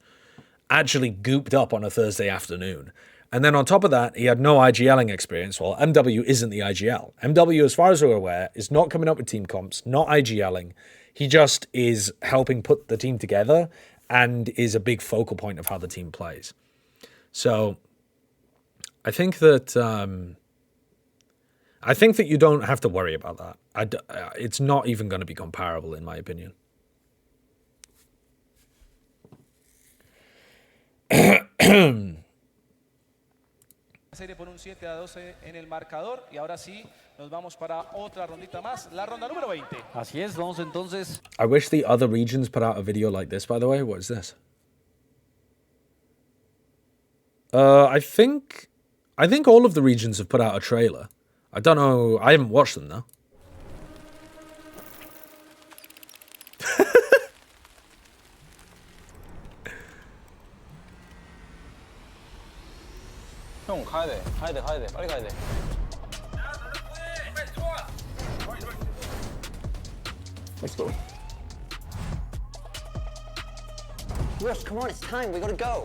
Speaker 1: actually gooped up on a Thursday afternoon. And then on top of that, he had no IGLing experience. Well, MW isn't the IGL. MW, as far as we're aware, is not coming up with team comps, not IGLing. He just is helping put the team together and is a big focal point of how the team plays. So I think that you don't have to worry about that. It's not even going to be comparable, in my opinion.
Speaker 14: Serie por un 7-12 en el marcador y ahora sí nos vamos para otra rondita más, la ronda número 20.
Speaker 5: Así es, vamos entonces.
Speaker 1: I wish the other regions put out a video like this, by the way. What is this? I think all of the regions have put out a trailer. I don't know. I haven't watched them though.
Speaker 10: 형 가야 돼. 빨리 가야 돼. Let's go.
Speaker 15: Rush, come on, it's time. We gotta go.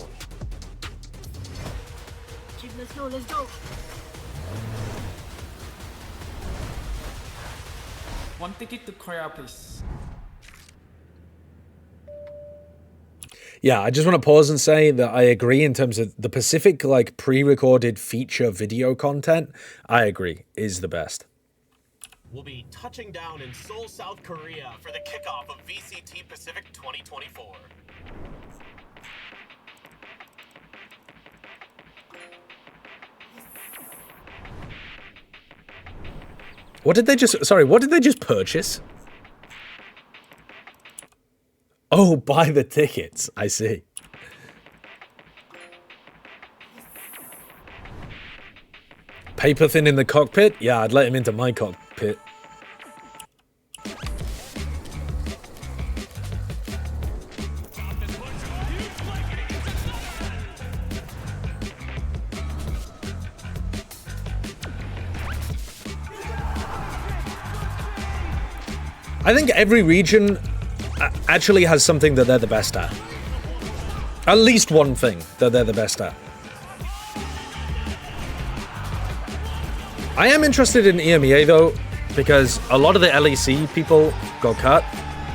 Speaker 7: Let's go.
Speaker 16: One ticket to Korea, please.
Speaker 1: Yeah, I just want to pause and say that I agree in terms of the Pacific, like, pre-recorded feature video content. I agree, is the best.
Speaker 16: Will be touching down in Seoul, South Korea for the kickoff of VCT Pacific 2024.
Speaker 1: What did they just... Sorry, what did they just purchase? Oh, buy the tickets. I see. Paper thin in the cockpit? Yeah, I'd let him into my cockpit. I think every region actually has something that they're the best at. At least one thing that they're the best at. I am interested in EMEA though, because a lot of the LEC people got cut,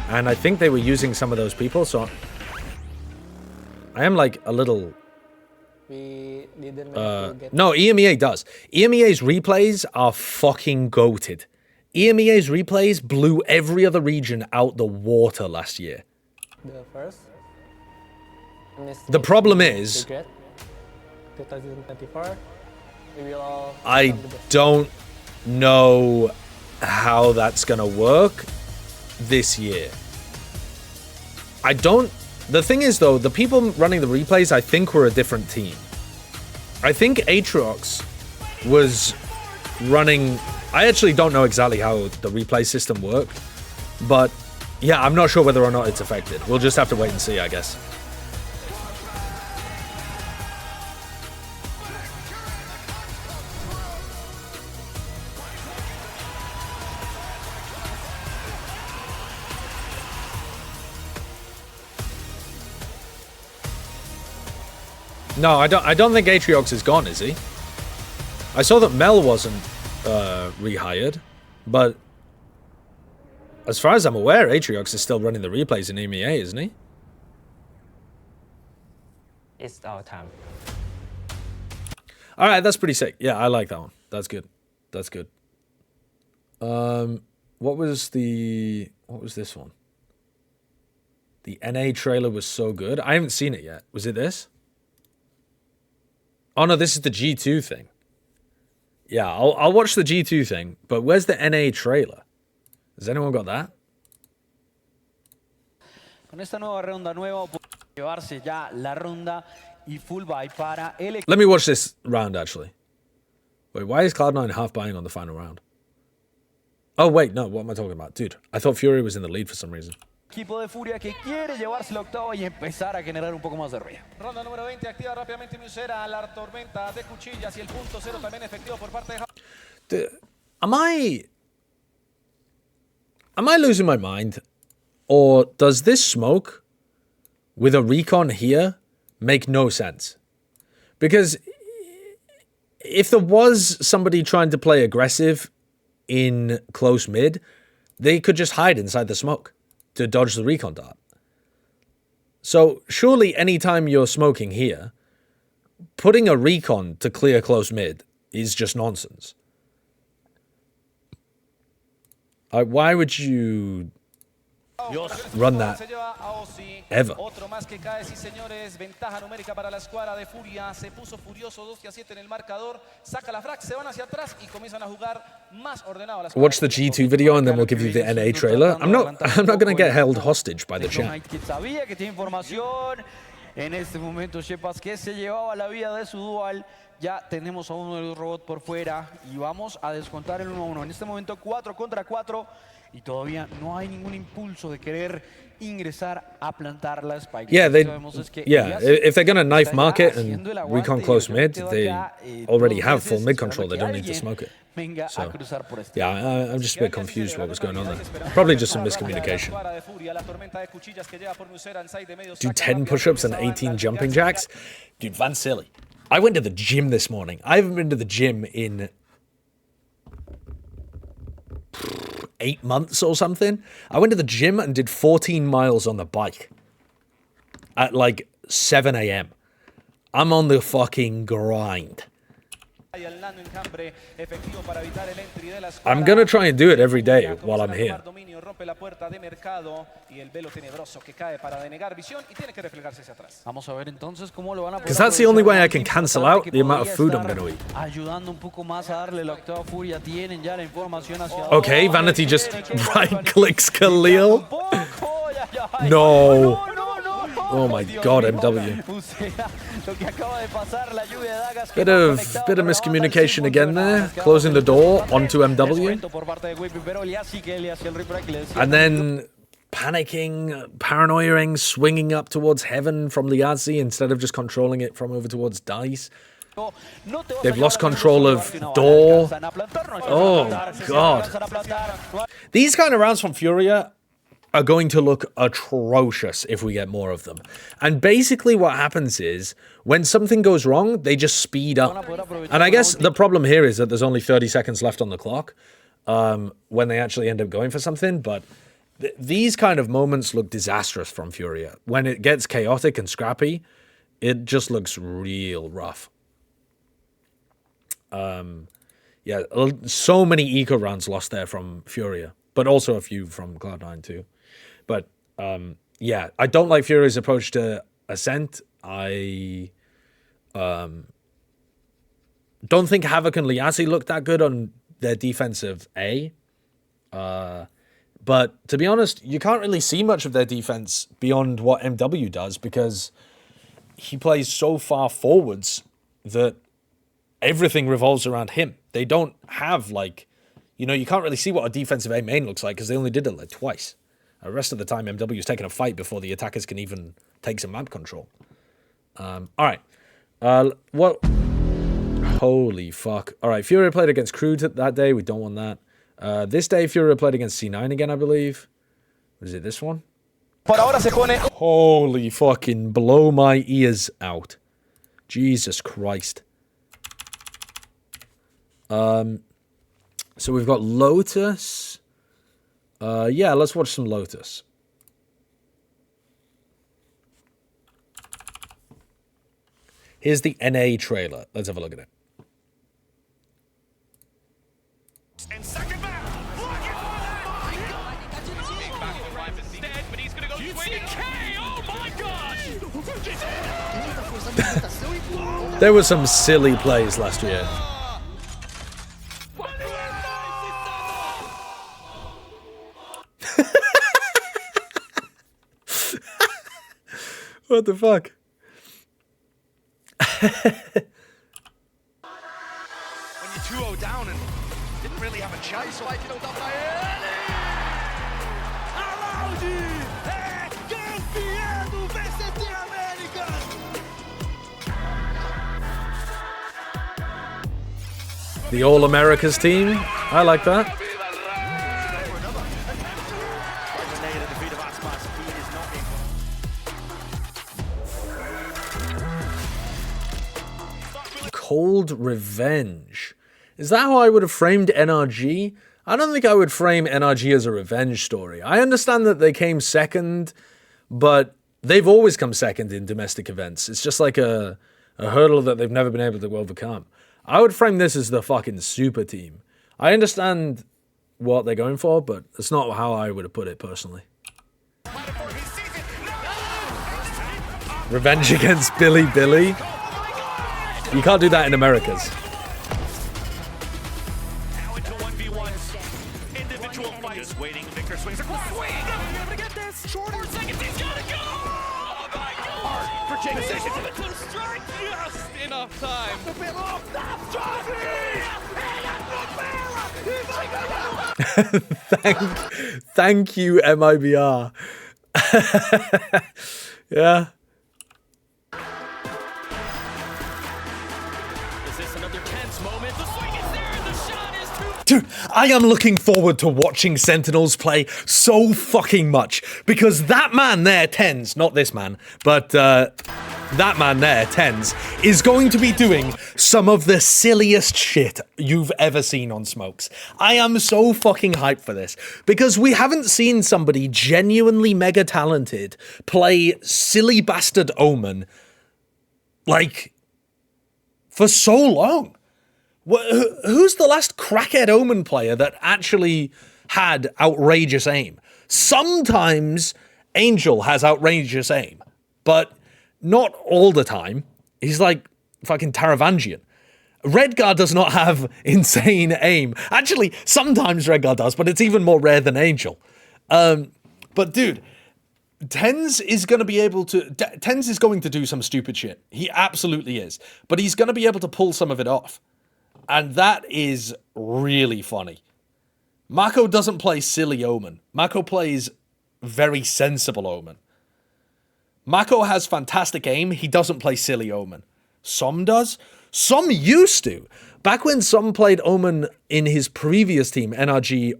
Speaker 1: and I think they were using some of those people, so I am like a little...
Speaker 17: We didn't
Speaker 1: no, EMEA does. EMEA's replays are fucking goated. EMEA's replays blew every other region out the water last year.
Speaker 17: The first.
Speaker 1: The problem is...
Speaker 17: 2024. We will all
Speaker 1: I don't know how that's gonna work this year. I don't... The thing is, though, the people running the replays, I think, were a different team. I think Atriox was running... I actually don't know exactly how the replay system worked, but yeah, I'm not sure whether or not it's affected. We'll just have to wait and see, I guess. No, I don't think Atriox is gone, is he? I saw that Mel wasn't rehired, but as far as I'm aware, Atriox is still running the replays in EMEA, isn't he?
Speaker 17: It's our time.
Speaker 1: All right, that's pretty sick. Yeah, I like that one. That's good. That's good. What was this one? The NA trailer was so good. I haven't seen it yet. Was it this? Oh no, this is the G2 thing. Yeah, I'll watch the G2 thing, but where's the NA trailer? Has anyone got that?
Speaker 5: Con esta nueva ronda nueva llevarse ya la ronda y full buy para el
Speaker 1: Let me watch this round, actually. Wait, why is Cloud9 half buying on the final round? Oh, wait, no, what am I talking about? Dude, I thought Fury was in the lead for some reason.
Speaker 5: equipo de Furia que quiere llevarse la octava y empezar a generar un poco más de ruido.
Speaker 14: Ronda número 20, activa rápidamente Musera, la tormenta de cuchillas y el punto cero también efectivo por parte de...
Speaker 1: Am I losing my mind? Or does this smoke with a recon here make no sense? Because if there was somebody trying to play aggressive in close mid, they could just hide inside the smoke to dodge the recon dart. So surely anytime you're smoking here, putting a recon to clear close mid is just nonsense. Why would you run that ever?
Speaker 14: Otro más que cae, sí señores, ventaja numérica para la escuadra de Furia, se puso furioso 2-7 en el marcador, saca la frag, se van hacia atrás y comienzan a jugar más ordenado.
Speaker 1: Watch the G2 video and then we'll give you the NA trailer. I'm not going to get held hostage by the chat.
Speaker 5: Sabía que tiene información. En este momento, Shepas que se llevaba la vida de su dual. Ya tenemos a uno de los robots por fuera y vamos a descontar el 1-1. En este momento 4 contra 4 y todavía no hay ningún impulso de querer ingresar a plantar la spike.
Speaker 1: Yeah, if they're going to knife market and recon close mid, they already have full mid control. They don't need to smoke it. So, yeah, I'm just a bit confused what was going on there. Probably just some miscommunication. Do 10 push-ups and 18 jumping jacks? Dude, Van Silly. I went to the gym this morning. I haven't been to the gym in 8 months or something. I went to the gym and did 14 miles on the bike. at like 7 a.m. I'm on the fucking grind. I'm gonna try and do it every day while I'm here. Because that's the only way I can cancel out the amount of food I'm gonna eat. Okay, Vanity just right-clicks Khalil. No. Oh my god, MW. Bit of miscommunication again there. Closing the door onto MW. And then panicking, paranoiaing, swinging up towards heaven from Liazzi instead of just controlling it from over towards Dice. They've lost control of door. Oh god. These kind of rounds from Furia are going to look atrocious if we get more of them. And basically what happens is, when something goes wrong, they just speed up. And I guess the problem here is that there's only 30 seconds left on the clock when they actually end up going for something, but these kind of moments look disastrous from Furia. When it gets chaotic and scrappy, it just looks real rough. Yeah, so many eco rounds lost there from Furia, but also a few from Cloud9 too. But yeah, I don't like Furia's approach to Ascent. I don't think Havoc and Liazzi looked that good on their defensive A. But to be honest, you can't really see much of their defense beyond what MW does because he plays so far forwards that everything revolves around him. They don't have, like, you know, you can't really see what a defensive A main looks like because they only did it like twice. The rest of the time, MW is taking a fight before the attackers can even take some map control. All right. What? Holy fuck. All right, Furia played against Crude that day. We don't want that. This day, Furia played against C9 again, I believe. Was it this one? Holy fucking blow my ears out. Jesus Christ. So we've got Lotus. Yeah, let's watch some Lotus. Here's the NA trailer. Let's have a look at it.
Speaker 16: And second back. But he's gonna go swing K. Oh my gosh!
Speaker 1: There were some silly plays last year. What the fuck?
Speaker 16: When you're 2-0 down and didn't really have a chance, so I did not
Speaker 1: The All Americas team. I like that. Cold Revenge. Is that how I would have framed NRG? I don't think I would frame NRG as a revenge story. I understand that they came second, but they've always come second in domestic events. It's just like a hurdle that they've never been able to overcome. I would frame this as the fucking super team. I understand what they're going for, but it's not how I would have put it personally. Revenge against Billy Billy? You can't do that in Americas.
Speaker 16: Now into 1v1s. Individual fight. Just waiting. Victor swings across. Swing! Able to get this. Short 4 seconds. He's got to go! Oh my god! For James. To strike just enough time.
Speaker 1: Thank you, MIBR. Yeah. Dude, I am looking forward to watching Sentinels play so fucking much because that man there, Tens, not this man, but that man there, Tens, is going to be doing some of the silliest shit you've ever seen on Smokes. I am so fucking hyped for this, because we haven't seen somebody genuinely mega talented play silly bastard Omen, like, for so long. Who's the last crackhead Omen player that actually had outrageous aim? Sometimes Angel has outrageous aim, but not all the time. He's like fucking Taravangian. Redgar does not have insane aim. Actually, sometimes Redgar does, but it's even more rare than Angel. But dude, Tens is going to be able to... Tens is going to do some stupid shit. He absolutely is. But he's going to be able to pull some of it off. And that is really funny. Mako doesn't play silly Omen. Mako plays very sensible Omen. Mako has fantastic aim. He doesn't play silly Omen. Som does. Som used to. Back when Som played Omen in his previous team, NRG,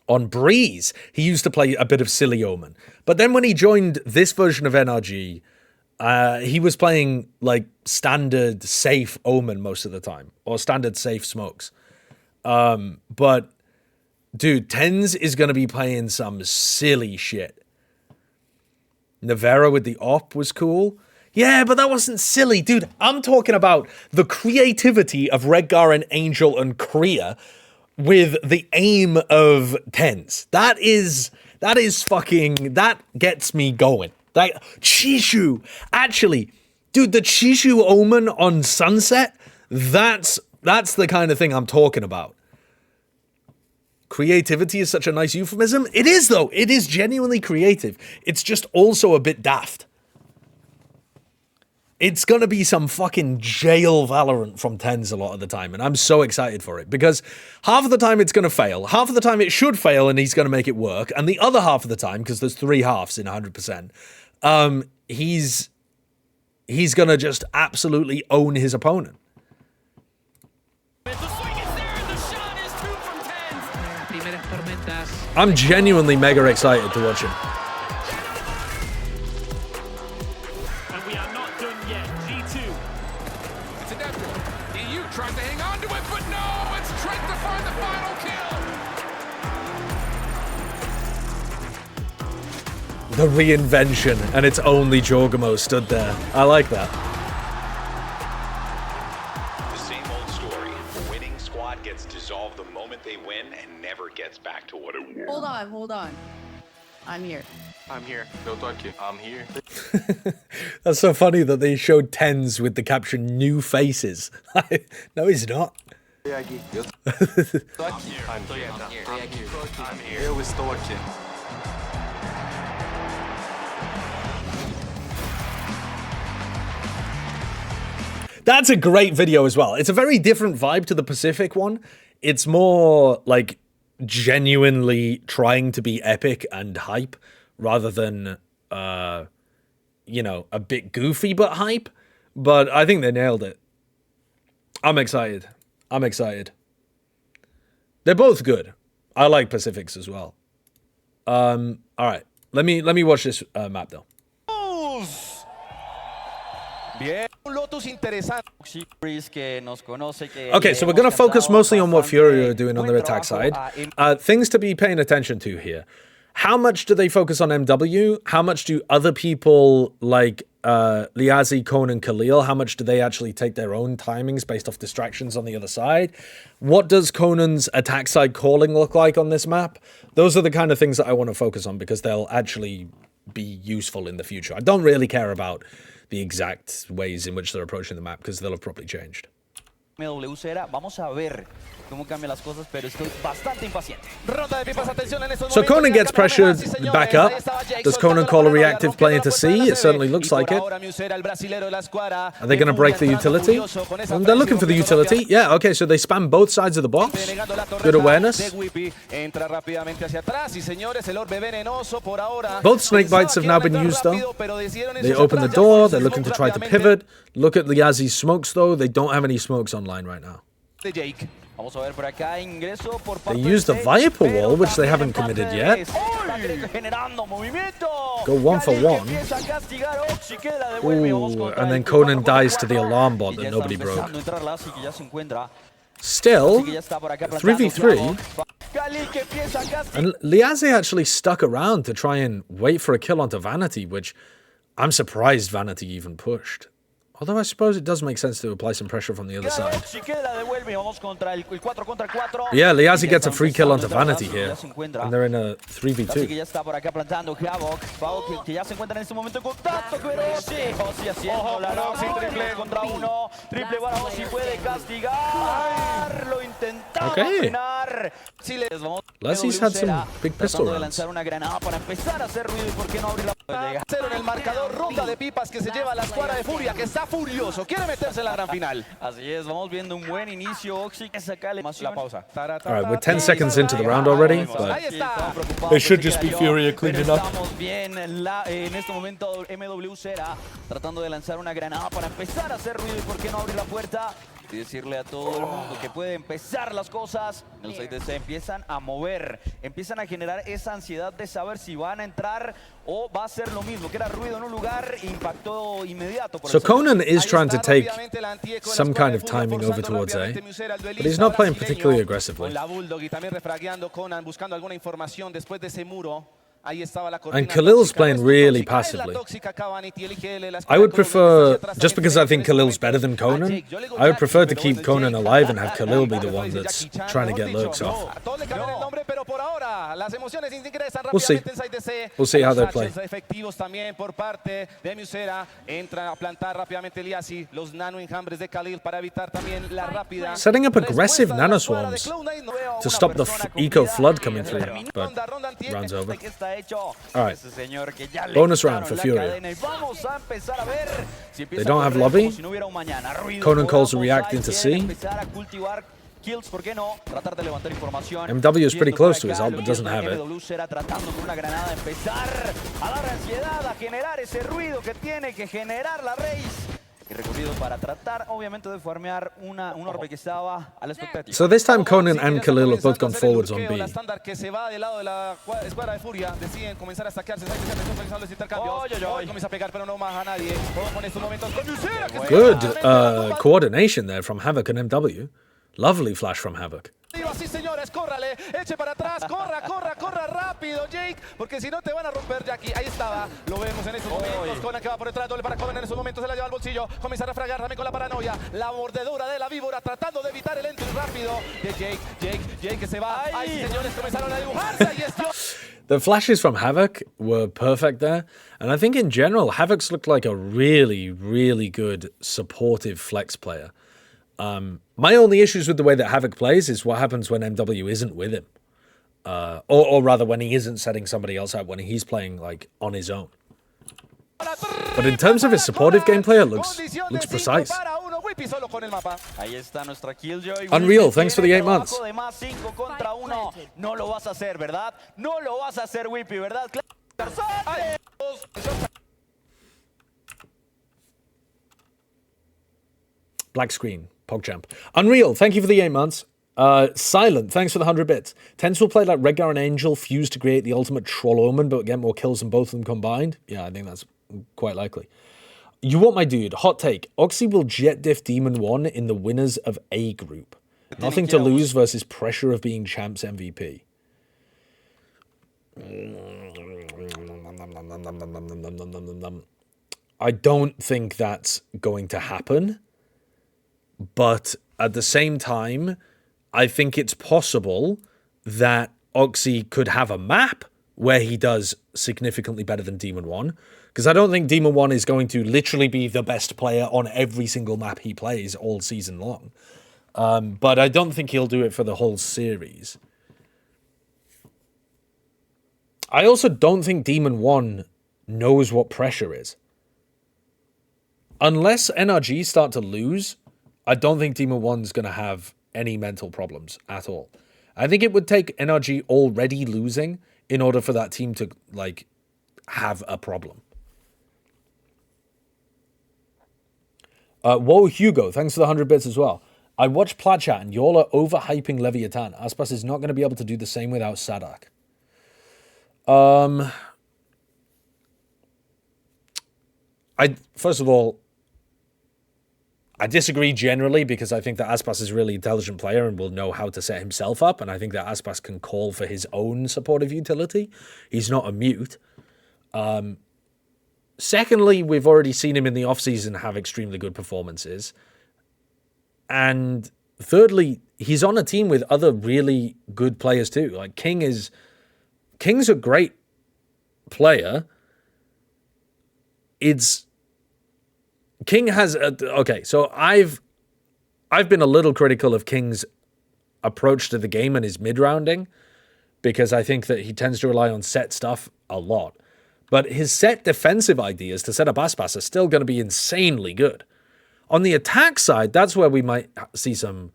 Speaker 1: on Breeze, he used to play a bit of silly Omen. But then when he joined this version of NRG, he was playing like standard safe Omen most of the time, or standard safe Smokes. But dude, Tens is going to be playing some silly shit. Navarro with the op was cool. Yeah, but that wasn't silly. Dude, I'm talking about the creativity of Redgar and Angel and Kriya with the aim of Tens. That is fucking... That gets me going. That Chishu. Actually, dude, the Chishu Omen on Sunset, that's the kind of thing I'm talking about. Creativity is such a nice euphemism. It is, though. It is genuinely creative. It's just also a bit daft. It's going to be some fucking jail Valorant from Tens a lot of the time, and I'm so excited for it, because half of the time it's going to fail, half of the time it should fail and he's going to make it work, and the other half of the time, because there's 3 halves in 100%, he's going to just absolutely own his opponent. I'm genuinely mega excited to watch him.
Speaker 16: And we are not done yet. G2.
Speaker 13: It's inevitable. EU tries to hang on to it, but no! It's Trent to find the final kill!
Speaker 1: The reinvention, and it's only Jorgamo stood there. I like that.
Speaker 18: The same old story. The winning squad gets dissolved the moment they win and never gets back to what it was.
Speaker 7: Hold on. I'm here.
Speaker 3: I'm here. No talkie. I'm here.
Speaker 1: That's so funny that they showed Tens with the caption "New Faces." No, he's not.
Speaker 3: I'm here. Here with Storky.
Speaker 1: That's a great video as well. It's a very different vibe to the Pacific one. It's more like genuinely trying to be epic and hype rather than, you know, a bit goofy but hype. But I think they nailed it. I'm excited. They're both good. I like Pacifics as well. All right. Let me watch this map though.
Speaker 14: Bien, un Lotus interesante.
Speaker 1: Okay, so we're going to focus mostly on what FURIA are doing on their attack side. Things to be paying attention to here. How much do they focus on MW? How much do other people like Liazi, Conan, Khalil, how much do they actually take their own timings based off distractions on the other side? What does Conan's attack side calling look like on this map? Those are the kind of things that I want to focus on because they'll actually be useful in the future. I don't really care about the exact ways in which they're approaching the map because they'll have probably changed.
Speaker 5: Vamos a ver cómo cambian las cosas, pero estoy bastante impaciente.
Speaker 1: So Conan gets pressured back up. Does Conan call a reactive play into C? It certainly looks like it. Are they going to break the utility? They're looking for the utility. Yeah, okay, so they spam both sides of the box. Good awareness. Both snake bites have now been used though. They open the door. They're looking to try to pivot. Look at Liazi's smokes though. They don't have any smokes online right now.
Speaker 5: Vamos a ver por acá, ingreso por
Speaker 1: They
Speaker 5: parte
Speaker 1: used the
Speaker 5: de
Speaker 1: Viper
Speaker 5: pero
Speaker 1: wall, which they
Speaker 5: también
Speaker 1: haven't
Speaker 5: en parte
Speaker 1: committed
Speaker 5: de
Speaker 1: yet.
Speaker 5: Está generando movimiento.
Speaker 1: Go 1 for
Speaker 5: Cali que
Speaker 1: 1.
Speaker 5: empieza a castigar, Oxy que la devuelve. Vamos
Speaker 1: Ooh,
Speaker 5: contra
Speaker 1: and
Speaker 5: el
Speaker 1: then Conan
Speaker 5: 4
Speaker 1: dies to the alarm bot
Speaker 5: y
Speaker 1: that
Speaker 5: ya
Speaker 1: nobody
Speaker 5: está
Speaker 1: broke.
Speaker 5: empezando a entrar la Asi que ya se encuentra.
Speaker 1: Still,
Speaker 5: Así que ya está por acá plantando
Speaker 1: 3v3.
Speaker 5: clavo. Cali que empieza a castigar.
Speaker 1: And Liaze actually stuck around to try and wait for a kill onto Vanity, which I'm surprised Vanity even pushed. Although I suppose it does make sense to apply some pressure from the other side.
Speaker 5: Oxy que la devuelve. Vamos contra el 4 contra 4.
Speaker 1: Yeah, Liaze
Speaker 5: Y ya
Speaker 1: gets a
Speaker 5: está
Speaker 1: free kill onto
Speaker 5: empezando a entrar la
Speaker 1: Vanity
Speaker 5: Asi que
Speaker 1: here.
Speaker 5: ya se encuentra.
Speaker 1: And they're in a
Speaker 5: Así que
Speaker 1: 3v2.
Speaker 5: ya está por acá plantando Havoc que ya se encuentra en este momento en contacto con Oxy haciendo la Oxy triple contra 1. Triple para Oxy, puede castigar. Lo intentaba frenar. Sí, les vamos.
Speaker 1: Leslie's had some big pistol
Speaker 5: Tratando de
Speaker 1: rounds.
Speaker 5: lanzar una granada para empezar a hacer ruido y por qué no abrir la puerta.
Speaker 14: Cero en el marcador, ronda de pipas que se lleva la escuadra de Furia, que está furioso, quiere meterse en la gran final.
Speaker 5: Así es, vamos viendo un buen inicio. Oxy que saca la
Speaker 14: pausa.
Speaker 1: All right, we're 10 seconds into the round already, but they should just be Furia cleaning up.
Speaker 5: Estamos bien en este momento. MW será tratando de lanzar una granada para empezar a hacer ruido y por qué no abrir la puerta y decirle a todo el mundo que puede empezar las cosas. En el side se empiezan a mover, empiezan a generar esa ansiedad de saber si van a entrar o va a ser lo mismo, que era ruido en un lugar, impacto inmediato.
Speaker 1: So Conan is trying to take some kind of timing over towards A, but he's not playing particularly aggressively.
Speaker 14: La Bulldog y también refragueando Conan, buscando alguna información después de ese muro. Ahí estaba la
Speaker 1: And Khalil's playing really passively. I would prefer, just because I think Khalil's better than Conan, I would prefer to keep Conan alive and have Khalil be the one that's trying to get lurks off. We'll see. We'll see how they play.
Speaker 14: Efectivos también por parte de Musera. Entra a plantar rápidamente Liazi los nano enjambres de Khalil para evitar también la rápida.
Speaker 1: Setting up aggressive nanoswarms to stop the eco flood coming through, but round's over. All right, bonus round for Furia. They don't have lobby. Conan calls a react into C.
Speaker 5: Kills, ¿por qué no? Tratar de levantar información.
Speaker 1: MW is pretty close to his ult, but doesn't have it.
Speaker 5: MW será tratando con una granada empezar a dar ansiedad, a generar ese ruido que tiene que generar la Raze. Y recorrido para tratar, obviamente, de farmear un orbe que estaba a la expectativa.
Speaker 1: So this time Conan and Khalil have both gone forwards on B.
Speaker 14: La estándar que se va del lado de la escuadra de Furia, deciden comenzar a saquearse, los intercambios. Comienza a pegar, pero no más a nadie. Todo en estos momentos con Musera, que
Speaker 1: Good coordination there from Havoc and MW. Lovely flash from Havoc.
Speaker 14: Así, señores, córrale, eche para atrás, corra rápido, Jake, porque si no te van a romper, Jackie. Ahí estaba, lo vemos en estos momentos. Conan que va por detrás, doble para Conan en esos momentos, se la lleva al bolsillo, comienza a refragar también con la paranoia, la mordedura de la víbora, tratando de evitar el entry rápido de Jake que se va. Ahí, señores, comenzaron a dibujarse, ahí está.
Speaker 1: The flashes from Havoc were perfect there, and I think in general, Havoc's looked like a really, really good supportive flex player. My only issues with the way that Havoc plays is what happens when MW isn't with him. Or rather, when he isn't setting somebody else out, when he's playing, like, on his own. But in terms of his supportive gameplay, it looks precise.
Speaker 5: Ahí está nuestra Killjoy.
Speaker 1: Unreal, thanks for the 8 months.
Speaker 5: No lo vas a hacer, ¿verdad? No lo vas a hacer, Whippy, ¿verdad?
Speaker 1: Black screen, PogChamp. Unreal, thank you for the 8 months. Silent, thanks for the 100 bits. Tens will play like Redgar and Angel, fuse to create the ultimate troll omen, but get more kills than both of them combined. Yeah, I think that's quite likely. You want my dude, hot take. Oxy will jet diff Demon 1 in the winners of A group. Nothing to lose versus pressure of being champs MVP. I don't think that's going to happen. But at the same time, I think it's possible that Oxy could have a map where he does significantly better than Demon 1. Because I don't think Demon 1 is going to literally be the best player on every single map he plays all season long. But I don't think he'll do it for the whole series. I also don't think Demon 1 knows what pressure is. Unless NRG start to lose, I don't think Demon 1's going to have any mental problems at all. I think it would take NRG already losing in order for that team to, like, have a problem. Whoa, Hugo, thanks for the 100 bits as well. I watched Platchat and y'all are overhyping Leviathan. Aspas is not going to be able to do the same without Sadak. First of all, I disagree generally because I think that Aspas is a really intelligent player and will know how to set himself up, and I think that Aspas can call for his own supportive utility. He's not a mute. Secondly, we've already seen him in the offseason have extremely good performances. And thirdly, he's on a team with other really good players too. Like King's a great player. King has okay, so I've been a little critical of King's approach to the game and his mid-rounding because I think that he tends to rely on set stuff a lot. But his set defensive ideas to set up Aspas are still going to be insanely good. On the attack side, that's where we might see some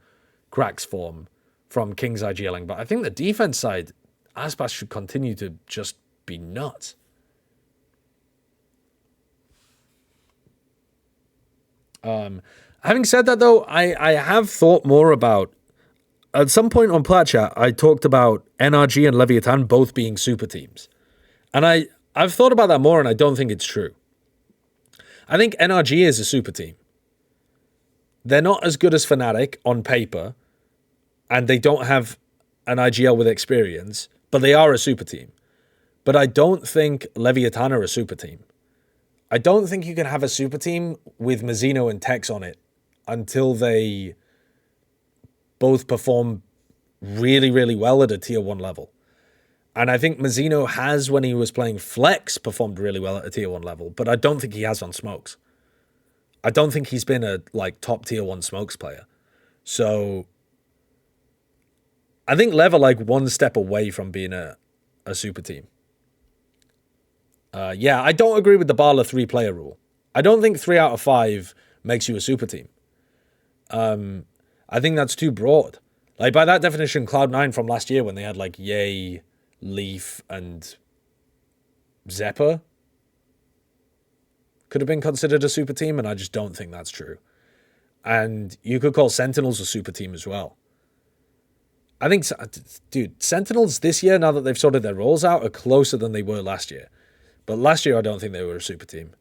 Speaker 1: cracks form from King's IGLing. But I think the defense side, Aspas should continue to just be nuts. Having said that, though, I have thought more about... At some point on Platchat, I talked about NRG and Leviathan both being super teams. And I've thought about that more, and I don't think it's true. I think NRG is a super team. They're not as good as Fnatic on paper, and they don't have an IGL with experience, but they are a super team. But I don't think Leviathan are a super team. I don't think you can have a super team with Mazzino and Tex on it until they both perform really, really well at a tier 1 level. And I think Mazzino has, when he was playing Flex, performed really well at a tier 1 level, but I don't think he has on Smokes. I don't think he's been a top tier 1 Smokes player. So I think Lev are one step away from being a super team. Yeah, I don't agree with the Barla 3-player rule. I don't think 3 out of 5 makes you a super team. I think that's too broad. By that definition, Cloud9 from last year when they had Ye, Leaf, and Zephyr could have been considered a super team, and I just don't think that's true. And you could call Sentinels a super team as well. I think, dude, Sentinels this year, now that they've sorted their roles out, are closer than they were last year. But last year, I don't think they were a super team.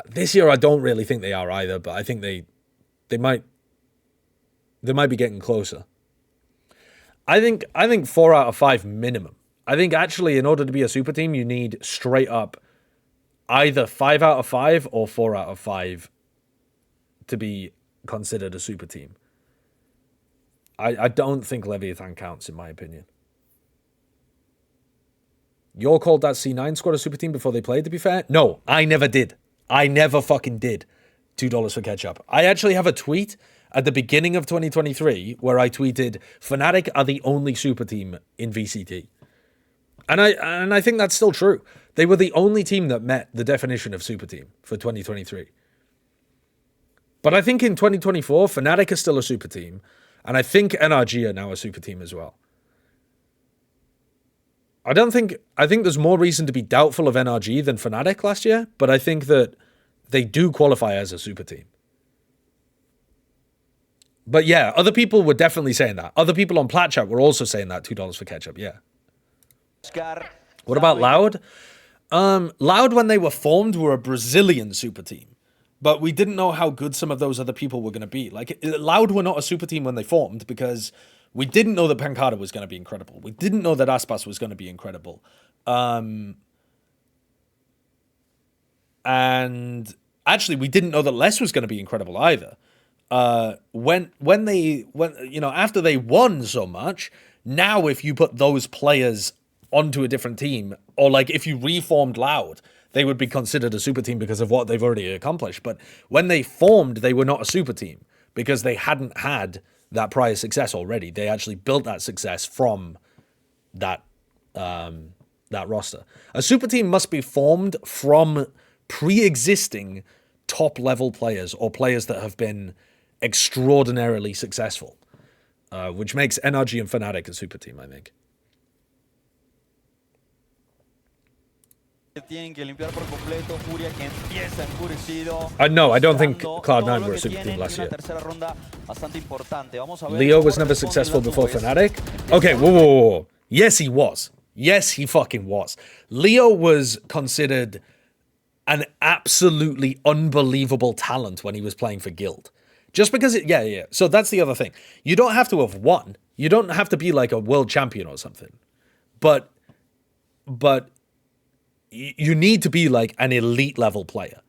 Speaker 1: This year, I don't really think they are either, but I think they might be getting closer. I think 4 out of 5 minimum. I think actually, in order to be a super team, you need straight up either 5 out of 5 or 4 out of 5 to be considered a super team. I don't think Leviathan counts, in my opinion. You all called that C9 squad a super team before they played, to be fair? No, I never did. I never fucking did. $2 for ketchup. I actually have a tweet at the beginning of 2023 where I tweeted, Fnatic are the only super team in VCT. And I think that's still true. They were the only team that met the definition of super team for 2023. But I think in 2024, Fnatic is still a super team. And I think NRG are now a super team as well. I think there's more reason to be doubtful of NRG than Fnatic last year, but I think that they do qualify as a super team. But yeah, other people were definitely saying that. Other people on Platchat were also saying that, $2 for ketchup, yeah. What about Loud? Loud, when they were formed, were a Brazilian super team. But we didn't know how good some of those other people were going to be. Loud were not a super team when they formed because we didn't know that Pancada was going to be incredible. We didn't know that Aspas was going to be incredible. And actually, we didn't know that Les was going to be incredible either. When after they won so much, now if you put those players onto a different team, or if you reformed Loud, they would be considered a super team because of what they've already accomplished. But when they formed, they were not a super team because they hadn't had that prior success already. They actually built that success from that roster. A super team must be formed from pre-existing top-level players or players that have been extraordinarily successful, which makes NRG and Fnatic a super team, I think.
Speaker 5: Tienen que limpiar por completo. Furia que empieza enfurecido.
Speaker 1: No, I don't think Cloud9 were a super team last year.
Speaker 5: Tercera ronda bastante importante. Vamos a ver
Speaker 1: Leo was never successful before Fnatic. Okay, whoa. Yes, he was. Yes, he fucking was. Leo was considered an absolutely unbelievable talent when he was playing for Guild. Just because yeah. So that's the other thing. You don't have to have won. You don't have to be like a world champion or something. But you need to be like an elite level player.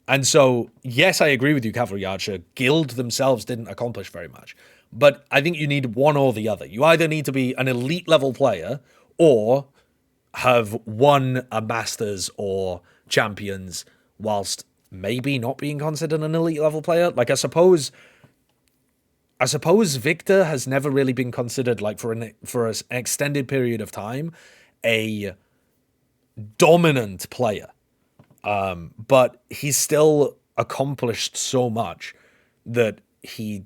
Speaker 1: And so, yes, I agree with you, Cavalry Archer. Guild themselves didn't accomplish very much. But I think you need one or the other. You either need to be an elite level player or have won a Masters or Champions whilst maybe not being considered an elite level player. Like, I suppose Victor has never really been considered, like, for an extended period of time, a dominant player. But he's still accomplished so much that he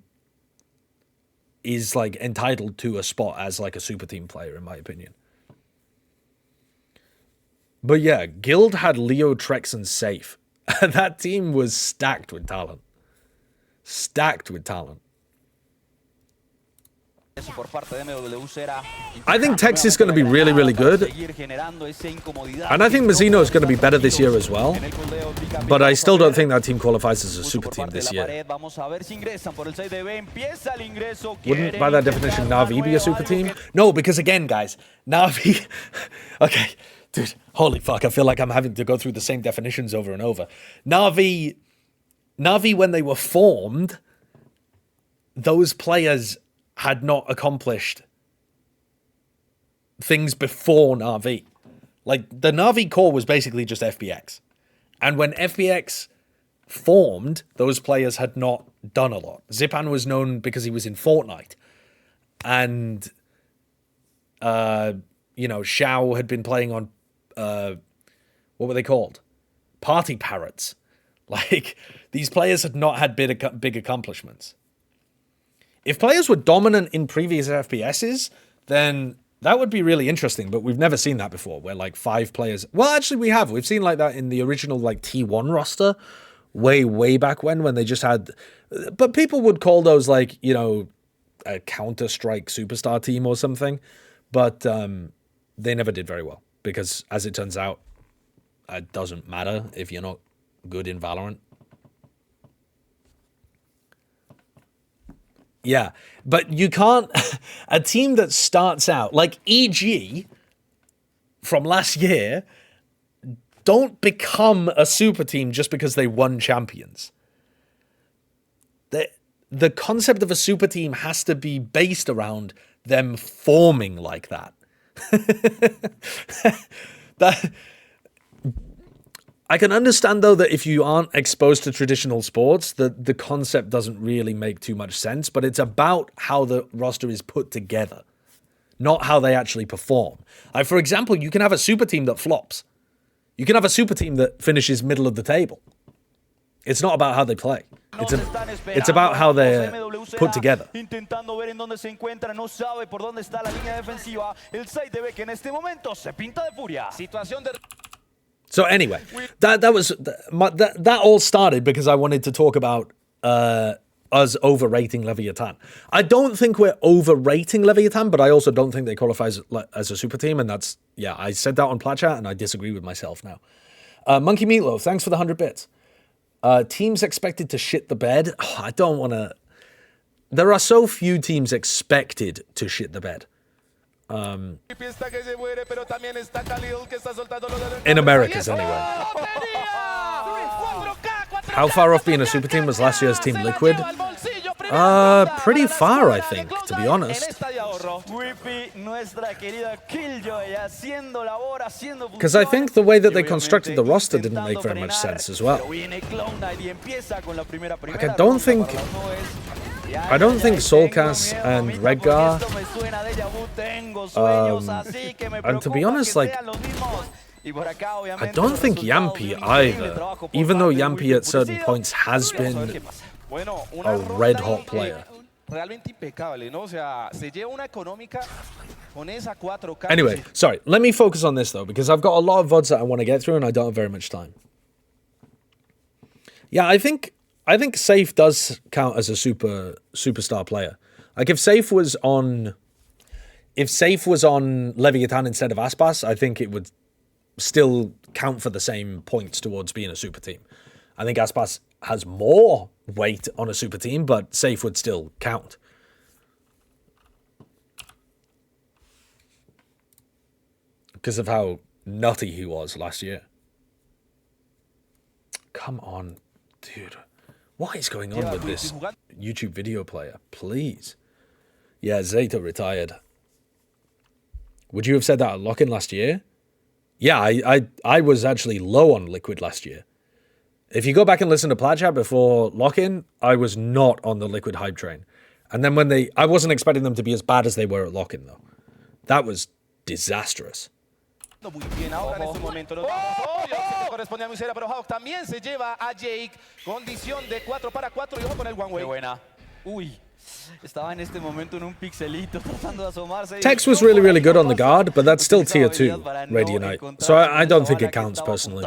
Speaker 1: is, like, entitled to a spot as, like, a super team player, in my opinion. But yeah, Guild had Leo, Trex, and Safe. That team was stacked with talent. Stacked with talent. I think Tex is going to be really, really good. And I think Mazzino is going to be better this year as well. But I still don't think that team qualifies as a super team this year. Wouldn't, by that definition, Na'Vi be a super team? No, because again, guys, Na'Vi... Okay, dude, holy fuck, I feel like I'm having to go through the same definitions over and over. Na'Vi, when they were formed, those players had not accomplished things before Na'Vi. Like, the Na'Vi core was basically just FBX. And when FBX formed, those players had not done a lot. Zipan was known because he was in Fortnite. And, you know, Xiao had been playing on, what were they called? Party Parrots. Like, these players had not had big accomplishments. If players were dominant in previous FPSs, then that would be really interesting, but we've never seen that before, where like 5 players... Well, actually we have. We've seen like that in the original like T1 roster, way back when they just had... But people would call those like, you know, a Counter-Strike superstar team or something, but they never did very well, because as it turns out, it doesn't matter if you're not good in Valorant. Yeah, but you can't... A team that starts out... Like EG from last year don't become a super team just because they won champions. The concept of a super team has to be based around them forming like that. I can understand, though, that if you aren't exposed to traditional sports, the concept doesn't really make too much sense, but it's about how the roster is put together, not how they actually perform. Like, for example, you can have a super team that flops. You can have a super team that finishes middle of the table. It's not about how they play. It's about how they're put together.
Speaker 5: Intentando ver en dónde se encuentra, no sabe por dónde está la línea defensiva. El side de B que en este momento se pinta de furia. Situación de...
Speaker 1: So anyway, that all started because I wanted to talk about us overrating Leviathan. I don't think we're overrating Leviathan, but I also don't think they qualify as a super team, and that's, yeah, I said that on Platchat, and I disagree with myself now. Monkey Meatloaf, thanks for the 100 bits. Teams expected to shit the bed. Oh, I don't want to... There are so few teams expected to shit the bed. In Americas, anyway. How far off being a super team was last year's Team Liquid? Pretty far, I think, to be honest. Because I think the way that they constructed the roster didn't make very much sense as well. Like, I don't think Soulcast and Redgar, and to be honest, like, I don't think Yampi either, even though Yampi at certain points has been a red-hot player.
Speaker 14: Realmente impecable, ¿no? O sea, se lleva una económica
Speaker 1: Anyway, sorry. Let me focus on this though, because I've got a lot of VODs that I want to get through, and I don't have very much time. Yeah, I think Safe does count as a superstar player. Like if Safe was on Leviathan instead of Aspas, I think it would still count for the same points towards being a super team. I think Aspas has more weight on a super team, but Safe would still count. Because of how nutty he was last year. Come on, dude. What is going on with this YouTube video player? Please. Yeah, Zeta retired. Would you have said that at lock-in last year? Yeah, I was actually low on Liquid last year. If you go back and listen to Plat Chat before lock-in, I was not on the Liquid hype train. And then when I wasn't expecting them to be as bad as they were at lock-in though. That was disastrous.
Speaker 14: Muy bien, ahora en este momento nos vamos. Oh, se corresponde a Misera, pero Hawk también se lleva a Jake. Condición de 4 para 4 y ojo con el one way.
Speaker 5: Qué buena. Uy, estaba en este momento en un pixelito tratando de asomarse.
Speaker 1: Tex was really, really good on the guard, but that's still tier 2 Radiant. So I don't think it counts personally.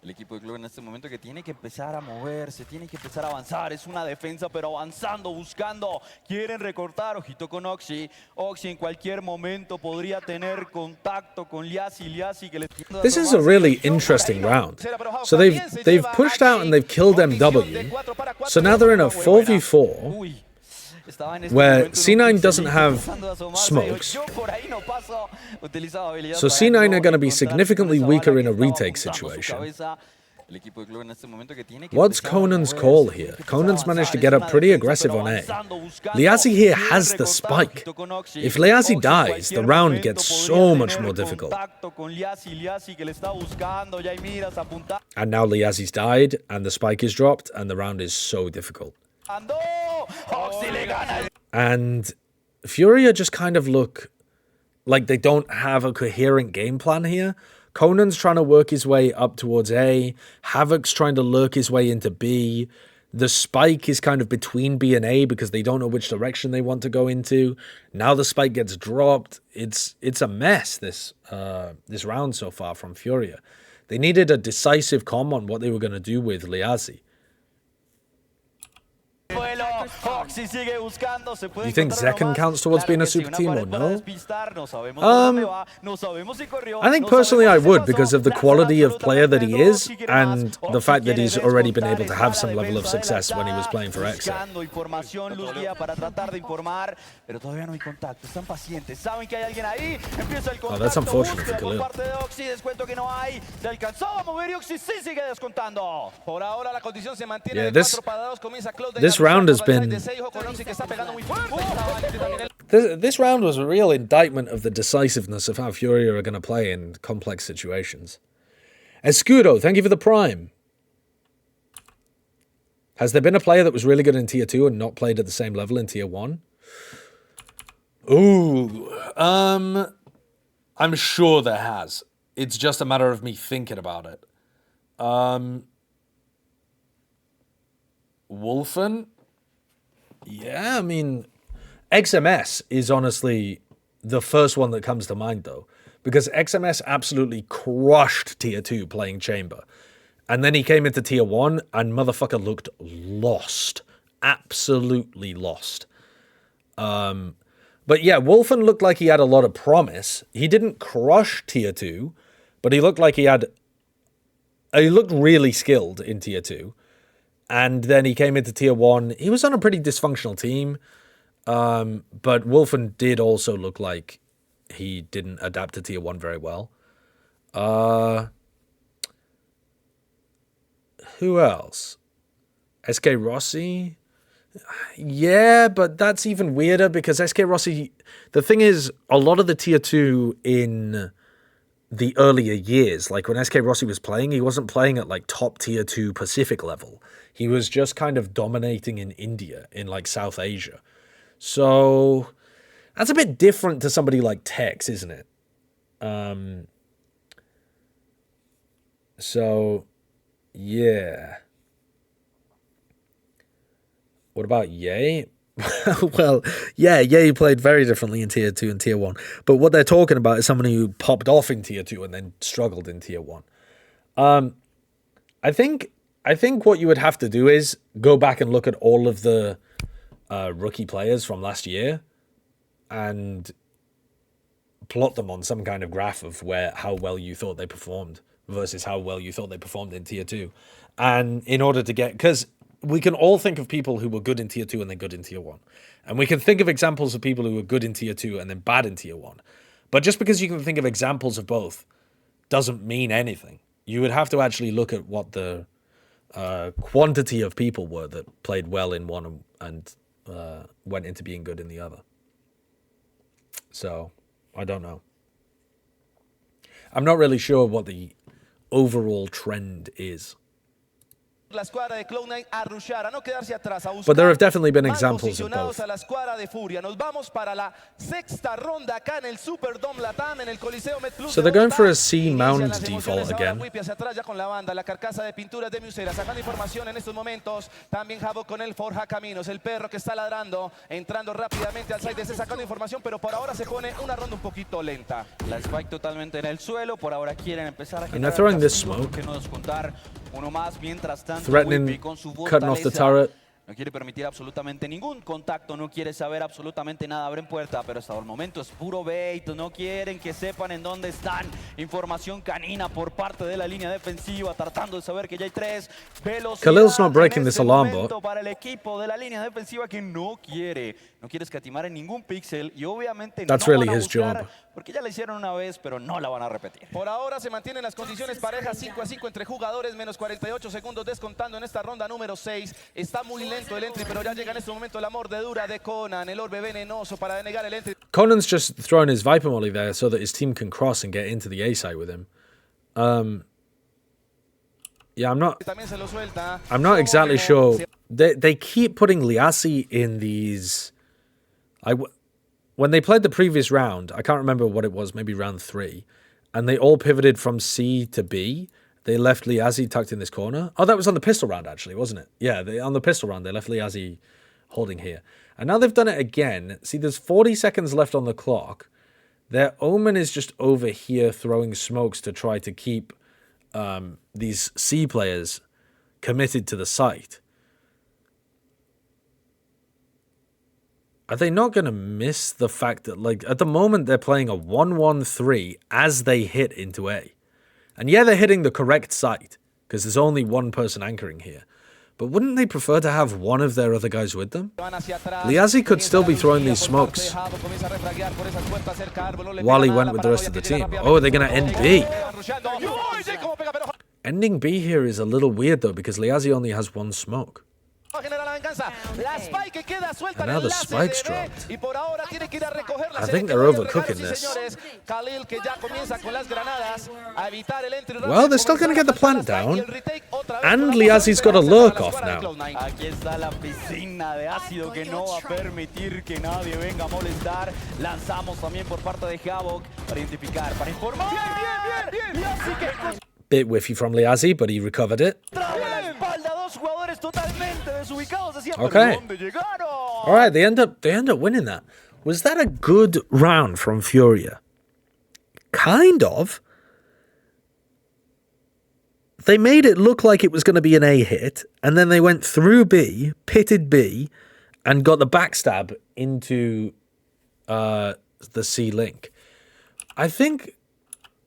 Speaker 5: El equipo de Glow en este momento que tiene que empezar a moverse, tiene que empezar a avanzar. Es una defensa, pero avanzando, buscando. Quieren recortar. Ojito con Oxy. Oxy en cualquier momento podría tener contacto con Liasi. Liasi que le...
Speaker 1: This is a really interesting round. So they've pushed out and they've killed MW. So now they're in a 4v4 where C9 doesn't have smokes. So C9 are going to be significantly weaker in a retake situation. What's Conan's call here? Conan's managed to get up pretty aggressive on A. Liasi here has the spike. If Liasi dies, the round gets so much more difficult. And now Liasi's died, and the spike is dropped, and the round is so difficult. And Furia just kind of look like they don't have a coherent game plan here. Conan's trying to work his way up towards A. Havoc's trying to lurk his way into B. The spike is kind of between B and A because they don't know which direction they want to go into. Now the spike gets dropped. It's a mess, this round so far from Furia. They needed a decisive comm on what they were going to do with Liasi. Do you think Zekken counts towards being a super team or no? I think personally I would because of the quality of player that he is and the fact that he's already been able to have some level of success when he was playing for Exo. Oh, that's unfortunate for Khalil. Yeah, this round has been... This round was a real indictment of the decisiveness of how Furia are going to play in complex situations. Escudo, thank you for the Prime. Has there been a player that was really good in Tier 2 and not played at the same level in Tier 1? Ooh, I'm sure there has. It's just a matter of me thinking about it. Wolfen? Yeah, I mean, XMS is honestly the first one that comes to mind, though. Because XMS absolutely crushed Tier 2 playing Chamber. And then he came into Tier 1 and motherfucker looked lost. Absolutely lost. But yeah, Wolfen looked like he had a lot of promise. He didn't crush Tier 2, but he looked like he looked really skilled in Tier 2. And then he came into Tier 1. He was on a pretty dysfunctional team. But Wolfen did also look like he didn't adapt to Tier 1 very well. Who else? SK Rossi? Yeah, but that's even weirder because SK Rossi... The thing is, a lot of the Tier 2 in the earlier years, like when SK Rossi was playing, he wasn't playing at like top Tier 2 Pacific level. He was just kind of dominating in India, in like South Asia. So that's a bit different to somebody like Tex, isn't it? So, yeah. What about Ye? Well, yeah, he played very differently in Tier 2 and Tier 1. But what they're talking about is somebody who popped off in Tier 2 and then struggled in Tier 1. I think what you would have to do is go back and look at all of the rookie players from last year and plot them on some kind of graph of how well you thought they performed versus how well you thought they performed in Tier 2. And in order to get... Because we can all think of people who were good in Tier 2 and then good in Tier 1. And we can think of examples of people who were good in Tier 2 and then bad in Tier 1. But just because you can think of examples of both doesn't mean anything. You would have to actually look at what the quantity of people were that played well in one and went into being good in the other. So, I don't know. I'm not really sure what the overall trend is.
Speaker 14: La squadra de Cloud9 a rushar, a no quedarse atrás, a buscar
Speaker 1: But there have definitely been examples of
Speaker 14: posicionados
Speaker 1: both.
Speaker 14: a la escuadra de Furia. Nos vamos para la sexta ronda acá en el Superdome Latam en el Coliseo MedPlus.
Speaker 1: So they're going for a C mount default again.
Speaker 14: Whippy hacia atrás ya con la banda, la carcasa de pinturas de Musera, sacando información en estos momentos. También Havoc con el Forja Caminos, el perro que está ladrando, entrando rápidamente al site, sacando información, pero por ahora se pone una ronda un poquito lenta.
Speaker 5: La Spike totalmente en el suelo, por ahora quieren empezar a
Speaker 1: And they're throwing this smoke.
Speaker 5: que no descontar uno más, mientras tanto
Speaker 1: Threatening,
Speaker 5: Whippy con su
Speaker 1: cutting off the
Speaker 5: fortaleza
Speaker 1: turret.
Speaker 5: no quiere permitir absolutamente ningún contacto, no quiere saber absolutamente nada, abren puerta, pero hasta el momento es puro bait, no quieren que sepan en dónde están. Información canina por parte de la línea defensiva, tratando de saber que ya hay tres.
Speaker 1: Khalil's not breaking this alarm bot.
Speaker 5: Para el equipo de la línea defensiva que no quiere escatimar en ningún píxel y obviamente
Speaker 1: That's
Speaker 5: no
Speaker 1: really
Speaker 5: van a
Speaker 1: his
Speaker 5: buscar,
Speaker 1: job.
Speaker 5: porque ya la hicieron una vez, pero no la van a repetir.
Speaker 14: Por ahora se mantienen las condiciones parejas 5-5 entre jugadores, menos 48 segundos descontando en esta ronda número 6. Está muy lento el entry, pero ya llega en este momento la mordedura de Conan, el orbe venenoso para denegar el entry.
Speaker 1: Conan's just throwing his Viper Molly there so that his team can cross and get into the A site with him. Yeah, I'm not exactly sure. They keep putting Liassi in these... When they played the previous round, I can't remember what it was, maybe round 3, and they all pivoted from C to B. They left Liassi tucked in this corner. Oh, that was on the pistol round, actually, wasn't it? Yeah, on the pistol round, they left Liassi holding here. And now they've done it again. See, there's 40 seconds left on the clock. Their Omen is just over here throwing smokes to try to keep these C players committed to the site. Are they not going to miss the fact that, like, at the moment they're playing a 1-1-3 as they hit into A? And yeah, they're hitting the correct site, because there's only one person anchoring here. But wouldn't they prefer to have one of their other guys with them? Liassi could still be throwing these smokes while he went with the rest of the team. Oh, are they going to end B? Ending B here is a little weird, though, because Liassi only has one smoke. And now the spike's dropped. I think they're overcooking this. Well, they're still going to get the plant down. And Liassi's got a lurk off now.
Speaker 5: Aquí está la piscina de ácido que no va a permitir que nadie venga a molestar. Lanzamos también por parte de Havoc para identificar, para informar. Bien.
Speaker 1: Bit whiffy from Liassi, but he recovered it. Okay. All right, they end up winning that. Was that a good round from Furia? Kind of. They made it look like it was going to be an A hit, and then they went through B, pitted B, and got the backstab into the C link. I think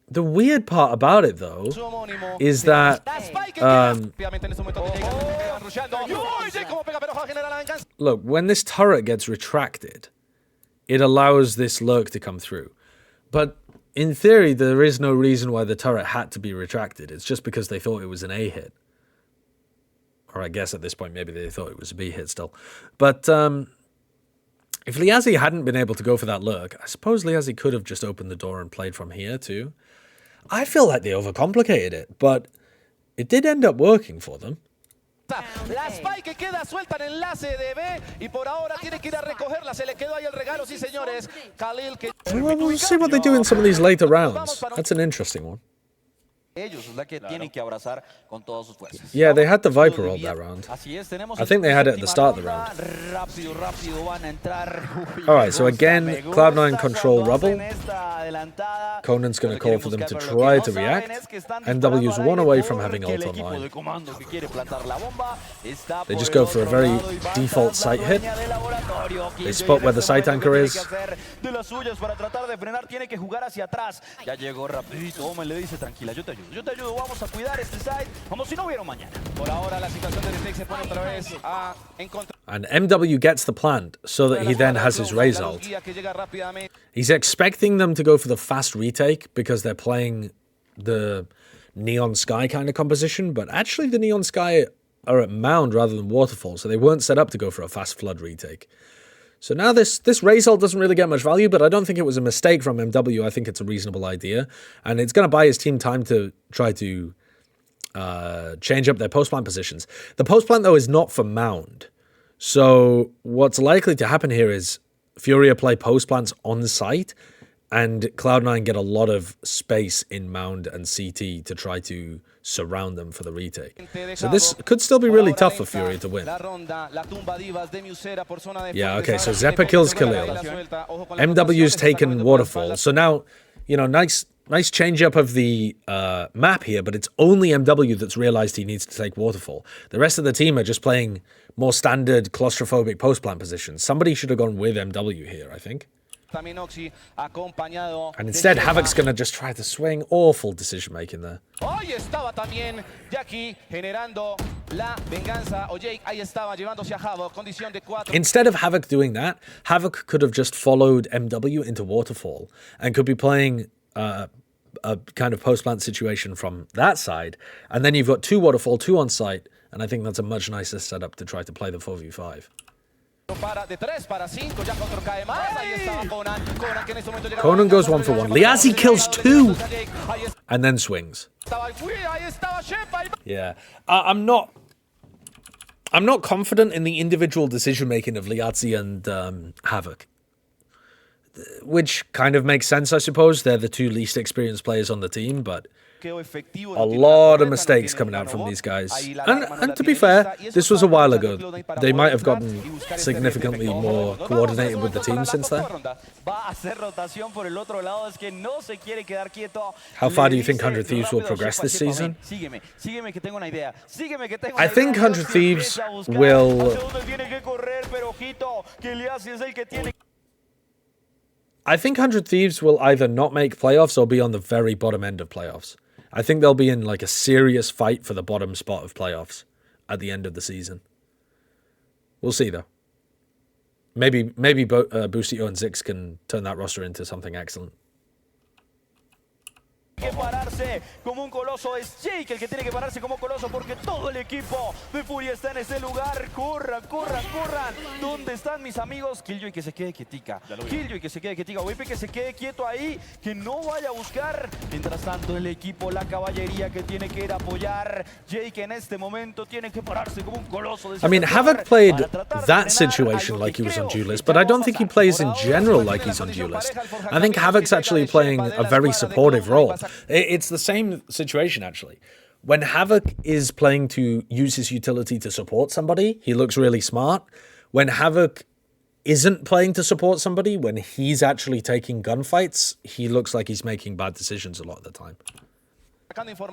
Speaker 1: the weird part about it, though, is that look, when this turret gets retracted, it allows this lurk to come through. But in theory, there is no reason why the turret had to be retracted. It's just because they thought it was an A hit. Or I guess at this point, maybe they thought it was a B hit still. But if Liassi hadn't been able to go for that lurk, I suppose Liassi could have just opened the door and played from here too. I feel like they overcomplicated it, but it did end up working for them.
Speaker 14: La Spike queda suelta en enlace de B y por ahora tiene que ir a recogerla. Se le quedó ahí el regalo, sí señores. Khalil que...
Speaker 1: Well, we'll see what they do in some of these later rounds. That's an interesting one.
Speaker 5: Ellos es la que tienen que abrazar con todas sus fuerzas.
Speaker 1: Yeah, they had the Viper ult that round.
Speaker 5: Así es, tenemos
Speaker 1: I think they had it at the start of the round.
Speaker 5: Rápido, rápido van a entrar.
Speaker 1: Alright, so again, Cloud9 control Rubble. Conan's going to call for them to try to react. MW's one away from having ult online. They just go for a very default sight hit. They spot where the sight anchor is.
Speaker 5: De las suyas para tratar de frenar, tiene que jugar hacia atrás. Ya llegó rapidito, Omen le dice, tranquila, yo te ayudo, vamos a cuidar este side, como si no hubiera un mañana. Por ahora la situación de Retake se pone otra vez en contra.
Speaker 1: And MW gets the plant so that he then has his Raze ult. He's expecting them to go for the fast retake because they're playing the Neon Sky kind of composition, but actually the Neon Sky are at Mound rather than Waterfall, so they weren't set up to go for a fast flood retake. So now this Raze ult doesn't really get much value, but I don't think it was a mistake from MW. I think it's a reasonable idea, and it's going to buy his team time to try to change up their post-plant positions. The post-plant, though, is not for Mound. So what's likely to happen here is Furia play post-plants on site, and Cloud9 get a lot of space in Mound and CT to try to surround them for the retake. So this could still be really tough for Furia to win. Yeah, okay, so Zeppa kills Khalil. MW's taken Waterfall. So now, you know, nice change up of the map here, but it's only MW that's realized he needs to take Waterfall. The rest of the team are just playing more standard claustrophobic post-plant positions. Somebody should have gone with MW here, I think. And instead, Havoc's going to just try to swing. Awful decision-making there. Instead of Havoc doing that, Havoc could have just followed MW into Waterfall and could be playing a kind of post-plant situation from that side. And then you've got 2 Waterfall, 2 on site, and I think that's a much nicer setup to try to play the 4v5. Conan goes 1 for 1. Liazzi kills 2 and then swings. Yeah, I'm not confident in the individual decision making of Liazzi and Havoc, which kind of makes sense, I suppose. They're the 2 least experienced players on the team, but a lot of mistakes coming out from these guys. And to be fair, this was a while ago. They might have gotten significantly more coordinated with the team since then. How far do you think 100 Thieves will progress this season? I think 100 Thieves will... I think 100 Thieves will either not make playoffs or be on the very bottom end of playoffs. I think they'll be in like a serious fight for the bottom spot of playoffs at the end of the season. We'll see, though. Maybe Boostio and Zix can turn that roster into something excellent.
Speaker 5: Que pararse como un coloso, es Jake el que tiene que pararse como coloso porque todo el equipo de Furia está en ese lugar. Corran, corran, corran. ¿Dónde están mis amigos? Killjoy que se quede quietica. Killjoy que se quede quietica. WP que se quede quieto ahí, que no vaya a buscar. Mientras tanto el equipo, la caballería que tiene que ir a apoyar. Jake en este momento tiene que pararse como un coloso.
Speaker 1: I mean, Havoc played that situation like he was on Duelist, but I don't think he plays in general like he's on Duelist. I think Havoc's actually playing a very supportive role. It's the same situation, actually. When Havoc is playing to use his utility to support somebody, he looks really smart. When Havoc isn't playing to support somebody, when he's actually taking gunfights, he looks like he's making bad decisions a lot of the time.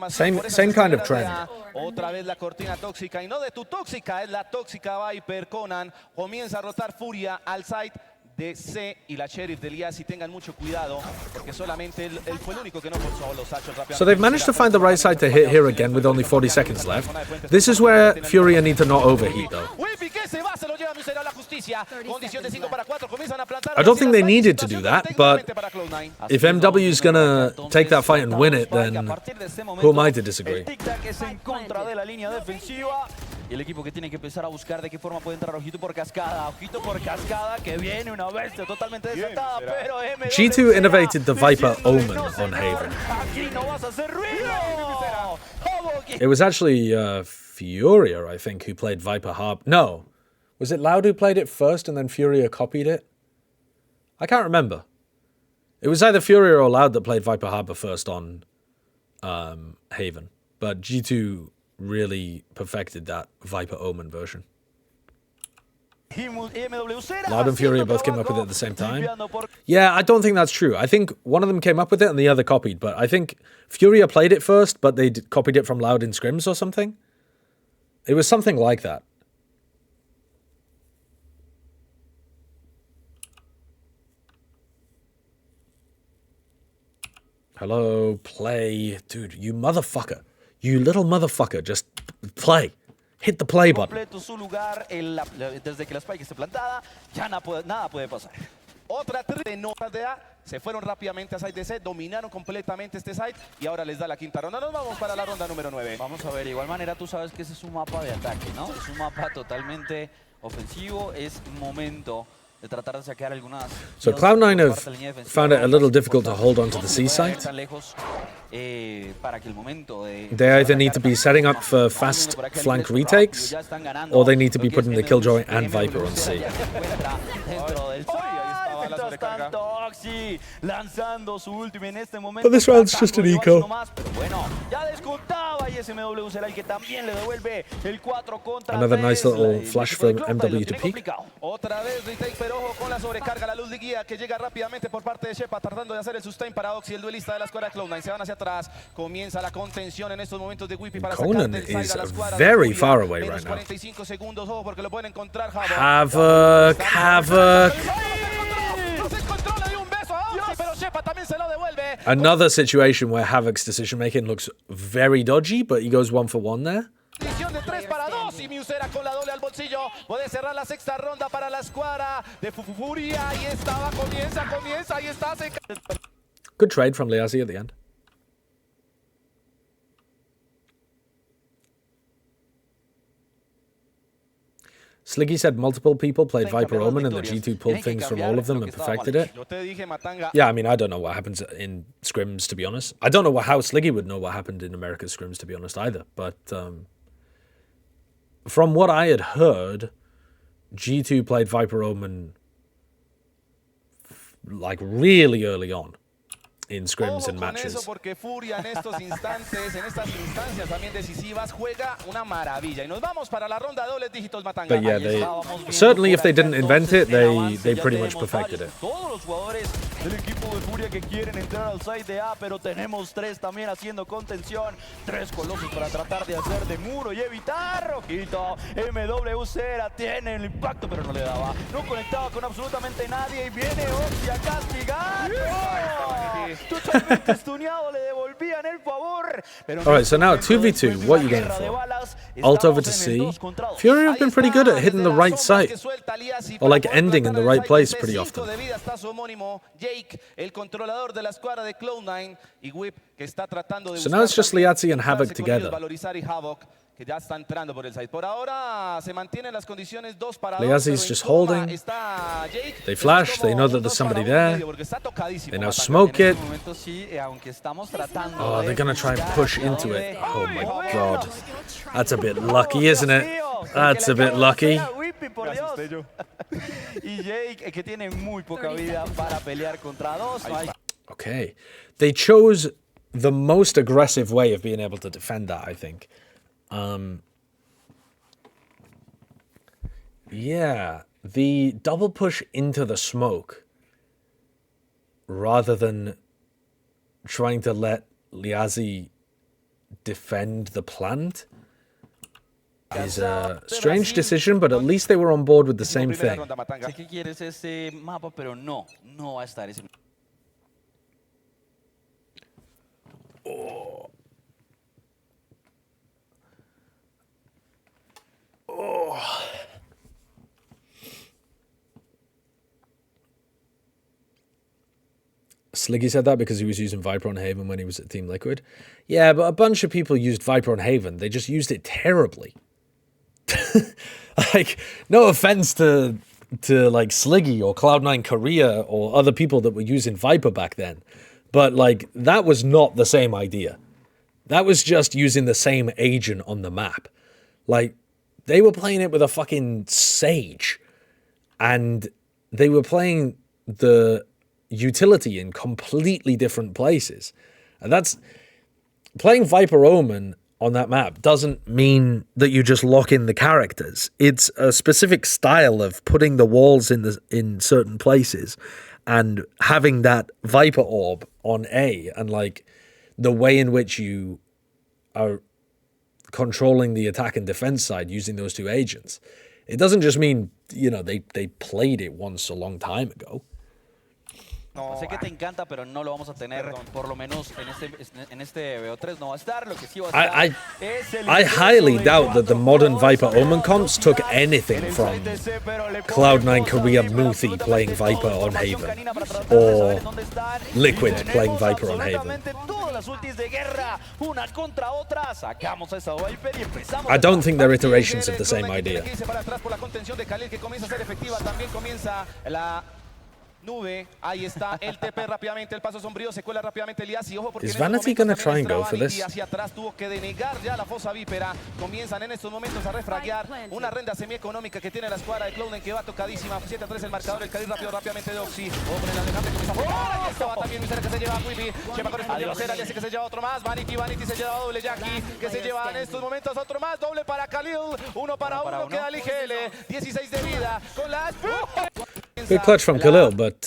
Speaker 1: Same kind of trend.
Speaker 14: Otra vez la cortina tóxica, y no de tu tóxica, es la tóxica Viper. Conan comienza a rotar Furia al site de C y la Sheriff de Liazzi. Tengan mucho cuidado porque solamente él fue el único que no forzó los hachos rápidamente.
Speaker 1: So they've managed to find the right side to hit here again with only 40 seconds left. This is where Furia need to not overheat, though. I don't think they needed to do that, but if MW is going to take that fight and win it, then who am I to disagree?
Speaker 5: Y el equipo que tiene que empezar a buscar de qué forma puede entrar ojito por cascada, que viene una bestia totalmente desatada, pero
Speaker 1: G2 innovated the Viper Omen on Haven.
Speaker 5: Aquí no vas a hacer ruido.
Speaker 1: It was actually Furia, I think, who played Viper Harp. No, was it Loud who played it first and then Furia copied it? I can't remember. It was either Furia or Loud that played Viper Harbor first on Haven, but G2 really perfected that Viper Omen version. Loud and Furia both came up with it at the same time. Yeah, I don't think that's true. I think one of them came up with it and the other copied, but I think Furia played it first, but they copied it from Loud in scrims or something. It was something like that. Hello, play. Dude, you motherfucker. You little motherfucker. Just play. Hit the play button.
Speaker 14: Completo su lugar desde que la spike esté plantada, ya nada puede pasar. Otra de notas de A, se fueron rápidamente a side de C, dominaron completamente este side y ahora les da la quinta ronda. Nos vamos para la ronda número 9.
Speaker 5: Vamos a ver, de igual manera tú sabes que ese es un mapa de ataque, ¿no? Es un mapa totalmente ofensivo, es momento de tratar de saquear algunas...
Speaker 1: So Cloud9 have found it a little difficult to hold on to the C site. They either need to be setting up for fast flank retakes, or they need to be putting the Killjoy and Viper on C. But this round's just an eco. Another nice little flash from MW to peak.
Speaker 14: Otra vez retake, pero ojo con la sobrecarga, la luz de guía que llega rápidamente por parte de Shepa, tratando de hacer el sustain para Oxy, el duelista de la escuadra Cloud9. Se van hacia atrás, comienza la contención en estos momentos de Whippy para sacar del side a la escuadra.
Speaker 1: Very far away right now.
Speaker 14: 45 segundos, ojo, porque lo pueden encontrar.
Speaker 1: Havoc. Another situation where Havoc's decision making looks very dodgy, but he goes 1 for 1 there.
Speaker 14: De 3 para 2 y Miusera con la doble al bolsillo puede cerrar la sexta ronda para la escuadra de Furia. Ahí estaba, comienza, ahí está.
Speaker 1: Good trade from Liazi at the end. Sliggy said multiple people played Viper Omen and the G2 pulled things from all of them and perfected it. Yeah, I mean, I don't know what happens in scrims, to be honest. I don't know how Sliggy would know what happened in America's scrims, to be honest, either. But from what I had heard, G2 played Viper Omen like really early on in scrims and matches.
Speaker 14: Porque Furia en estos instantes, en estas instancias también decisivas, juega una maravilla. Y nos vamos para la ronda de dobles dígitos, Matanga.
Speaker 1: But yeah, certainly if they didn't invent it, they pretty much perfected it.
Speaker 5: Todos los jugadores del equipo de Furia que quieren entrar al side de A, pero tenemos 3 también haciendo contención. 3 colosos para tratar de hacer de muro y evitar. Rojito, MWCera tiene el impacto, pero no le daba. No conectaba con absolutamente nadie y viene Oxy a castigar. Totalmente estuneado, le devolvían el favor.
Speaker 1: Alright, so now 2v2, what are you going for? Ult over to C. Furia have been pretty good at hitting the right site. Or like ending in the right place pretty often. So now it's just Liazi and Havoc together.
Speaker 14: Que ya está entrando por el side. Por ahora se mantienen las condiciones 2 para 2.
Speaker 1: Liazi's just holding. They flash, they know that there's somebody there. They now smoke it. Oh, they're gonna try and push into it. Oh my god. That's a bit lucky, isn't it? That's a bit lucky. Okay. They chose the most aggressive way of being able to defend that, I think. Yeah, the double push into the smoke rather than trying to let Liazi defend the plant is a strange decision, but at least they were on board with the same thing.
Speaker 5: Sé que quieres ese mapa, pero no va a estar ese.
Speaker 1: Sliggy said that because he was using Viper on Haven when he was at Team Liquid. Yeah, but a bunch of people used Viper on Haven. They just used it terribly. Like, no offense to like Sliggy or Cloud9 Korea or other people that were using Viper back then. But like, that was not the same idea. That was just using the same agent on the map. Like, they were playing it with a fucking Sage. And they were playing the utility in completely different places. And playing Viper Omen on that map doesn't mean that you just lock in the characters. It's a specific style of putting the walls in certain places and having that Viper orb on A, and like the way in which you are controlling the attack and defense side using those two agents. It doesn't just mean, you know, they played it once a long time ago.
Speaker 5: No, sé que te encanta, pero no lo vamos a tener, por lo menos en este VO3 no va a estar. Lo que sí va a estar es el
Speaker 1: I highly doubt that the modern Viper Omen comps took anything from Cloud9 Korea Muthi playing Viper on Haven or Liquid playing Viper on Haven. I don't think they're iterations of the same idea.
Speaker 14: Nube, ahí está el TP rápidamente, el paso sombrío, se cuela rápidamente Liasi, ojo porque
Speaker 1: Is Vanity gonna try and go for this?
Speaker 14: hacia atrás tuvo que denegar ya la fosa vípera, comienzan en estos momentos a refraguear una renda semieconómica que tiene la escuadra de Cloud9 que va tocadísima, 7-3 el marcador, el carril rápidamente de Oxy, hombre, la dejante comienza a jugar, ahí estaba también Miser que se lleva a Quibi, Chepa corresponde a Cera, Liasi que se lleva otro más, Vanity se lleva doble, Jackie que se lleva en estos momentos otro más, doble para Khalil, uno para uno, queda Ligele, 16 de vida, con la...
Speaker 1: Good clutch from Khalil, but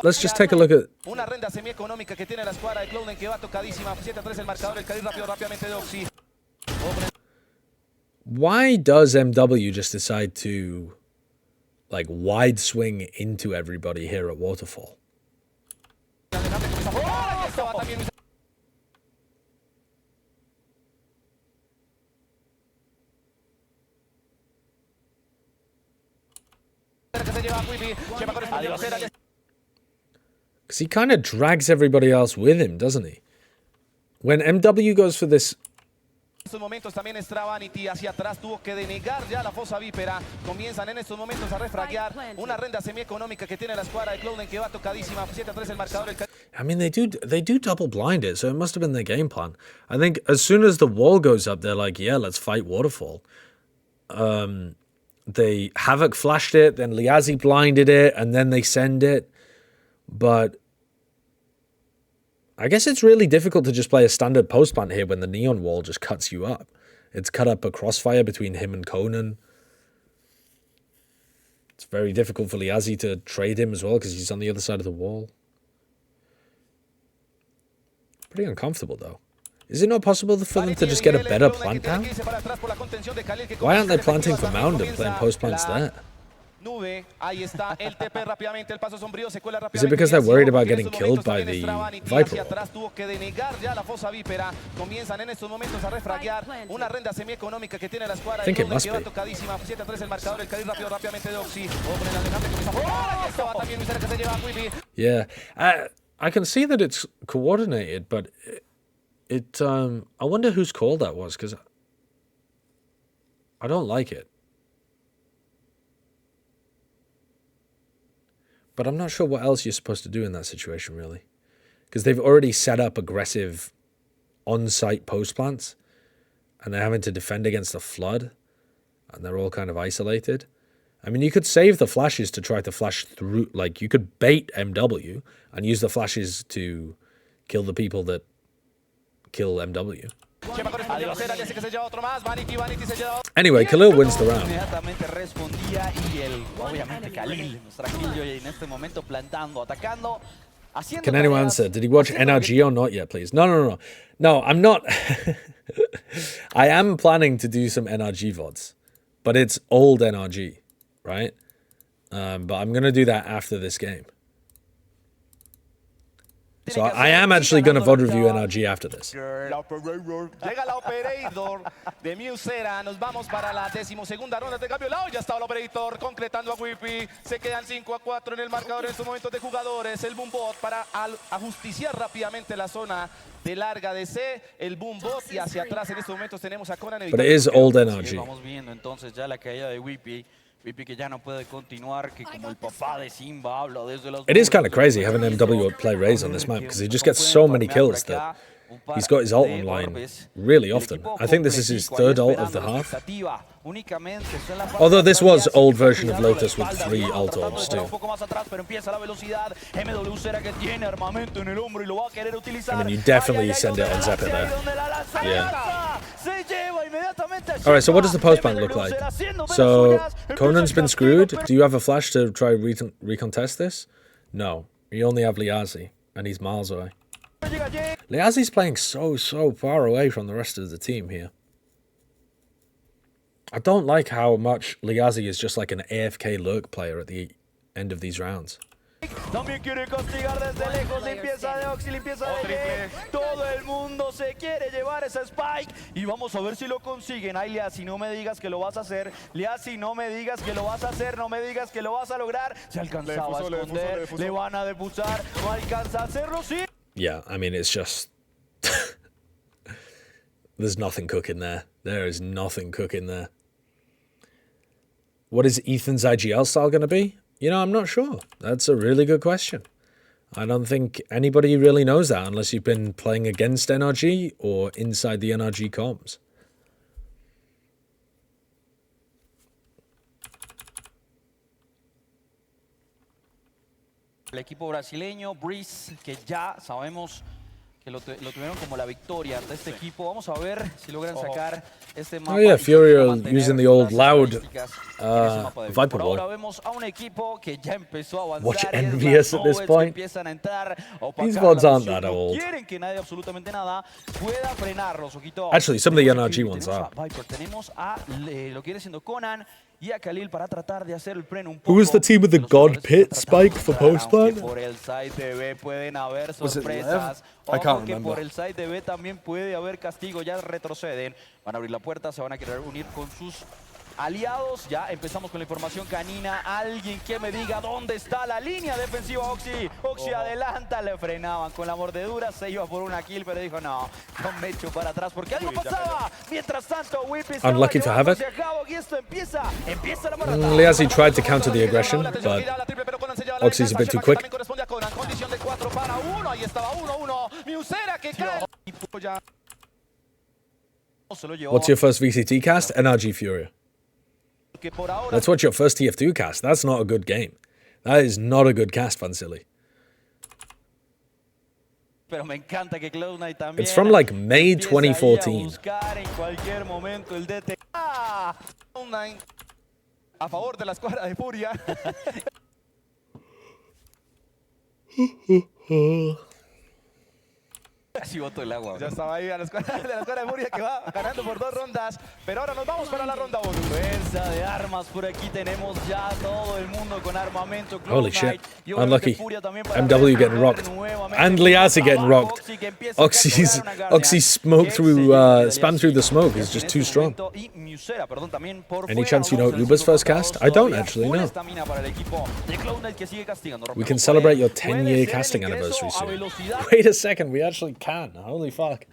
Speaker 1: let's just take a look at...
Speaker 14: Una renda semieconómica que tiene la escuadra de Cloud9 que va tocadísima, 7-3 el marcador, el carril rápidamente de Oxy.
Speaker 1: Why does MW just decide to, like, wide swing into everybody here at Waterfall? Because he kind of drags everybody else with him, doesn't he? When MW goes for this...
Speaker 14: En estos momentos también está Vanity hacia atrás, tuvo que denegar ya la fosa vípera. Comienzan en estos momentos a refraguear una renda semieconómica que tiene la escuadra de Cloud9 que va tocadísima, 7-3 el marcador.
Speaker 1: I mean, they do double blind it, so it must have been their game plan. I think as soon as the wall goes up, they're like, yeah, let's fight Waterfall. They Havoc flashed it, then Liazi blinded it, and then they send it. But I guess it's really difficult to just play a standard post plant here when the neon wall just cuts you up. It's cut up a crossfire between him and Conan. It's very difficult for Liazi to trade him as well because he's on the other side of the wall. Pretty uncomfortable though. Is it not possible for them to just get a better plant down? Why aren't they planting for Mound and playing post plants there? Is it because they're worried about getting killed by the Viper? I think it must be. Yeah, I can see that it's coordinated, but I wonder whose call that was, because I don't like it. But I'm not sure what else you're supposed to do in that situation, really. Because they've already set up aggressive on-site post plants, and they're having to defend against the flood, and they're all kind of isolated. I mean, you could save the flashes to try to flash through, like, you could bait MW and use the flashes to kill the people that kill MW. Anyway, Khalil wins the round.
Speaker 5: Inmediatamente respondía y obviamente Khalil, nuestra Killjoy en este momento plantando, atacando.
Speaker 1: Can anyone answer? Did he watch NRG or not yet, please? No. No, I'm not. I am planning to do some NRG VODs, but it's old NRG, right? But I'm going to do that after this game. So I am actually going to VOD review NRG after this.
Speaker 14: Llega la Operator de Musera. Nos vamos para la 12ª ronda de cambio. Ya está el Operator concretando a Whippy. Se quedan 5-4 en el marcador en estos momentos de jugadores. El Boombot para ajusticiar rápidamente la zona de larga de C. El Boombot y hacia atrás en estos momentos tenemos a Conan.
Speaker 1: But it is old NRG.
Speaker 5: Vamos viendo entonces ya la caída de Whippy. Whippy que ya no puede continuar, que como el papá de Simba habla desde los...
Speaker 1: It is kind of crazy having MW play Raze on this map because he just gets so many kills that he's got his ult online really often. I think this is his third ult of the half.
Speaker 5: únicamente está en la parte
Speaker 1: Although
Speaker 5: de
Speaker 1: this
Speaker 5: atrás.
Speaker 1: was old version of Lotus with 3 alt
Speaker 5: Tratando de
Speaker 1: orbs
Speaker 5: parar un
Speaker 1: too.
Speaker 5: poco más atrás, pero empieza la velocidad. MW será que tiene armamento en el hombro y lo va a querer utilizar.
Speaker 1: I mean, you definitely send it on Zephyr there. Yeah.
Speaker 5: Se lleva inmediatamente a
Speaker 1: Alright, so what does the post bank look like? So, Conan's been screwed. Do you have a flash to try recontest this? No. You only have Liazi, and he's miles away. Liazi's playing so far away from the rest of the team here. I don't like how much Liazi is just like an AFK lurk player at the end of these rounds.
Speaker 5: También quiere castigar desde lejos, limpieza de Oxy, limpieza de Jay. Todo el mundo se quiere llevar ese Spike y vamos a ver si lo consiguen. Ay, Liazi, no me digas que lo vas a hacer. Liazi, no me digas que lo vas a hacer, no me digas que lo vas a lograr. Se alcanzaba a esconder, le van a depusar, no alcanza a hacerlo, sí.
Speaker 1: Yeah, I mean, it's just... There's nothing cooking there. There is nothing cooking there. What is Ethan's IGL style going to be? You know, I'm not sure. That's a really good question. I don't think anybody really knows that unless you've been playing against NRG or inside the NRG comms.
Speaker 5: El equipo brasileño, Breeze, que ya sabemos que lo tuvieron como la victoria de este equipo. Vamos a ver si logran sacar este mapa.
Speaker 1: Oh yeah, FURIA using the old loud Viper
Speaker 5: Por ahora
Speaker 1: wall.
Speaker 5: vemos a un equipo que ya empezó a avanzar.
Speaker 1: Watch
Speaker 5: y es las
Speaker 1: envious at this
Speaker 5: nubes que
Speaker 1: point.
Speaker 5: empiezan a entrar, a opacar
Speaker 1: These VODs
Speaker 5: la
Speaker 1: aren't
Speaker 5: visión.
Speaker 1: that
Speaker 5: No
Speaker 1: old.
Speaker 5: quieren que nadie, absolutamente nada, pueda frenarlos. Ojito.
Speaker 1: Actually, some of the
Speaker 5: Tenemos
Speaker 1: NRG
Speaker 5: a
Speaker 1: ones
Speaker 5: tenemos
Speaker 1: are.
Speaker 5: a Viper, tenemos a lo que viene siendo Conan y a Khalil para tratar de hacer el freno un poco.
Speaker 1: Who was the team with the God Pit spike for post ban?
Speaker 5: Por el side de B pueden haber
Speaker 1: Was it
Speaker 5: sorpresas.
Speaker 1: Lev? I can't
Speaker 5: Ojo que
Speaker 1: remember.
Speaker 5: por el side de B también puede haber castigo. Ya retroceden. Van a abrir la puerta. Se van a querer unir con sus aliados. Ya empezamos con la información canina. Alguien que me diga dónde está la línea defensiva. Oxy. Oxy adelanta. Le frenaban con la mordedura. Se iba por una kill, pero dijo no me echo para atrás porque algo pasaba. Mientras tanto, Whip estaba
Speaker 1: Unlucky for Havoc.
Speaker 5: llevándose a cabo y esto empieza la maratón.
Speaker 1: Liazi tried to counter the aggression, but Oxy's a bit too quick.
Speaker 14: Corresponde a Conan, condición de 4 para 1. Ahí estaba 1-1. Miusera que cae.
Speaker 1: What's your first VCT cast? NRG FURIA. Let's watch your first TF2 cast. That's not a good game. That is not a good cast, Fansili.
Speaker 5: Pero me encanta que Cloud9 también.
Speaker 1: It's from like May 2014.
Speaker 5: Buscar en cualquier momento el DT.
Speaker 14: Cloud9 a favor de la escuadra de Furia.
Speaker 5: Casi botó el agua.
Speaker 14: Ya estaba ahí a la escuadra de Furia que va ganando por 2 rondas. Pero ahora nos vamos para la ronda 1.
Speaker 5: Fuerza de armas por aquí. Tenemos ya todo el mundo con armamento.
Speaker 1: Holy shit.
Speaker 5: Y
Speaker 1: Unlucky.
Speaker 5: Furia también para
Speaker 1: MW getting rocked. And Liazi getting rocked. Oxy's smoke through, spam through the smoke is just too strong.
Speaker 5: Y Miusera, perdón, también por
Speaker 1: Any
Speaker 5: fuera.
Speaker 1: chance you know
Speaker 5: Vamos
Speaker 1: Uber's first
Speaker 5: todavía.
Speaker 1: cast? I don't actually
Speaker 5: Full
Speaker 1: know.
Speaker 5: estamina para el equipo de Cloud9 que sigue castigando.
Speaker 1: We can celebrate your 10-year casting anniversary soon. Wait a second, we actually can. Holy fuck.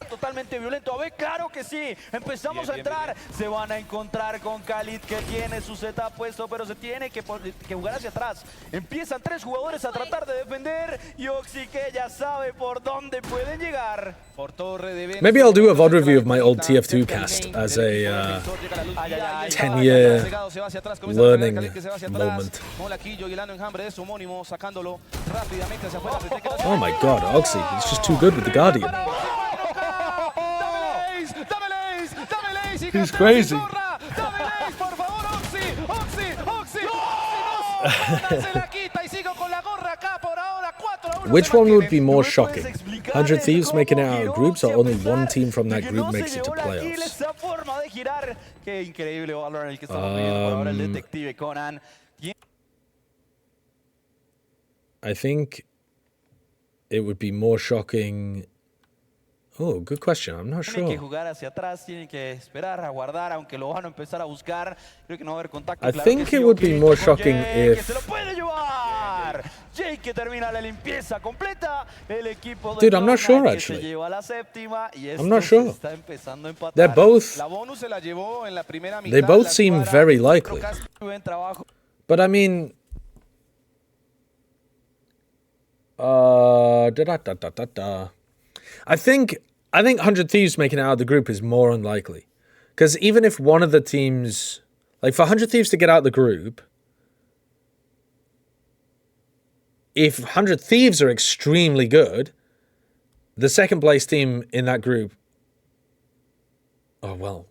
Speaker 5: Totalmente violento. A ver, claro que sí. Empezamos a entrar. Se van a encontrar con Khalid que tiene su setup puesto, pero se tiene que jugar hacia atrás. Empiezan 3 jugadores a tratar de defender y Oxy que ya sabe por dónde pueden llegar.
Speaker 14: Por torre de Venus.
Speaker 1: Maybe I'll do a VOD review of my old TF2 cast as a 10-year learning moment.
Speaker 14: Molaquillo y el enjambre de su homónimo sacándolo rápidamente hacia afuera.
Speaker 1: Oh my god, Oxy, he's just too good with the Guardian. He's crazy. Which one would be more shocking? 100 Thieves making it out of groups, or only one team from that group makes it to playoffs? I think it would be more shocking. Oh, good question. I'm not
Speaker 5: Tienen que
Speaker 1: sure.
Speaker 5: jugar hacia atrás, tienen que esperar, aguardar, aunque lo van a empezar a buscar. Creo que no va a haber contacto.
Speaker 1: I
Speaker 5: Claro
Speaker 1: think
Speaker 5: que sí,
Speaker 1: it would be
Speaker 5: ok,
Speaker 1: more
Speaker 5: con
Speaker 1: shocking
Speaker 5: Jake, que
Speaker 1: if...
Speaker 5: se lo puede llevar. Jake que termina la limpieza completa. El equipo de
Speaker 1: Dude, I'm not
Speaker 5: Cloud9
Speaker 1: sure,
Speaker 5: que
Speaker 1: actually.
Speaker 5: se lleva la séptima y
Speaker 1: I'm not
Speaker 5: esto se
Speaker 1: sure.
Speaker 5: está empezando a empatar.
Speaker 1: They're both...
Speaker 14: La bonus se la llevó en la primera mitad.
Speaker 1: They both seem very likely.
Speaker 5: Buen trabajo.
Speaker 1: But I mean... I think 100 Thieves making it out of the group is more unlikely. Because even if one of the teams, like for 100 Thieves to get out of the group, if 100 Thieves are extremely good, the second place team in that group, oh, well,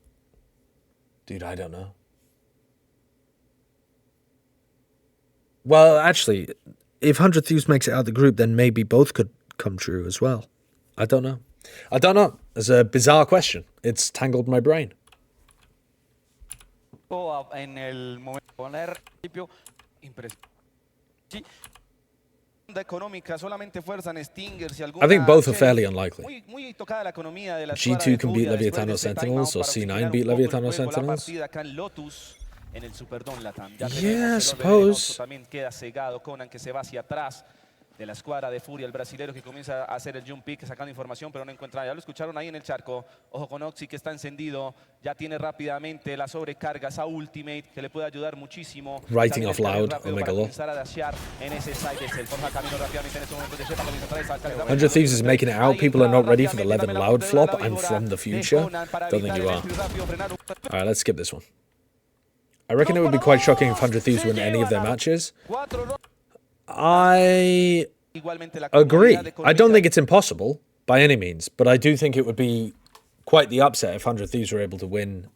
Speaker 1: dude, I don't know. Well, actually, if 100 Thieves makes it out of the group, then maybe both could come true as well. I don't know. I don't know. It's a bizarre question. It's tangled my brain.
Speaker 14: En el momento poner principio económica solamente fuerzan Stingers y alguna
Speaker 1: I think both are fairly unlikely.
Speaker 14: muy tocada la economía de la
Speaker 1: G2 can beat Leviatano Sentinels, or C9 beat Leviatano Sentinels.
Speaker 14: Lotus en el Superdome Latam.
Speaker 1: Yeah, I suppose.
Speaker 14: También queda cegado Conan, que se va hacia atrás de la escuadra de Furia, el brasilero que comienza a hacer el jump pick, sacando información, pero no encuentra. Ya lo escucharon ahí en el charco. Ojo con Oxy, que está encendido. Ya tiene rápidamente la sobrecarga, esa ultimate, que le puede ayudar muchísimo.
Speaker 1: Writing off loud, Omega Law. 100 Thieves is making it out. People are not ready for the 11 loud flop. I'm from the future. Don't think you are. Alright, let's skip this one. I reckon it would be quite shocking if 100 Thieves win any of their matches. I agree. I don't think it's impossible by any means, but I do think it would be quite the upset if 100 Thieves were able to win,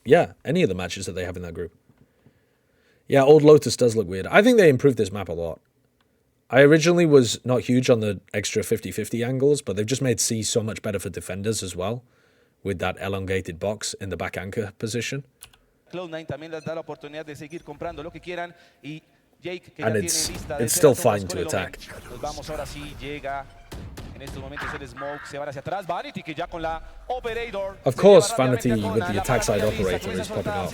Speaker 1: yeah, any of the matches that they have in that group. Yeah, old Lotus does look weird. I think they improved this map a lot. I originally was not huge on the extra 50-50 angles, but they've just made C so much better for defenders as well, with that elongated box in the back anchor position.
Speaker 14: Cloud9 también les da la oportunidad de seguir comprando lo que quieran y Jake, que
Speaker 1: And
Speaker 14: ya
Speaker 1: it's
Speaker 14: tiene lista de
Speaker 1: still
Speaker 14: cera,
Speaker 1: fine
Speaker 14: todos
Speaker 1: to
Speaker 14: lo ven.
Speaker 1: attack.
Speaker 14: Nos vamos ahora sí, llega en estos momentos el smoke, se va hacia atrás, Vanity que ya con la operator.
Speaker 1: Of course, Vanity with the attack side operator is popping off.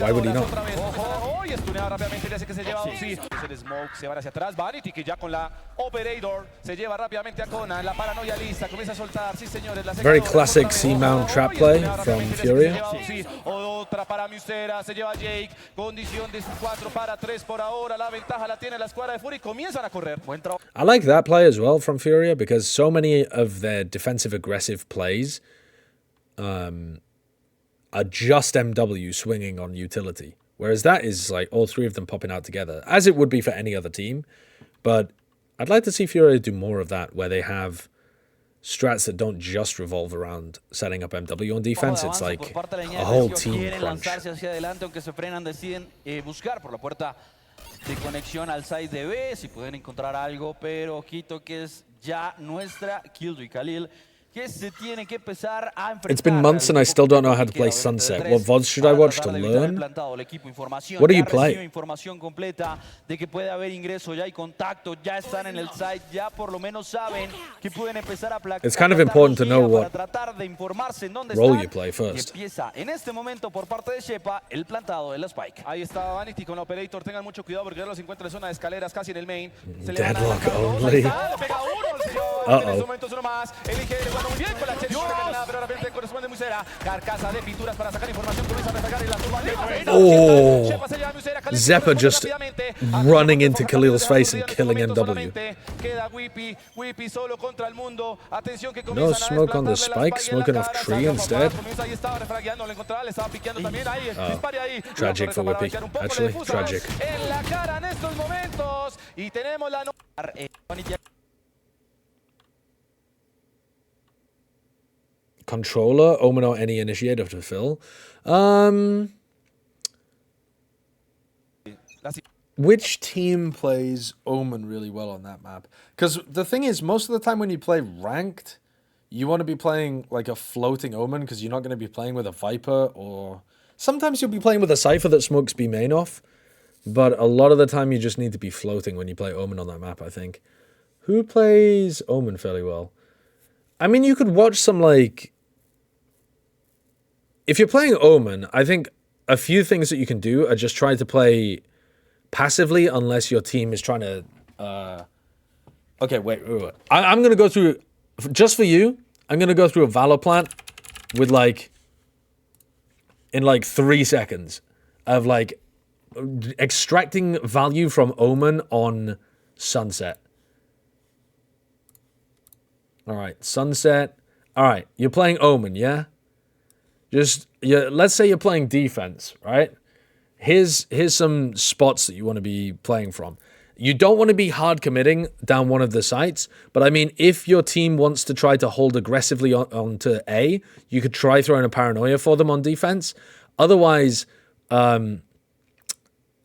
Speaker 1: Why would he not?
Speaker 14: Ojo, y estunea rápidamente, le hace que se lleva sí. El smoke se va hacia atrás, Vanity que ya con la operator se lleva rápidamente a Conan, la paranoia lista, comienza a soltar, sí señores. La
Speaker 1: Very classic C-mount trap play from Furia.
Speaker 14: Sí, otra para Musera, se lleva Jake, condición de 4 para 3 por ahora, la ventaja la tiene la escuadra de Furia y comienzan a correr. Buen trabajo.
Speaker 1: I like that play as well from Furia because so many of their defensive aggressive plays are just MW swinging on utility. Whereas that is like all three of them popping out together, as it would be for any other team. But I'd like to see Furia do more of that, where they have strats that don't just revolve around setting up MW on defense. It's like a whole team crunch.
Speaker 5: Buscar por la puerta de conexión al side de B, si pueden encontrar algo, pero ojito que es ya nuestra Killjoy Khalil, que se tiene que empezar a enfrentar.
Speaker 1: It's been months and I still don't know how to play Sunset. What VODs should I watch to learn? What do you play?
Speaker 5: Información completa de que puede haber ingreso, ya hay contacto, ya están en el site, ya por lo menos saben que pueden empezar a
Speaker 1: It's kind of important to know what
Speaker 5: tratar de informarse en dónde
Speaker 1: role
Speaker 5: están.
Speaker 1: you play first.
Speaker 5: Y empieza en este momento por parte de Shepa el plantado de la Spike.
Speaker 14: Ahí está Vanity con la operator, tengan mucho cuidado porque ya los encuentra en zona de escaleras casi en el main. Se
Speaker 1: Deadlock only.
Speaker 14: Uh-oh. Muy bien con la Cherry, pero rápidamente corresponde Musera. Carcasa de pinturas para sacar información, comienza a recargar y la turba.
Speaker 1: Oh, Zeppa just running into Khalil's face and killing MW.
Speaker 14: Queda Whippy solo contra el mundo. Atención que
Speaker 1: No smoke on the spike, smoking off tree instead.
Speaker 14: Ahí estaba refragueando, le encontraba, le estaba piqueando también. Ahí, dispare ahí.
Speaker 1: Tragic for Whippy, actually, tragic.
Speaker 14: En la cara en estos momentos. Y tenemos la...
Speaker 1: Controller, Omen or any initiator to fill. Which team plays Omen really well on that map? Because the thing is, most of the time when you play ranked, you want to be playing like a floating Omen because you're not going to be playing with a Viper, or sometimes you'll be playing with a Cypher that smokes B main off. But a lot of the time you just need to be floating when you play Omen on that map, I think. Who plays Omen fairly well? I mean, you could watch some like... If you're playing Omen, I think a few things that you can do are just try to play passively unless your team is trying to... Okay, wait. I'm going to go through... Just for you, I'm going to go through a Valor plant with like... In like 3 seconds of like extracting value from Omen on Sunset. All right, Sunset. All right, you're playing Omen, yeah? Just, let's say you're playing defense, right? Here's some spots that you want to be playing from. You don't want to be hard committing down one of the sites, but I mean, if your team wants to try to hold aggressively onto A, you could try throwing a paranoia for them on defense. Otherwise,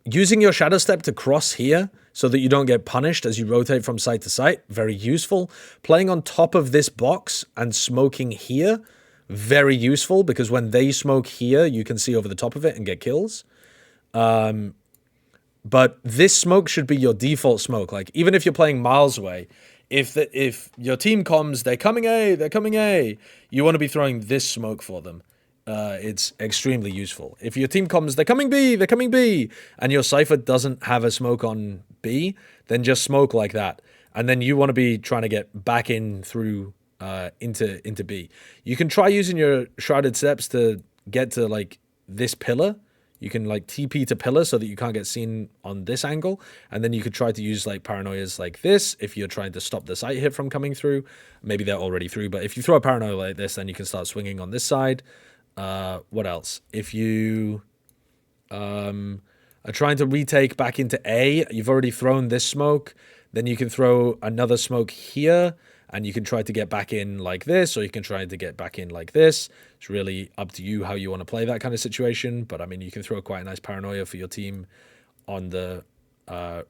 Speaker 1: using your shadow step to cross here so that you don't get punished as you rotate from site to site, very useful. Playing on top of this box and smoking here, very useful, because when they smoke here, you can see over the top of it and get kills. But this smoke should be your default smoke. Like, even if you're playing miles away, if your team comes, they're coming A, you want to be throwing this smoke for them. It's extremely useful. If your team comes, they're coming B, and your Cypher doesn't have a smoke on B, then just smoke like that. And then you want to be trying to get back in through into B. You can try using your Shrouded Steps to get to, like, this pillar. You can, like, TP to pillar so that you can't get seen on this angle. And then you could try to use, like, paranoias like this if you're trying to stop the site hit from coming through. Maybe they're already through. But if you throw a paranoia like this, then you can start swinging on this side. What else? If you are trying to retake back into A, you've already thrown this smoke. Then you can throw another smoke here. And you can try to get back in like this, or you can try to get back in like this. It's really up to you how you want to play that kind of situation. But, I mean, you can throw quite a nice paranoia for your team on the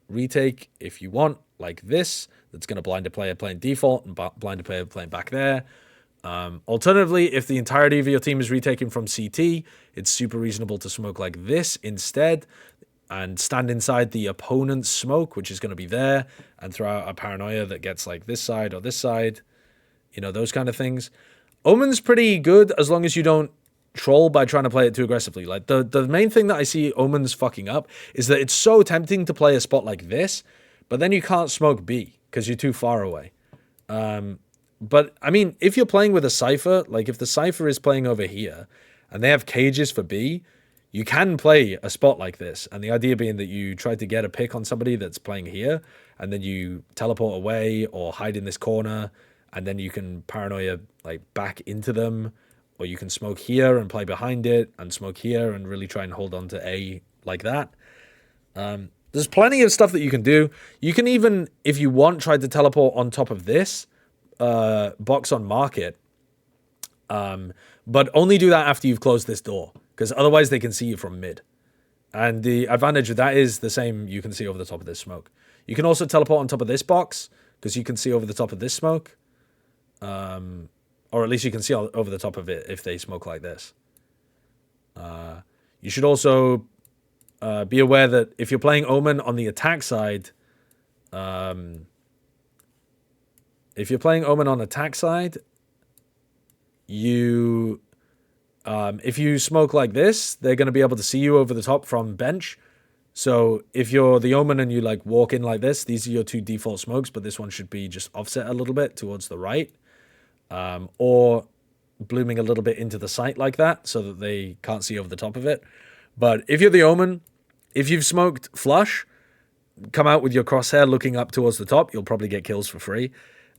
Speaker 1: retake if you want, like this. That's going to blind a player playing default and blind a player playing back there. Alternatively, if the entirety of your team is retaking from CT, it's super reasonable to smoke like this instead and stand inside the opponent's smoke, which is going to be there, and throw out a paranoia that gets like this side or this side, you know, those kind of things. Omen's pretty good as long as you don't troll by trying to play it too aggressively. Like, the main thing that I see Omen's fucking up is that it's so tempting to play a spot like this, but then you can't smoke B because you're too far away. But, I mean, if you're playing with a Cypher, like if the Cypher is playing over here and they have cages for B, you can play a spot like this. And the idea being that you try to get a pick on somebody that's playing here, and then you teleport away or hide in this corner, and then you can paranoia like back into them, or you can smoke here and play behind it, and smoke here and really try and hold on to A like that. There's plenty of stuff that you can do. You can even, if you want, try to teleport on top of this box on market. But only do that after you've closed this door, because otherwise they can see you from mid. And the advantage of that is the same you can see over the top of this smoke. You can also teleport on top of this box, because you can see over the top of this smoke. Or at least you can see over the top of it if they smoke like this. You should also be aware that if you're playing Omen on the attack side, if you're playing Omen on attack side, you if you smoke like this, they're going to be able to see you over the top from bench. So if you're the Omen and you like walk in like this, these are your two default smokes, but this one should be just offset a little bit towards the right, or blooming a little bit into the site like that so that they can't see over the top of it. But if you're the Omen, if you've smoked flush, come out with your crosshair looking up towards the top, you'll probably get kills for free.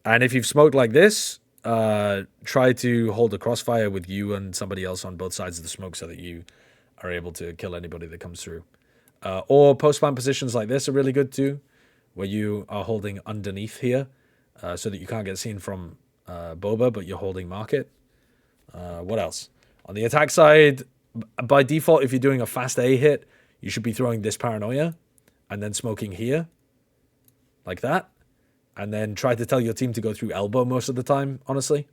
Speaker 1: And if you've smoked like this, try to hold a crossfire with you and somebody else on both sides of the smoke so that you are able to kill anybody that comes through. Or post-plant positions like this are really good too, where you are holding underneath here so that you can't get seen from Boba, but you're holding market. What else? On the attack side, by default, if you're doing a fast A hit, you should be throwing this paranoia and then smoking here, like that. And then try to tell your team to go through elbow most of the time, honestly.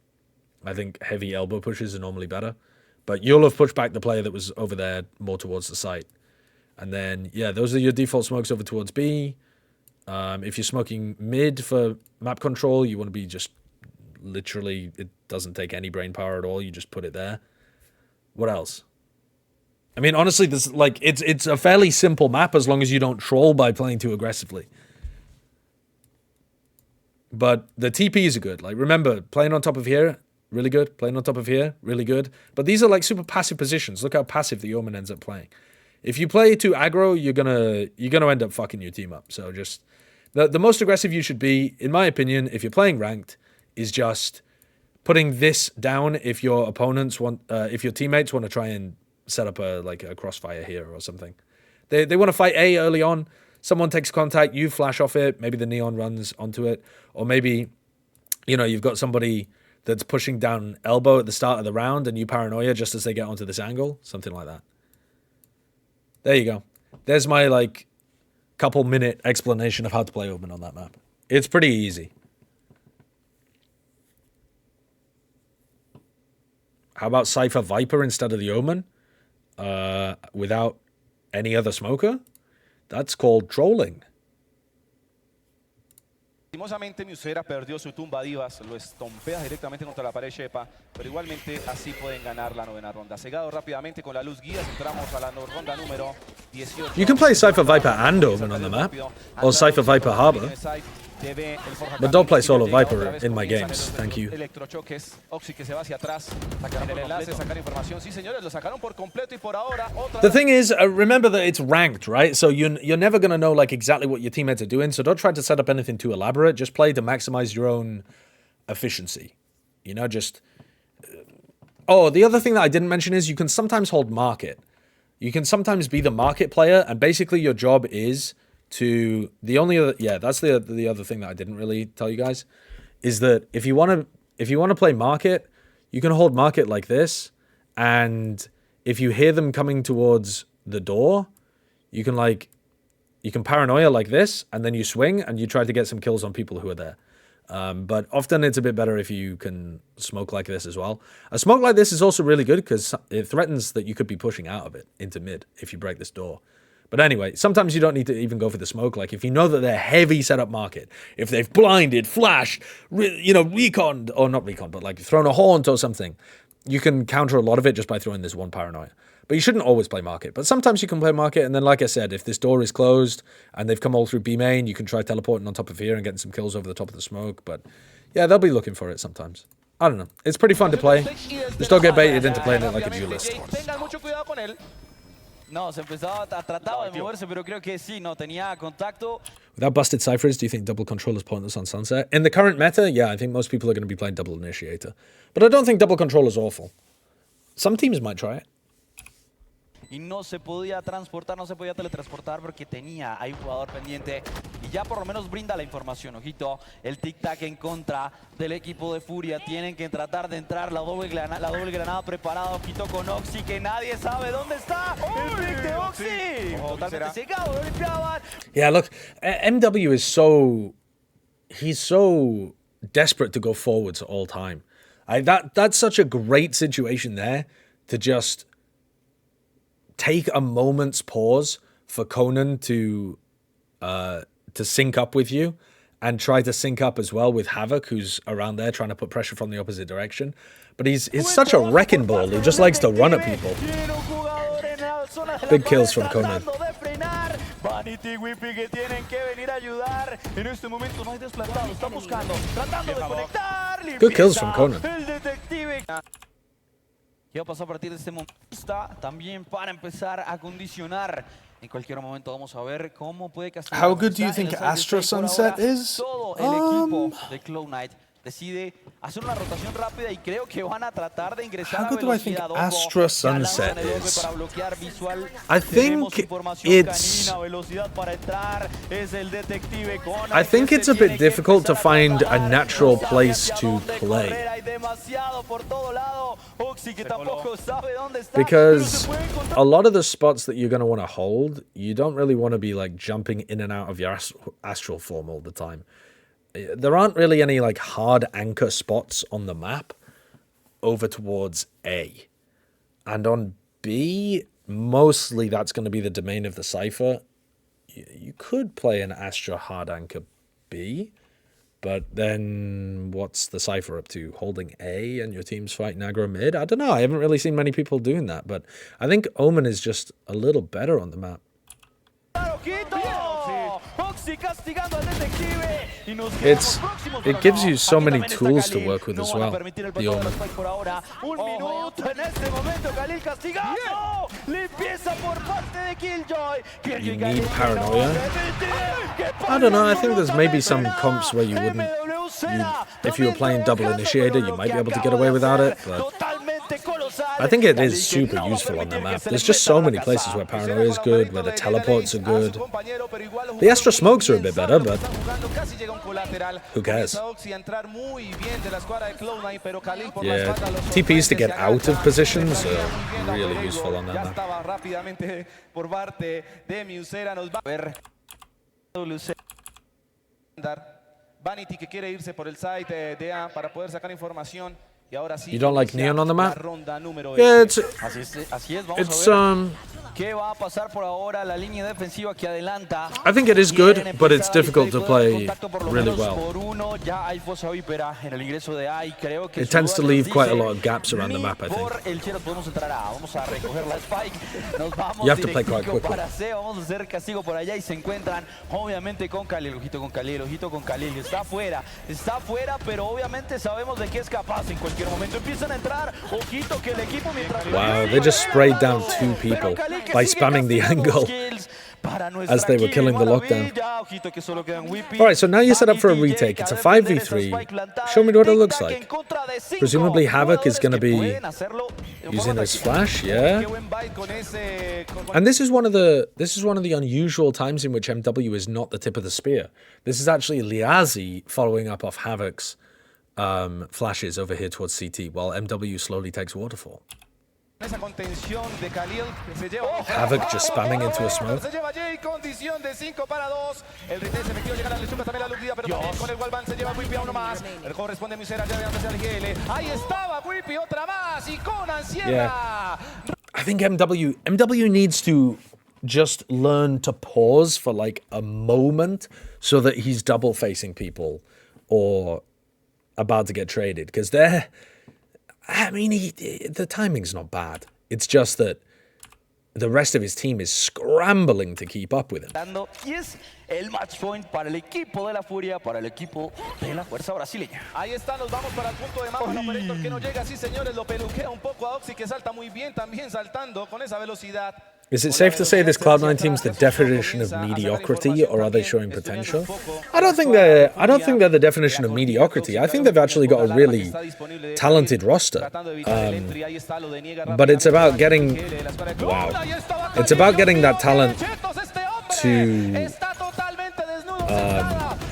Speaker 1: I think heavy elbow pushes are normally better. But you'll have pushed back the player that was over there more towards the site. And then, yeah, those are your default smokes over towards B. If you're smoking mid for map control, you want to be just literally, it doesn't take any brain power at all. You just put it there. What else? I mean, honestly, this like it's a fairly simple map as long as you don't troll by playing too aggressively. But the TPs are good. Like, remember, playing on top of here, really good. Playing on top of here, really good. But these are like super passive positions. Look how passive the Omen ends up playing. If you play too aggro, you're gonna end up fucking your team up. So just the most aggressive you should be, in my opinion, if you're playing ranked, is just putting this down if your opponents want, if your teammates want to try and set up a crossfire here or something. They want to fight A early on. Someone takes contact, you flash off it. Maybe the neon runs onto it, or maybe, you know, you've got somebody that's pushing down elbow at the start of the round, and you paranoia just as they get onto this angle, something like that. There you go. There's my like couple-minute explanation of how to play Omen on that map. It's pretty easy. How about Cypher Viper instead of the Omen? Without any other smoker? That's called trolling.
Speaker 14: Lastimosamente Musera perdió su tumba divas, lo estompea directamente contra la pared Shepa, pero igualmente así pueden ganar la novena ronda. Cegado rápidamente con la luz guías, entramos a la ronda número 18.
Speaker 1: You can play Cypher Viper and Omen on the map, or Cypher Viper Harbor. But don't play Solo Viper in my games, thank you.
Speaker 14: Electrochoques, Oxy que se va hacia atrás, sacarán el enlace, sacar información. Sí, señores, lo sacaron por completo y por ahora otra.
Speaker 1: The thing is, remember that it's ranked, right? So you're never going to know like exactly what your teammates are doing, so don't try to set up anything too elaborate. Just play to maximize your own efficiency. You know, just... Oh, the other thing that I didn't mention is you can sometimes hold market. You can sometimes be the market player, and basically your job is to... The only other... Yeah, that's the other thing that I didn't really tell you guys, is that if you want to play market, you can hold market like this, and if you hear them coming towards the door, you can paranoia like this, and then you swing, and you try to get some kills on people who are there. But often it's a bit better if you can smoke like this as well. A smoke like this is also really good because it threatens that you could be pushing out of it into mid if you break this door. But anyway, sometimes you don't need to even go for the smoke. Like if you know that they're heavy setup market, if they've blinded, flashed, reconned, or not reconned, but like thrown a haunt or something, you can counter a lot of it just by throwing this one paranoia. But you shouldn't always play market. But sometimes you can play market, and then like I said, if this door is closed and they've come all through B main, you can try teleporting on top of here and getting some kills over the top of the smoke. But yeah, they'll be looking for it sometimes. I don't know. It's pretty fun to play. Just don't get baited into playing it like a duelist.
Speaker 5: No, se empezaba, trataba de moverse, pero creo que sí, no tenía contacto.
Speaker 1: Without busted ciphers, do you think double control is pointless on Sunset? In the current meta, yeah, I think most people are going to be playing double initiator. But I don't think double control is awful. Some teams might try it.
Speaker 5: Y no se podía transportar, no se podía teletransportar porque hay un jugador pendiente y ya por lo menos brinda la información. Ojito, el tic-tac en contra del equipo de Furia. Tienen que tratar de entrar, la doble granada preparada. Ojito con Oxy, que nadie sabe dónde está. El pick de Oxy. Totalmente cegado, lo limpiaban.
Speaker 1: Yeah, look, MW is he's so desperate to go forwards all time. That's such a great situation there to just take a moment's pause for Conan to sync up with you and try to sync up as well with Havoc, who's around there trying to put pressure from the opposite direction. But he's such a wrecking ball. He just likes to run at people. Big kills from Conan.
Speaker 5: Vanity Whippy que tienen que venir a ayudar. En este momento no hay desplazado. Está buscando, tratando de conectar.
Speaker 1: Good kills from Conan.
Speaker 5: El detective. ¿Qué va a pasar a partir de este momento? También para empezar a condicionar. En cualquier momento vamos a ver cómo puede castigar.
Speaker 2: How good do you think Astra Sunset is?
Speaker 5: Todo el equipo de Cloud Knight decide hacer una rotación rápida y creo que van a tratar de ingresar a velocidad.
Speaker 1: How good do I think Astra Sunset is? I think it's a bit difficult to find a natural place to play. Because a lot of the spots that you're going to want to hold, you don't really want to be like jumping in and out of your astral form all the time. There aren't really any like hard anchor spots on the map over towards A. And on B, mostly that's going to be the domain of the Cypher. You could play an Astra hard anchor B, but then what's the Cypher up to? Holding A and your team's fighting aggro mid? I don't know. I haven't really seen many people doing that, but I think Omen is just a little better on the map. It gives you so many tools to work with as well, the Omen. You need paranoia. I don't know, I think there's maybe some comps where you wouldn't if you were playing double initiator, you might be able to get away without it, but I think it is super useful on that map. There's just so many places where paranoia is good, where the teleports are good. The extra smokes are a bit better, but who cares? Yeah, TPs to get out of positions are really useful on that map.
Speaker 14: Vanity que quiere irse por el site de A para poder sacar información. Y ahora sí,
Speaker 1: you don't like Neon on the map?
Speaker 14: Yeah,
Speaker 1: it's
Speaker 5: ¿Qué va a pasar por ahora? La línea defensiva que adelanta.
Speaker 1: I think it is good, but it's difficult to play really well. It tends to leave quite a lot of gaps around the map, I think. You have to play quite quickly.
Speaker 5: Vamos a hacer castigo por allá y se encuentran obviamente con Khalil. Ojito con Khalil, ojito con Khalil. Está afuera, pero obviamente sabemos de qué es capaz. En cualquier momento empiezan a entrar. Ojito que el equipo mientras...
Speaker 1: Wow, they just sprayed down 2 people by spamming the angle as they were killing the lockdown. Alright, so now you're set up for a retake. It's a 5v3. Show me what it looks like. Presumably Havoc is going to be using his flash, yeah. And this is one of the unusual times in which MW is not the tip of the spear. This is actually Liazi following up off Havoc's flashes over here towards CT, while MW slowly takes Waterfall. Havoc just spamming into a smoke. Yeah. I think MW needs to just learn to pause for like a moment so that he's double facing people or about to get traded, because the timing's not bad. It's just that the rest of his team is scrambling to keep up with him.
Speaker 5: Y es el match point para el equipo de la Furia, para el equipo de la fuerza brasileña.
Speaker 14: Ahí está, nos vamos para el punto de mapa. El operator que no llega, sí señores, lo peluquea un poco a Oxy, que salta muy bien también saltando con esa velocidad.
Speaker 1: Is it safe to say this Cloud9 team's the definition of mediocrity, or are they showing potential? I don't think they're the definition of mediocrity. I think they've actually got a really talented roster. But it's about getting it's about getting that talent to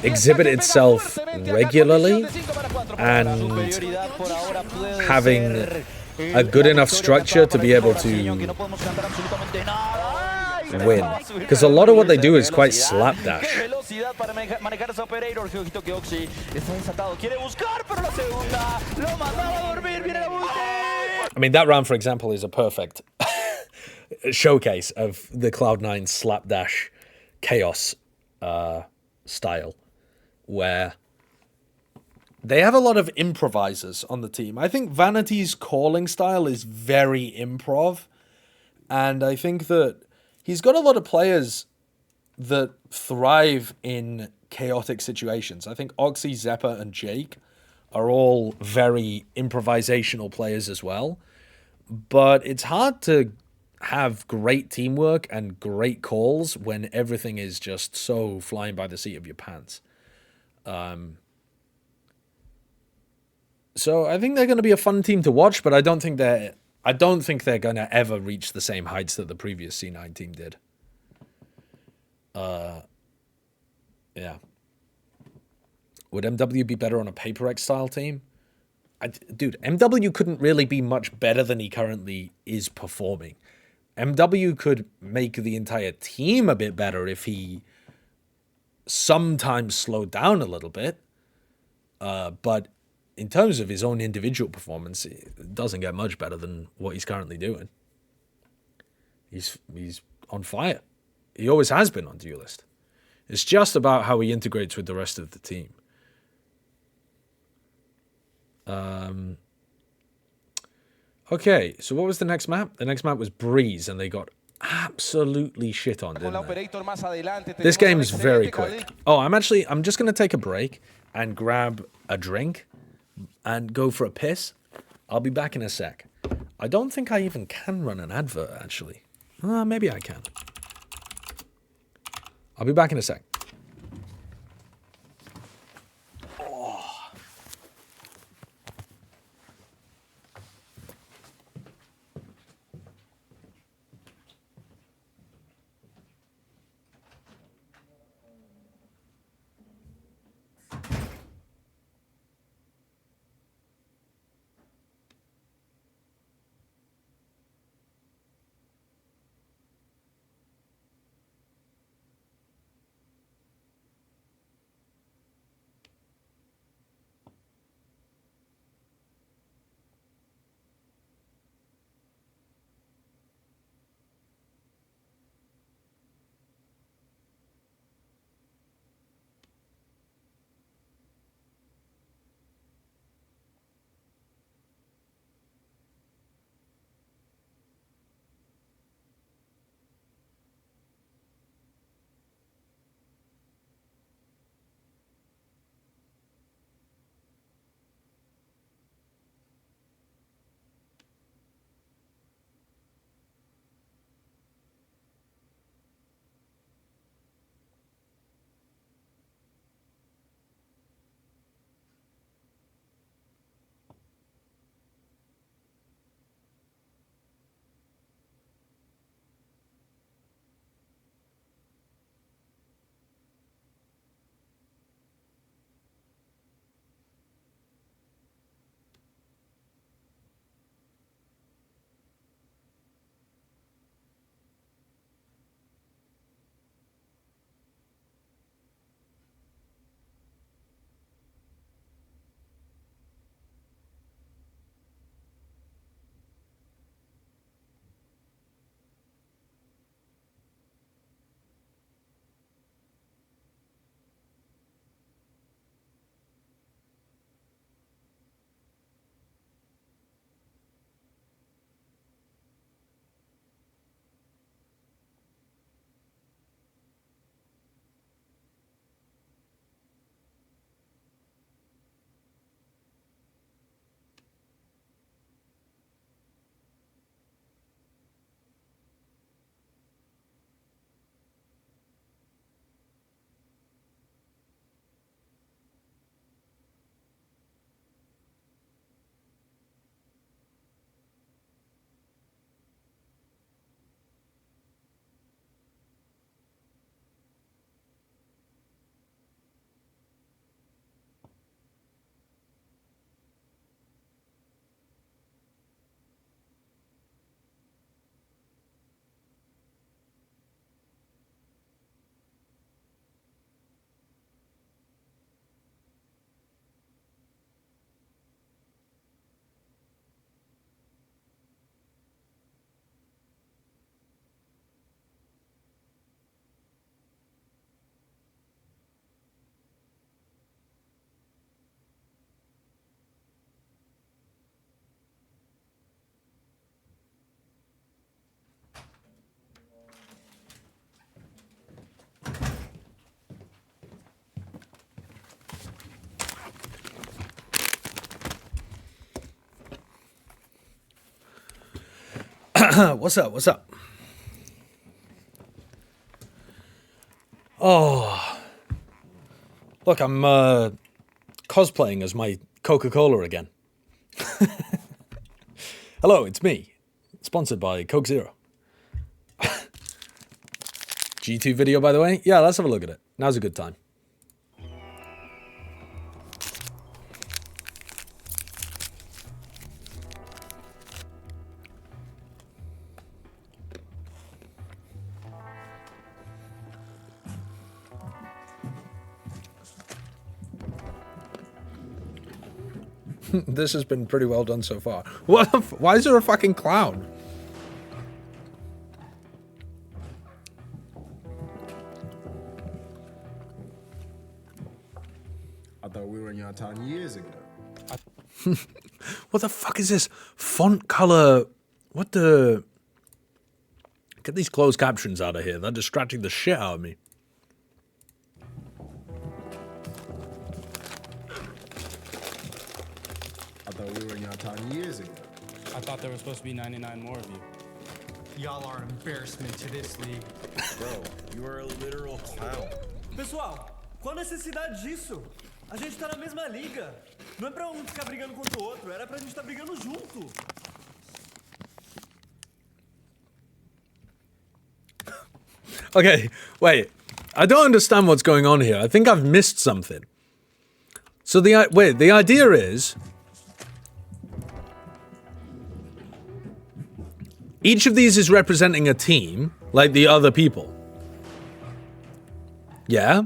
Speaker 1: exhibit itself regularly and having a good enough structure to be able to win. Because a lot of what they do is quite slapdash. I mean, that round, for example, is a perfect showcase of the Cloud9 slapdash chaos style, where they have a lot of improvisers on the team. I think Vanity's calling style is very improv, and I think that he's got a lot of players that thrive in chaotic situations. I think Oxy, Zeppa, and Jake are all very improvisational players as well, but it's hard to have great teamwork and great calls when everything is just so flying by the seat of your pants. So I think they're going to be a fun team to watch, but I don't think they're going to ever reach the same heights that the previous C9 team did. Yeah. Would MW be better on a Paper X style team? Dude, MW couldn't really be much better than he currently is performing. MW could make the entire team a bit better if he sometimes slowed down a little bit. But in terms of his own individual performance, it doesn't get much better than what he's currently doing. He's on fire. He always has been on Duelist. It's just about how he integrates with the rest of the team. Okay, so what was the next map? The next map was Breeze, and they got absolutely shit on, didn't they? This game is very quick. Oh, I'm just going to take a break and grab a drink and go for a piss. I'll be back in a sec. I don't think I even can run an advert, actually. Maybe I can. I'll be back in a sec. Oh. What's up? What's up? Oh. Look, I'm cosplaying as my Coca-Cola again. Hello, it's me. Sponsored by Coke Zero. G2 video, by the way? Yeah, let's have a look at it. Now's a good time. This has been pretty well done so far. What? Why is there a fucking clown?
Speaker 19: I thought we were in your town years ago.
Speaker 1: What the fuck is this? Font color. What the? Get these closed captions out of here. They're distracting the shit out of me.
Speaker 19: I thought we were in your town years ago.
Speaker 9: I thought there was supposed to be 99 more of you.
Speaker 20: Y'all are an embarrassment to this league.
Speaker 19: Bro, you are a literal clown.
Speaker 20: Pessoal, qual a necessidade disso? A gente tá na mesma liga. Não é pra um ficar brigando contra o outro, era pra gente tá brigando junto.
Speaker 1: Okay, wait. I don't understand what's going on here. I think I've missed something. So the idea is each of these is representing a team, like the other people. Yeah?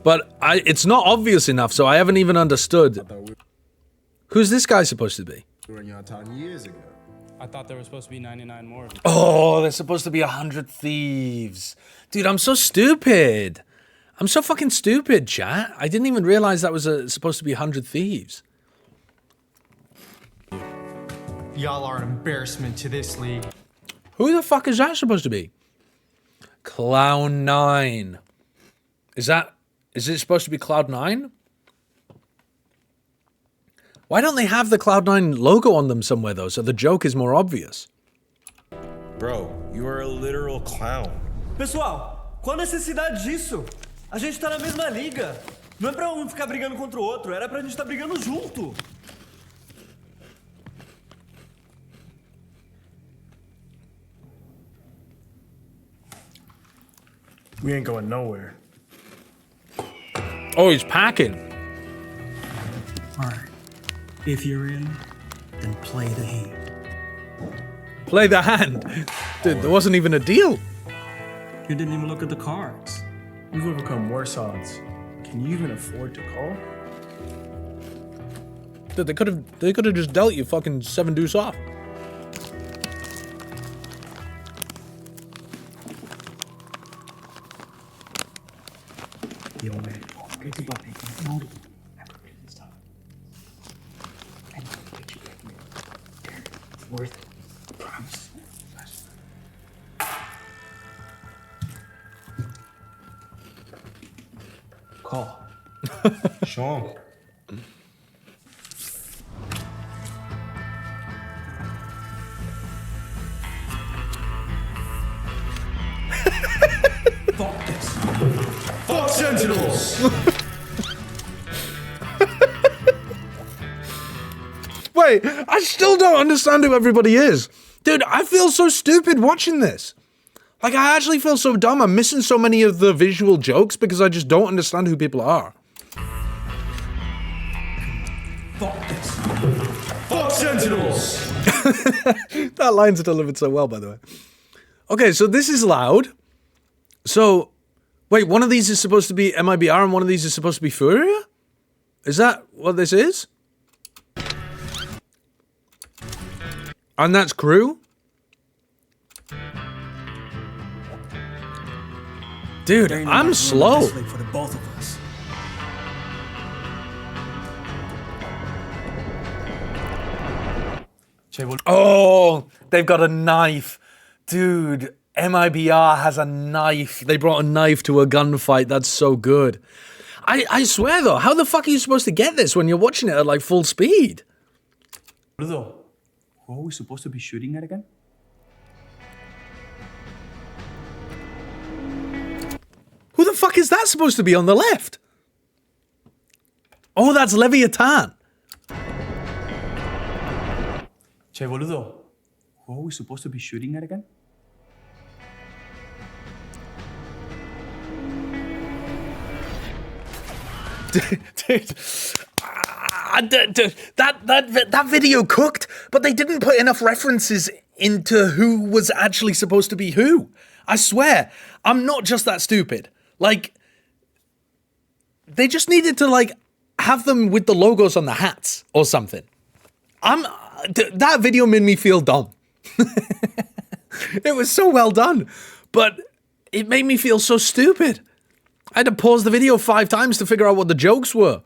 Speaker 1: But it's not obvious enough, so I haven't even understood. Who's this guy supposed to be?
Speaker 19: We were in your town years ago.
Speaker 9: I thought there was supposed to be 99 more of you.
Speaker 1: Oh, there's supposed to be 100 thieves. Dude, I'm so stupid. I'm so fucking stupid, chat. I didn't even realize that was supposed to be 100 thieves.
Speaker 20: Y'all are an embarrassment to this league.
Speaker 1: Who the fuck is that supposed to be? Cloud9. Is it supposed to be Cloud9? Why don't they have the Cloud9 logo on them somewhere, though, so the joke is more obvious?
Speaker 19: Bro, you are a literal clown.
Speaker 20: Pessoal, qual a necessidade disso? A gente tá na mesma liga. Não é pra um ficar brigando contra o outro, era pra gente tá brigando junto.
Speaker 19: We ain't going nowhere.
Speaker 1: Oh, he's packing.
Speaker 21: All right. If you're in, then play the hand.
Speaker 1: Play the hand? Dude, there wasn't even a deal.
Speaker 21: You didn't even look at the cards.
Speaker 19: You've overcome worse odds. Can you even afford to call?
Speaker 1: Dude, they could have just dealt you fucking 7 deuce off.
Speaker 21: Yo, man. Crazy about it. Worth it. Promise. Call.
Speaker 19: Sean.
Speaker 20: Fuck this. Fuck Sentinels!
Speaker 1: Wait, I still don't understand who everybody is. Dude, I feel so stupid watching this. Like, I actually feel so dumb. I'm missing so many of the visual jokes because I just don't understand who people are.
Speaker 20: Fuck this. Fuck Sentinels!
Speaker 1: That line's delivered so well, by the way. Okay, so this is loud. So, wait, one of these is supposed to be MIBR and one of these is supposed to be Furia? Is that what this is? And that's crew? Dude, I'm slow.
Speaker 21: For the both of us.
Speaker 1: Oh, they've got a knife. Dude, MIBR has a knife. They brought a knife to a gunfight. That's so good. I swear, though, how the fuck are you supposed to get this when you're watching it at, like, full speed?
Speaker 20: Bruno,
Speaker 21: Who are we supposed to be shooting at again?
Speaker 1: Who the fuck is that supposed to be on the left? Oh, that's Leviathan.
Speaker 21: Che, boludo. Who are we supposed to be shooting at again?
Speaker 1: Dude, that video cooked, but they didn't put enough references into who was actually supposed to be who. I swear, I'm not just that stupid. Like, they just needed to, like, have them with the logos on the hats or something. That video made me feel dumb. It was so well done, but it made me feel so stupid. I had to pause the video 5 times to figure out what the jokes were.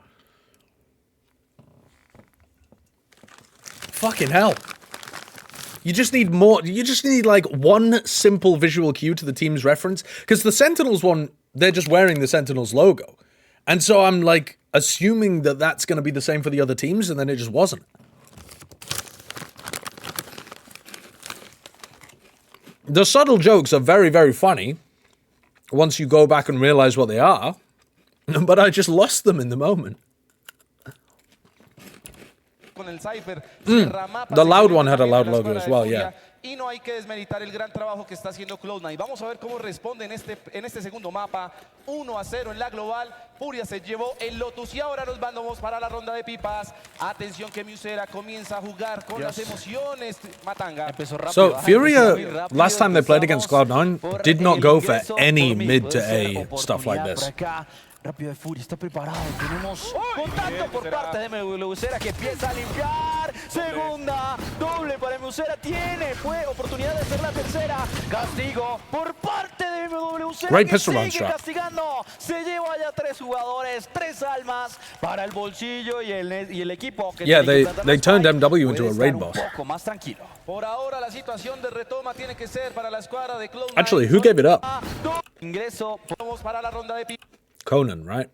Speaker 1: Fucking hell. You just need more. You just need like one simple visual cue to the team's reference. Because the Sentinels one, they're just wearing the Sentinels logo. And so I'm like assuming that that's going to be the same for the other teams, and then it just wasn't. The subtle jokes are very, very funny once you go back and realize what they are. But I just lost them in the moment. The loud one had a loud logo as well, yeah.
Speaker 14: Y no hay que desmeritar el gran trabajo que está haciendo Cloud9. Vamos a ver cómo responde en este segundo mapa. 1-0 en la global. Furia se llevó el Lotus y ahora nos vamos para la ronda de pipas. Atención que Musera comienza a jugar con las emociones. Matanga.
Speaker 1: So, Furia, last time they played against Cloud9, did not go for any mid to A stuff like this.
Speaker 4: Rápido de Furia, está preparado. Tenemos contacto por parte de Musera que empieza a limpiar. Segunda, doble para Musera. Fue oportunidad de hacer la tercera. Castigo por parte de Musera.
Speaker 1: Great
Speaker 4: que
Speaker 1: pistol round
Speaker 4: sigue
Speaker 1: strat.
Speaker 4: castigando. Se lleva ya 3 jugadores, 3 almas para el bolsillo y el equipo. Que
Speaker 1: Yeah, they turned MW into a raid boss.
Speaker 4: Un poco más tranquilo.
Speaker 14: Por ahora la situación de retoma tiene que ser para la escuadra de Cloud9.
Speaker 1: Actually, who gave it up?
Speaker 14: Ingreso. Vamos para la ronda de pipas.
Speaker 1: Conan, right?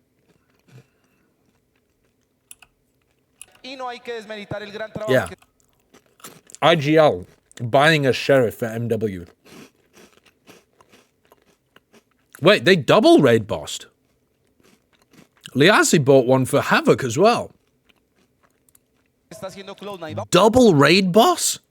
Speaker 14: Y no hay que desmeritar el gran trabajo.
Speaker 1: Yeah. IGL buying a sheriff for MW. Wait, they double raid bossed. Liazzi bought one for Havoc as well. Double raid boss?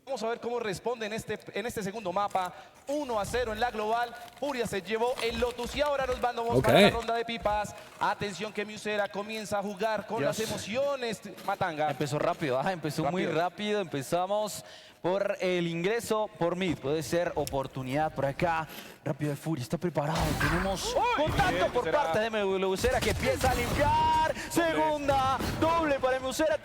Speaker 14: Vamos a ver cómo responde en este segundo mapa. 1-0 en la global. Furia se llevó el Lotus y ahora nos vamos para la ronda de pipas. Atención que Musera comienza a jugar con las emociones. Matanga.
Speaker 4: Empezó rápido, empezó muy rápido. Empezamos por el ingreso por mid. Puede ser oportunidad por acá. Rápido de Furia, está preparado. Tenemos contacto por parte de Musera que empieza a limpiar. Segunda, doble para Musera.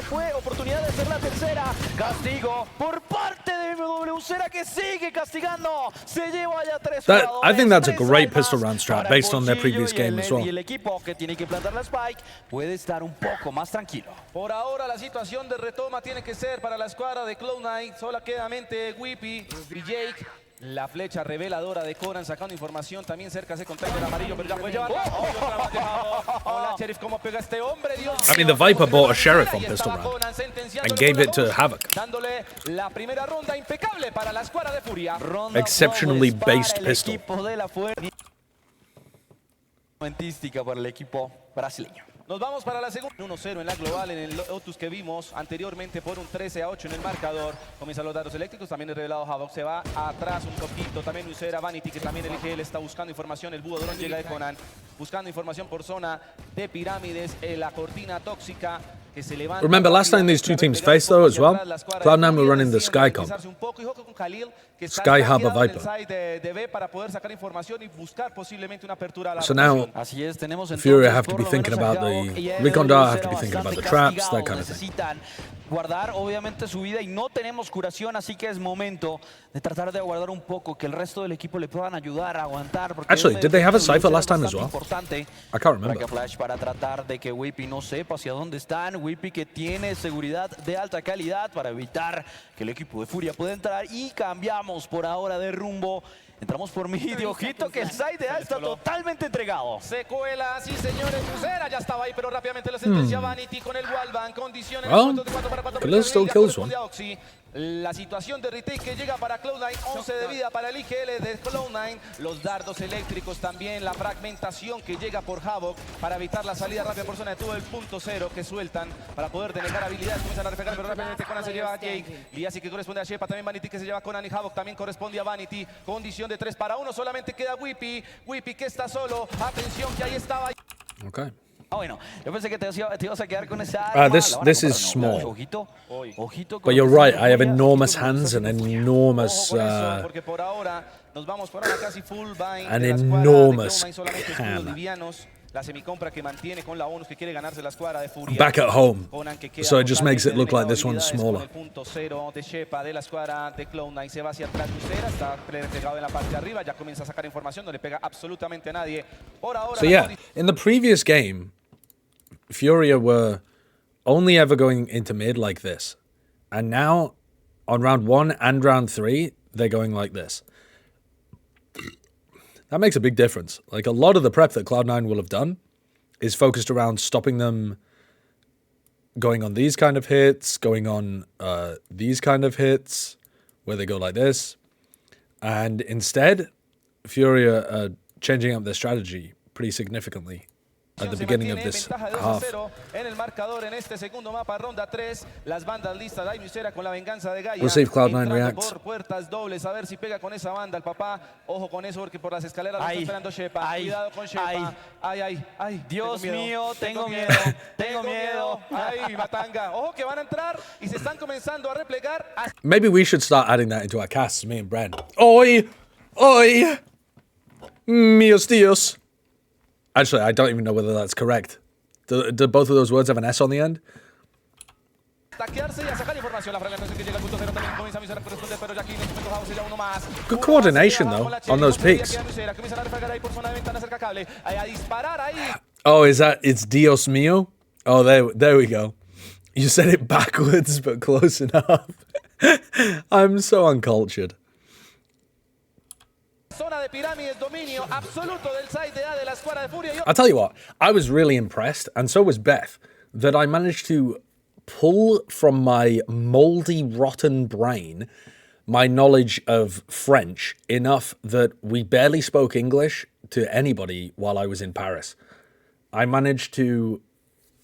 Speaker 4: Fue oportunidad de hacer la tercera. Castigo por parte de Musera que sigue castigando. Se lleva ya 3 jugadores.
Speaker 1: I think that's a great pistol round strat based on their previous game as well.
Speaker 4: Y el equipo que tiene que plantar la spike puede estar un poco más tranquilo.
Speaker 14: Por ahora la situación de retoma tiene que ser para la escuadra de Cloud9. Solo queda mente Whippy y Jake. La flecha reveladora de Conan sacando información. También cerca ese container amarillo, pero ya puede llevar. Hola, Sheriff, ¿cómo pega este hombre? Dios
Speaker 1: I mean, the Viper bought a sheriff on pistol round and gave it to Havoc.
Speaker 14: Dándole la primera ronda impecable para la escuadra de Furia.
Speaker 1: Exceptionally based pistol.
Speaker 4: Momentística para el equipo brasileño.
Speaker 14: Nos vamos para la segunda. 1-0 en la global, en el Lotus que vimos anteriormente por un 13-8 en el marcador. Comienzan los datos eléctricos, también el revelado Havoc se va atrás un poquito. También Musera, Vanity, que también elige él, está buscando información. El búho dron llega de Conan, buscando información por zona de pirámides. La cortina tóxica que se levanta.
Speaker 1: Remember last time these two teams faced though as well? Cloud9 were running the Sky Comp. Sky Hub of Viper. So now Furia have to be thinking about the Recon Dart, have to be thinking about the traps, that kind of thing.
Speaker 4: Guardar obviamente su vida y no tenemos curación, así que es momento de tratar de aguardar un poco, que el resto del equipo le puedan ayudar a aguantar.
Speaker 1: Actually, did they have a Cypher last time as well? I can't remember.
Speaker 4: Flash para tratar de que Whippy no sepa hacia dónde están. Whippy que tiene seguridad de alta calidad para evitar que el equipo de Furia pueda entrar, y cambiamos por ahora de rumbo
Speaker 5: Entramos por mid, ojito que el side de A está totalmente entregado.
Speaker 14: Se cuela, sí señores, Lucera ya estaba ahí, pero rápidamente lo sentencia Vanity con el wallbang, condiciones
Speaker 1: Well,
Speaker 14: de 4 para 4.
Speaker 1: Killer still kills one.
Speaker 14: La situación de retake que llega para Cloud9, 11 de vida para el IGL de Cloud9, los dardos eléctricos también, la fragmentación que llega por Havoc para evitar la salida rápida por zona de todo el punto cero que sueltan para poder denegar habilidades, comienzan a reflejar, pero rápidamente Conan se lleva a Jake, Liasi que corresponde a Shepa, también Vanity que se lleva a Conan y Havoc también corresponde a Vanity, condición de 3 para 1, solamente queda Whippy que está solo, atención que ahí estaba.
Speaker 1: Okay.
Speaker 5: Ah, bueno, yo pensé que te ibas a quedar con esa arma.
Speaker 1: This is small.
Speaker 5: Ojito, ojito.
Speaker 1: But you're right, I have enormous hands and enormous
Speaker 14: Porque por ahora nos vamos por ahora casi full bind.
Speaker 1: an enormous can.
Speaker 14: La semicompra que mantiene con la ONU que quiere ganarse la escuadra de Furia.
Speaker 1: Back at home. So it just makes it look like this one's smaller.
Speaker 14: El punto cero de Shepa de la escuadra de Cloud9 se va hacia atrás Lucera, está pegado en la parte de arriba, ya comienza a sacar información, no le pega absolutamente a nadie. Por ahora.
Speaker 1: So yeah, in the previous game, Furia were only ever going into mid like this. And now, on round 1 and round 3, they're going like this. That makes a big difference. Like, a lot of the prep that Cloud9 will have done is focused around stopping them going on these kind of hits, going on these kind of hits, where they go like this. And instead, Furia are changing up their strategy pretty significantly at the beginning of this half.
Speaker 14: En el marcador en este segundo mapa, ronda 3, las bandas listas, hay Musera con la venganza de Gaia.
Speaker 1: We'll see if Cloud9 reacts.
Speaker 14: Por puertas dobles, a ver si pega con esa banda el papá. Ojo con eso porque por las escaleras lo está esperando Shepa. Cuidado con Shepa. Ay.
Speaker 5: Dios mío, tengo miedo. Tengo miedo.
Speaker 14: Ay, Matanga. Ojo que van a entrar y se están comenzando a replegar.
Speaker 1: Maybe we should start adding that into our casts, me and Bren. Oi! Míos Dios. Actually, I don't even know whether that's correct. Do both of those words have an S on the end? Good coordination, though, on those peaks. Oh, it's Dios mío? Oh, there we go. You said it backwards, but close enough. I'm so uncultured. I'll tell you what, I was really impressed, and so was Beth, that I managed to pull from my moldy, rotten brain my knowledge of French enough that we barely spoke English to anybody while I was in Paris. I managed to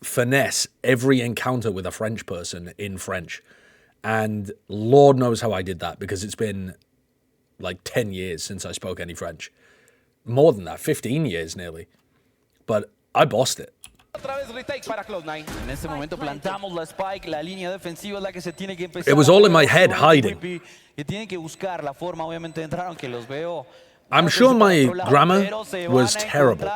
Speaker 1: finesse every encounter with a French person in French, and Lord knows how I did that, because it's been like 10 years since I spoke any French. More than that, 15 years nearly. But I bossed it.
Speaker 5: En este momento plantamos la spike, la línea defensiva es la que se tiene que empezar.
Speaker 1: It was all in my head, hiding.
Speaker 5: Que tienen que buscar la forma, obviamente, de entrar, aunque los veo.
Speaker 1: I'm sure my grammar was terrible,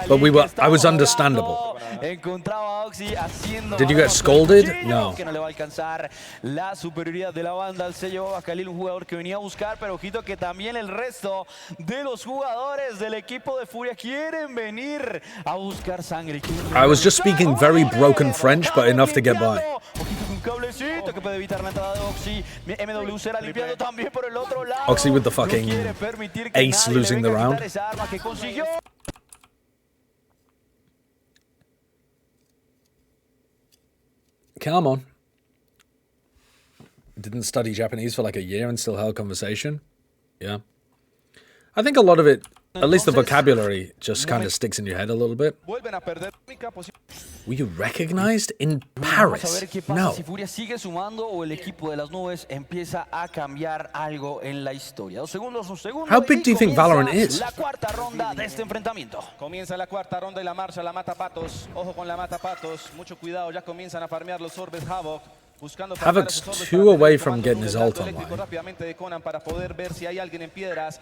Speaker 1: but I was understandable. Did you get scolded? No.
Speaker 5: Que no le va a alcanzar la superioridad de la banda. Se llevó a Khalil, un jugador que venía a buscar, pero ojito que también el resto de los jugadores del equipo de Furia quieren venir a buscar sangre.
Speaker 1: I was just speaking very broken French, but enough to get by.
Speaker 5: Cablecito que puede evitar la entrada de Oxy. MW será limpiando también por el otro lado.
Speaker 1: Oxy with the fucking ace losing the round. Come on. Didn't study Japanese for like a year and still held conversation. Yeah. I think a lot of it, at least the vocabulary, just kind of sticks in your head a little bit. Were you recognized in Paris?
Speaker 5: Vamos a ver qué pasa si Furia sigue sumando o el equipo de las nubes empieza a cambiar algo en la historia. 2 segundos, 1 segundo.
Speaker 1: How big do you think Valorant is?
Speaker 5: La cuarta ronda de este enfrentamiento.
Speaker 14: Comienza la cuarta ronda y la marcha, la mata patos. Ojo con la mata patos. Mucho cuidado, ya comienzan a farmear los orbes Havoc.
Speaker 1: Havoc's 2 away from getting his ult online.
Speaker 14: Rápidamente de Conan para poder ver si hay alguien en piedras.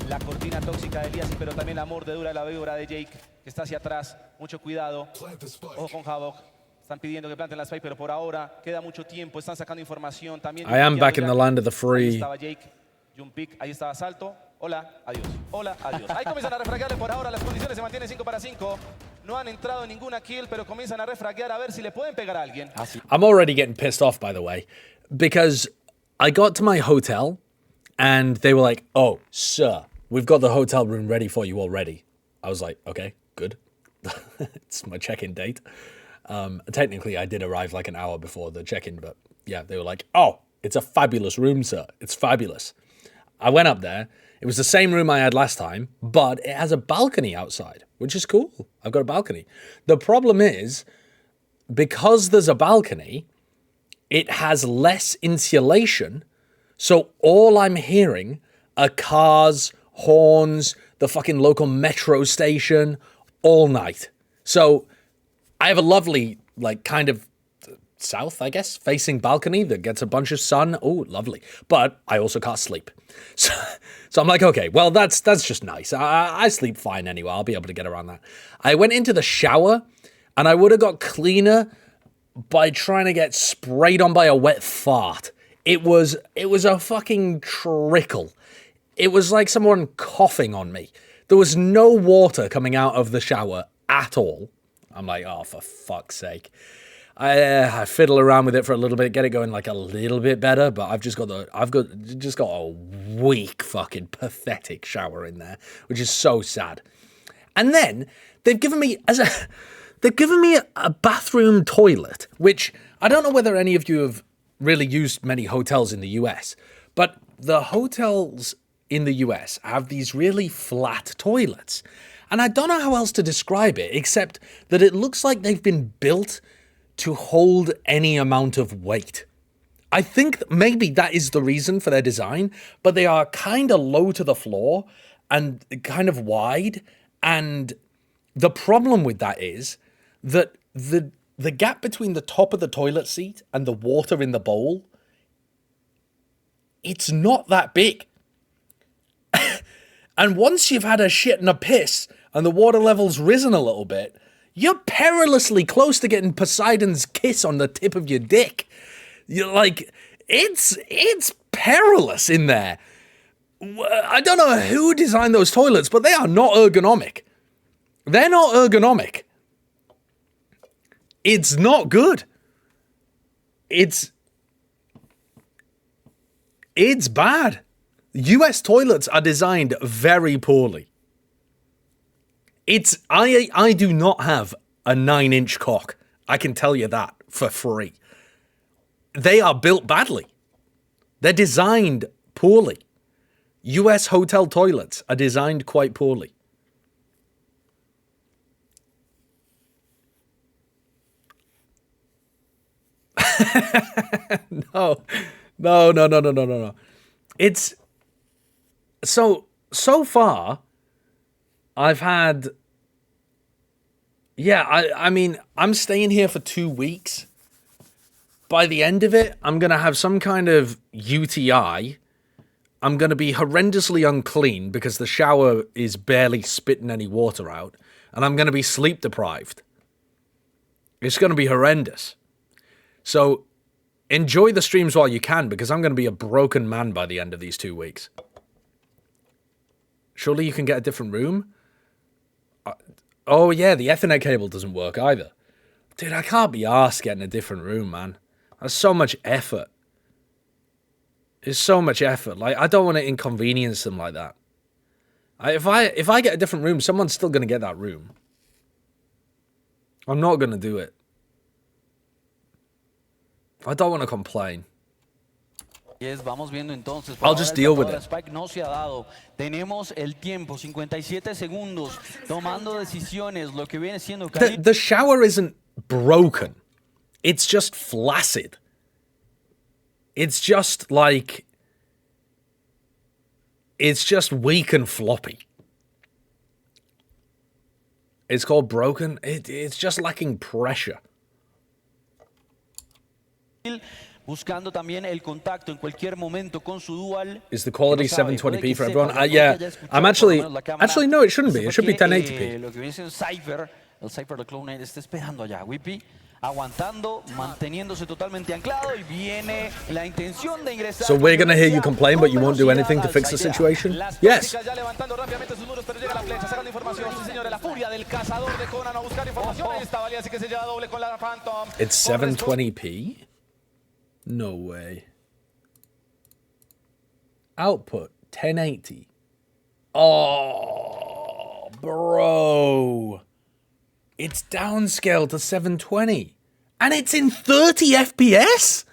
Speaker 14: La cortina tóxica de Liasi, pero también la mordedura de la víbora de Jake, que está hacia atrás. Mucho cuidado. Ojo con Havoc. Están pidiendo que planten la spike, pero por ahora queda mucho tiempo. Están sacando información. También
Speaker 1: I am back in the land of the free.
Speaker 14: Ahí estaba Jake. Jump pick. Ahí estaba Salto. Hola, adiós. Hola, adiós. Ahí comienzan a refraguearle por ahora. Las condiciones se mantienen 5 para 5. No han entrado en ninguna kill, pero comienzan a refraguear a ver si le pueden pegar a alguien.
Speaker 1: I'm already getting pissed off, by the way, because I got to my hotel And they were like, "Oh, sir, we've got the hotel room ready for you already." I was like, "Okay, good." It's my check-in date. Technically, I did arrive like an hour before the check-in, but yeah, they were like, "Oh, it's a fabulous room, sir. It's fabulous." I went up there. It was the same room I had last time, but it has a balcony outside, which is cool. I've got a balcony. The problem is, because there's a balcony, it has less insulation, so all I'm hearing are cars, horns, the fucking local metro station all night. So I have a lovely, like, kind of south, I guess, facing balcony that gets a bunch of sun. Oh, lovely. But I also can't sleep. So I'm like, okay, well, that's just nice. I sleep fine anyway. I'll be able to get around that. I went into the shower, and I would have got cleaner by trying to get sprayed on by a wet fart. It was a fucking trickle. It was like someone coughing on me. There was no water coming out of the shower at all. I'm like, oh, for fuck's sake. I fiddle around with it for a little bit, get it going like a little bit better, but I've just got a weak fucking pathetic shower in there, which is so sad. And then they've given me a bathroom toilet, which I don't know whether any of you have really used many hotels in the US, but the hotels in the US have these really flat toilets. And I don't know how else to describe it, except that it looks like they've been built to hold any amount of weight. I think maybe that is the reason for their design, but they are kind of low to the floor and kind of wide. And the problem with that is that the gap between the top of the toilet seat and the water in the bowl, it's not that big. And once you've had a shit and a piss and the water level's risen a little bit, you're perilously close to getting Poseidon's kiss on the tip of your dick. You're like, it's perilous in there. I don't know who designed those toilets, but they are not ergonomic. They're not ergonomic. It's not good. It's bad. US toilets are designed very poorly. I do not have a 9-inch cock. I can tell you that for free. They are built badly. They're designed poorly. US hotel toilets are designed quite poorly. No. It's so far I've had, I mean, I'm staying here for 2 weeks. By the end of it, I'm going to have some kind of UTI. I'm going to be horrendously unclean because the shower is barely spitting any water out. And I'm going to be sleep deprived. It's going to be horrendous. So enjoy the streams while you can, because I'm going to be a broken man by the end of these 2 weeks. Surely you can get a different room? Oh yeah, the Ethernet cable doesn't work either. Dude, I can't be arsed getting a different room, man. That's so much effort. It's so much effort. Like, I don't want to inconvenience them like that. If I get a different room, someone's still going to get that room. I'm not going to do it. I don't want to complain.
Speaker 5: Vamos viendo entonces.
Speaker 1: I'll just deal with it.
Speaker 5: Spike no se ha dado. Tenemos el tiempo, 57 segundos, tomando decisiones, lo que viene siendo...
Speaker 1: The shower isn't broken. It's just flaccid. It's just like... It's just weak and floppy. It's called broken. It's just lacking pressure.
Speaker 5: Buscando también el contacto en cualquier momento con su dual.
Speaker 1: Is the quality 720p for everyone? Yeah, I'm actually no, it shouldn't be. It should be 1080p.
Speaker 5: Lo que viene siendo Cypher, el Cypher de Cloud9 está esperando allá. Whippy aguantando, manteniéndose totalmente anclado y viene la intención de ingresar.
Speaker 1: So we're gonna hear you complain, but you won't do anything to fix the situation? Yes.
Speaker 5: Ya levantando rápidamente sus muros, pero llega la flecha, sacando información. Sí, señores, la furia del cazador de Conan a buscar información. Ahí está Valia, así que se lleva doble con la Phantom.
Speaker 1: It's 720p? No way. Output 1080. Oh, bro. It's downscaled to 720. And it's in 30 FPS?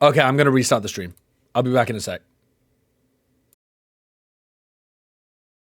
Speaker 1: Okay, I'm going to restart the stream. I'll be back in a sec.